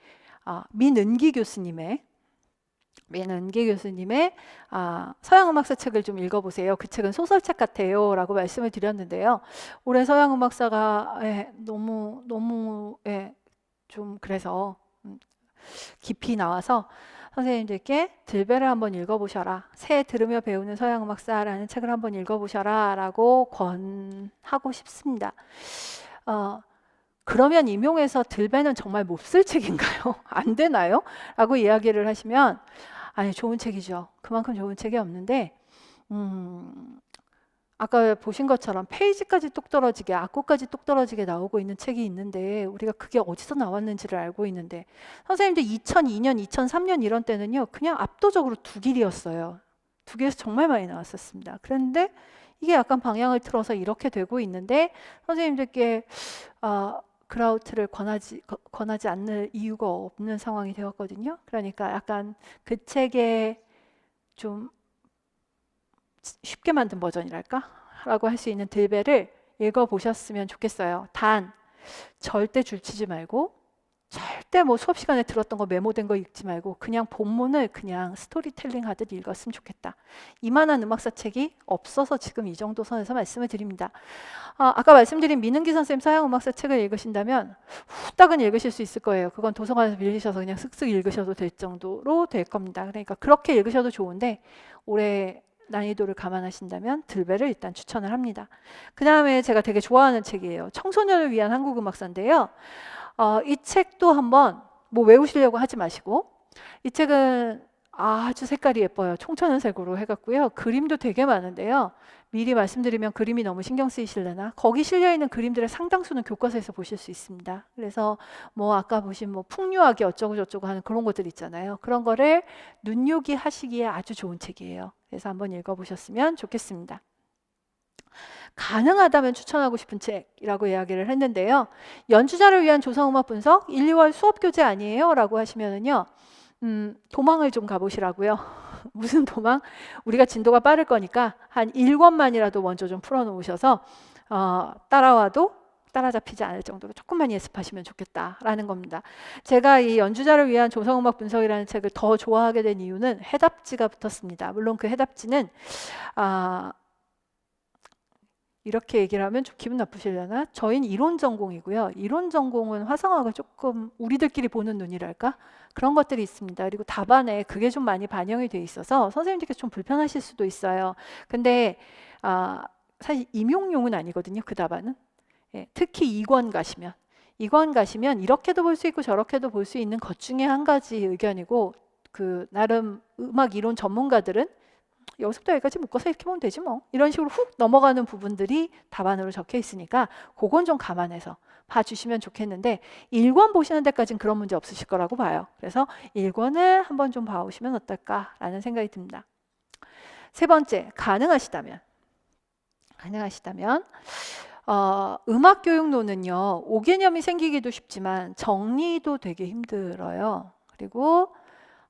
서양음악사 책을 좀 읽어보세요. 그 책은 소설책 같아요 라고 말씀을 드렸는데요. 올해 서양음악사가 너무 좀 그래서 깊이 나와서 선생님들께 들배를 한번 읽어보셔라, 새 들으며 배우는 서양음악사라는 책을 한번 읽어보셔라 라고 권하고 싶습니다. 그러면 임용해서 들배는 정말 못 쓸 책인가요? 안 되나요? 라고 이야기를 하시면 아니, 좋은 책이죠. 그만큼 좋은 책이 없는데 아까 보신 것처럼 페이지까지 뚝 떨어지게, 악보까지 뚝 떨어지게 나오고 있는 책이 있는데 우리가 그게 어디서 나왔는지를 알고 있는데, 선생님들 2002년, 2003년 이런 때는요 그냥 압도적으로 두길이었어요. 두길에서 정말 많이 나왔었습니다. 그런데 이게 약간 방향을 틀어서 이렇게 되고 있는데 선생님들께 그라우트를 권하지 않는 이유가 없는 상황이 되었거든요. 그러니까 약간 그 책에 좀 쉽게 만든 버전이랄까? 라고 할 수 있는 들배를 읽어보셨으면 좋겠어요. 단 절대 줄치지 말고 절대 뭐 수업 시간에 들었던 거 메모된 거 읽지 말고 그냥 본문을 그냥 스토리텔링 하듯 읽었으면 좋겠다. 이만한 음악사 책이 없어서 지금 이 정도 선에서 말씀을 드립니다. 아까 말씀드린 민은기 선생님 서양음악사 책을 읽으신다면 후딱은 읽으실 수 있을 거예요. 그건 도서관에서 빌리셔서 그냥 쓱쓱 읽으셔도 될 정도로 될 겁니다. 그러니까 그렇게 읽으셔도 좋은데 올해 난이도를 감안하신다면 들배를 일단 추천을 합니다. 그 다음에 제가 되게 좋아하는 책이에요. 청소년을 위한 한국음악사인데요. 이 책도 한번 뭐 외우시려고 하지 마시고, 이 책은 아주 색깔이 예뻐요. 총천연색으로 해갖고요. 그림도 되게 많은데요. 미리 말씀드리면 그림이 너무 신경 쓰이실려나? 거기 실려있는 그림들의 상당수는 교과서에서 보실 수 있습니다. 그래서 뭐 아까 보신 뭐 풍류하기 어쩌고 저쩌고 하는 그런 것들 있잖아요. 그런 거를 눈요기 하시기에 아주 좋은 책이에요. 그래서 한번 읽어보셨으면 좋겠습니다. 가능하다면 추천하고 싶은 책이라고 이야기를 했는데요. 연주자를 위한 조성음악 분석 1, 2월 수업 교재 아니에요? 라고 하시면은요. 도망을 좀 가보시라고요. 무슨 도망? 우리가 진도가 빠를 거니까 한 1권만이라도 먼저 좀 풀어놓으셔서 따라와도 따라잡히지 않을 정도로 조금만 연습하시면 좋겠다라는 겁니다. 제가 이 연주자를 위한 조성음악 분석이라는 책을 더 좋아하게 된 이유는 해답지가 붙었습니다. 물론 그 해답지는 이렇게 얘기를 하면 좀 기분 나쁘시려나? 저희는 이론 전공이고요. 이론 전공은 화성학을 조금 우리들끼리 보는 눈이랄까? 그런 것들이 있습니다. 그리고 답안에 그게 좀 많이 반영이 돼 있어서 선생님들께서 좀 불편하실 수도 있어요. 근데 사실 임용용은 아니거든요. 그 답안은. 예, 특히 2권 가시면 이렇게도 볼 수 있고 저렇게도 볼 수 있는 것 중에 한 가지 의견이고, 그 나름 음악 이론 전문가들은 여기서부터 여기까지 묶어서 이렇게 보면 되지 뭐, 이런 식으로 훅 넘어가는 부분들이 답안으로 적혀 있으니까 그건 좀 감안해서 봐주시면 좋겠는데 1권 보시는 데까지는 그런 문제 없으실 거라고 봐요. 그래서 1권을 한번 좀 봐오시면 어떨까라는 생각이 듭니다. 세 번째, 가능하시다면 음악교육론은요, 5개념이 생기기도 쉽지만 정리도 되게 힘들어요. 그리고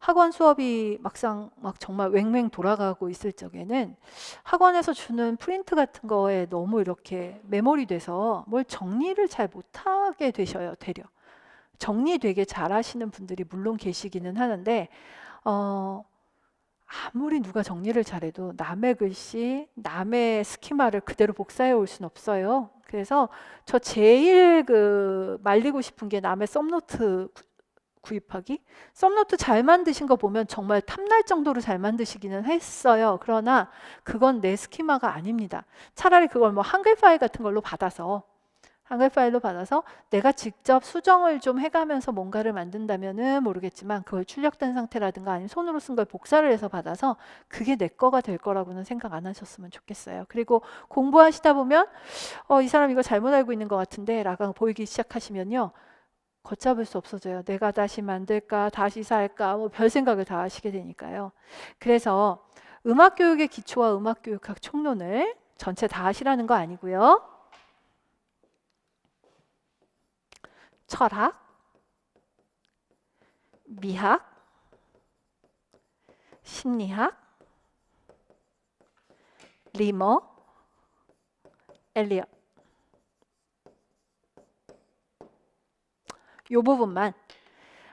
학원 수업이 막상 막 정말 왱왱 돌아가고 있을 적에는 학원에서 주는 프린트 같은 거에 너무 이렇게 메모리 돼서 뭘 정리를 잘 못하게 되셔요. 되려 정리 되게 잘하시는 분들이 물론 계시기는 하는데 아무리 누가 정리를 잘해도 남의 글씨, 남의 스키마를 그대로 복사해 올 수는 없어요. 그래서 저 제일 말리고 싶은 게 남의 썸노트 구입하기? 썸노트 잘 만드신 거 보면 정말 탐날 정도로 잘 만드시기는 했어요. 그러나 그건 내 스키마가 아닙니다. 차라리 그걸 뭐 한글 파일 같은 걸로 받아서 내가 직접 수정을 좀 해가면서 뭔가를 만든다면은 모르겠지만, 그걸 출력된 상태라든가 아니면 손으로 쓴 걸 복사를 해서 받아서 그게 내 거가 될 거라고는 생각 안 하셨으면 좋겠어요. 그리고 공부하시다 보면 이 사람 이거 잘못 알고 있는 것 같은데 라고 보이기 시작하시면요, 걷잡을 수 없어져요. 내가 다시 만들까, 다시 살까, 뭐 별 생각을 다 하시게 되니까요. 그래서 음악교육의 기초와 음악교육학 총론을 전체 다 하시라는 거 아니고요. 철학, 미학, 심리학, 리머, 엘리엇, 이 부분만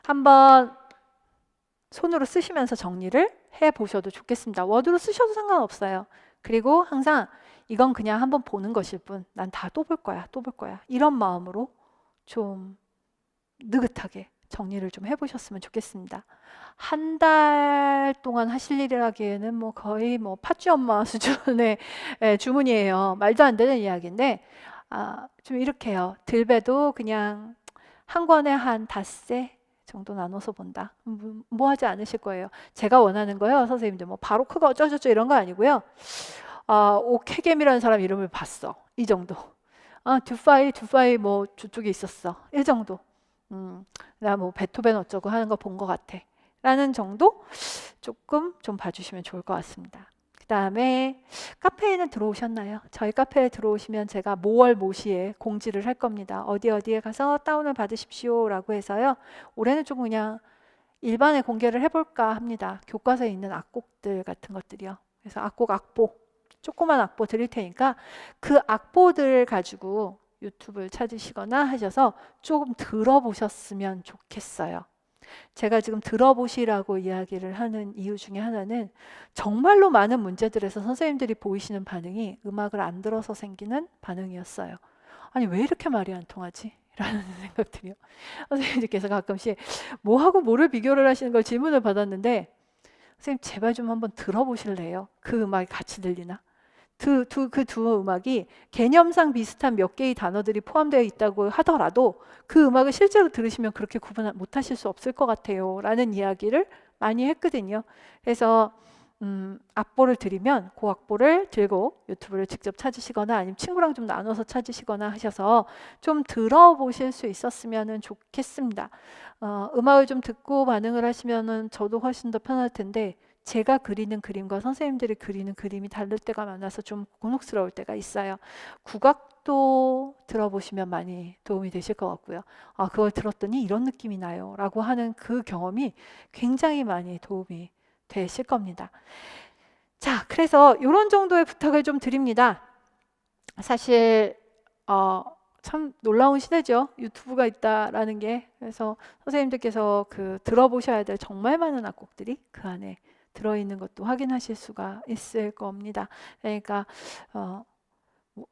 한번 손으로 쓰시면서 정리를 해보셔도 좋겠습니다. 워드로 쓰셔도 상관없어요. 그리고 항상 이건 그냥 한번 보는 것일 뿐, 난 다 또 볼 거야, 또 볼 거야, 이런 마음으로 좀 느긋하게 정리를 좀 해보셨으면 좋겠습니다. 한 달 동안 하실 일이라기에는 뭐 거의 뭐 팥쥐 엄마 수준의 주문이에요. 말도 안 되는 이야기인데 좀 이렇게 해요. 들배도 그냥 한 권에 한 닷새 정도 나눠서 본다. 뭐 하지 않으실 거예요. 제가 원하는 거요, 선생님들 뭐 바로크가 어쩌저쩌 이런 거 아니고요. 오케겜이라는 사람 이름을 봤어. 이 정도. 듀파이 뭐 저쪽에 있었어. 이 정도. 나 뭐 베토벤 어쩌고 하는 거 본 것 같아. 라는 정도 조금 좀 봐주시면 좋을 것 같습니다. 그 다음에 카페에는 들어오셨나요? 저희 카페에 들어오시면 제가 모월 모시에 공지를 할 겁니다. 어디에 가서 다운을 받으십시오 라고 해서요. 올해는 좀 그냥 일반에 공개를 해볼까 합니다. 교과서에 있는 악곡들 같은 것들이요. 그래서 악보 조그만 악보 드릴 테니까 그 악보들 가지고 유튜브를 찾으시거나 하셔서 조금 들어보셨으면 좋겠어요. 제가 지금 들어보시라고 이야기를 하는 이유 중에 하나는 정말로 많은 문제들에서 선생님들이 보이시는 반응이 음악을 안 들어서 생기는 반응이었어요. 아니 왜 이렇게 말이 안 통하지? 라는 생각들이요. 선생님들께서 가끔씩 뭐하고 뭐를 비교를 하시는 걸 질문을 받았는데 선생님 제발 좀 한번 들어보실래요? 그 음악이 같이 들리나? 그 두 음악이 개념상 비슷한 몇 개의 단어들이 포함되어 있다고 하더라도 그 음악을 실제로 들으시면 그렇게 구분 못하실 수 없을 것 같아요 라는 이야기를 많이 했거든요. 그래서 악보를 드리면 그 악보를 들고 유튜브를 직접 찾으시거나 아니면 친구랑 좀 나눠서 찾으시거나 하셔서 좀 들어보실 수 있었으면 좋겠습니다. 음악을 좀 듣고 반응을 하시면 저도 훨씬 더 편할 텐데 제가 그리는 그림과 선생님들이 그리는 그림이 다를 때가 많아서 좀 곤혹스러울 때가 있어요. 국악도 들어보시면 많이 도움이 되실 것 같고요. 아, 그걸 들었더니 이런 느낌이 나요 라고 하는 그 경험이 굉장히 많이 도움이 되실 겁니다. 자, 그래서 이런 정도의 부탁을 좀 드립니다. 사실 참 놀라운 시대죠. 유튜브가 있다라는 게. 그래서 선생님들께서 그 들어보셔야 될 정말 많은 악곡들이 그 안에 들어있는 것도 확인하실 수가 있을 겁니다. 그러니까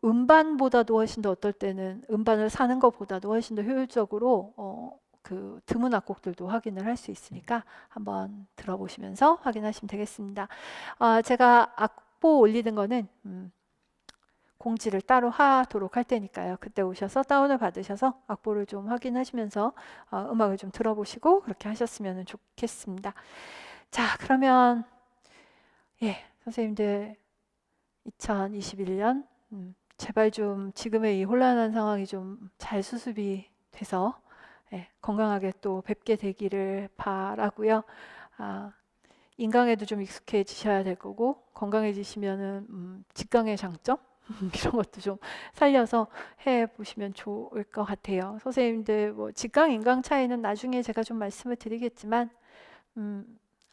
음반보다도 훨씬 더 어떨 때는 음반을 사는 것보다도 훨씬 더 효율적으로 그 드문 악곡들도 확인을 할 수 있으니까 한번 들어보시면서 확인하시면 되겠습니다. 제가 악보 올리는 거는 공지를 따로 하도록 할 테니까요. 그때 오셔서 다운을 받으셔서 악보를 좀 확인하시면서 음악을 좀 들어보시고 그렇게 하셨으면 좋겠습니다. 자, 그러면 선생님들 2021년 제발 좀 지금의 이 혼란한 상황이 좀 잘 수습이 돼서 건강하게 또 뵙게 되기를 바라고요. 인강에도 좀 익숙해지셔야 될 거고 건강해지시면은 직강의 장점 이런 것도 좀 살려서 해보시면 좋을 것 같아요. 선생님들 뭐 직강, 인강 차이는 나중에 제가 좀 말씀을 드리겠지만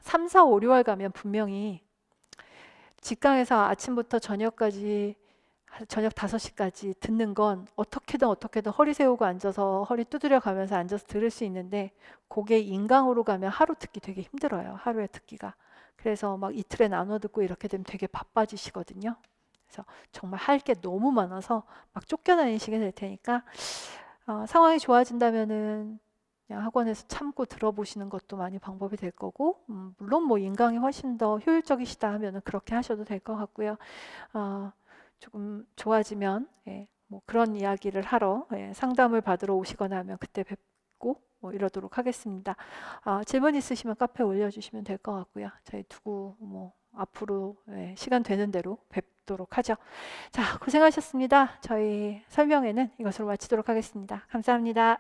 3, 4, 5, 6월 가면 분명히 직강에서 아침부터 저녁까지 저녁 5시까지 듣는 건 어떻게든 허리 세우고 앉아서 허리 두드려 가면서 앉아서 들을 수 있는데 그게 인강으로 가면 하루 듣기 되게 힘들어요. 하루에 듣기가. 그래서 막 이틀에 나눠 듣고 이렇게 되면 되게 바빠지시거든요. 그래서 정말 할 게 너무 많아서 막 쫓겨다니시게 될 테니까 상황이 좋아진다면은 그냥 학원에서 참고 들어보시는 것도 많이 방법이 될 거고 물론 뭐 인강이 훨씬 더 효율적이시다 하면은 그렇게 하셔도 될 것 같고요. 조금 좋아지면 뭐 그런 이야기를 하러 상담을 받으러 오시거나 하면 그때 뵙고 뭐 이러도록 하겠습니다. 질문 있으시면 카페에 올려주시면 될 것 같고요. 저희 두고 뭐 앞으로 시간 되는 대로 뵙도록 하죠. 자, 고생하셨습니다. 저희 설명회는 이것으로 마치도록 하겠습니다. 감사합니다.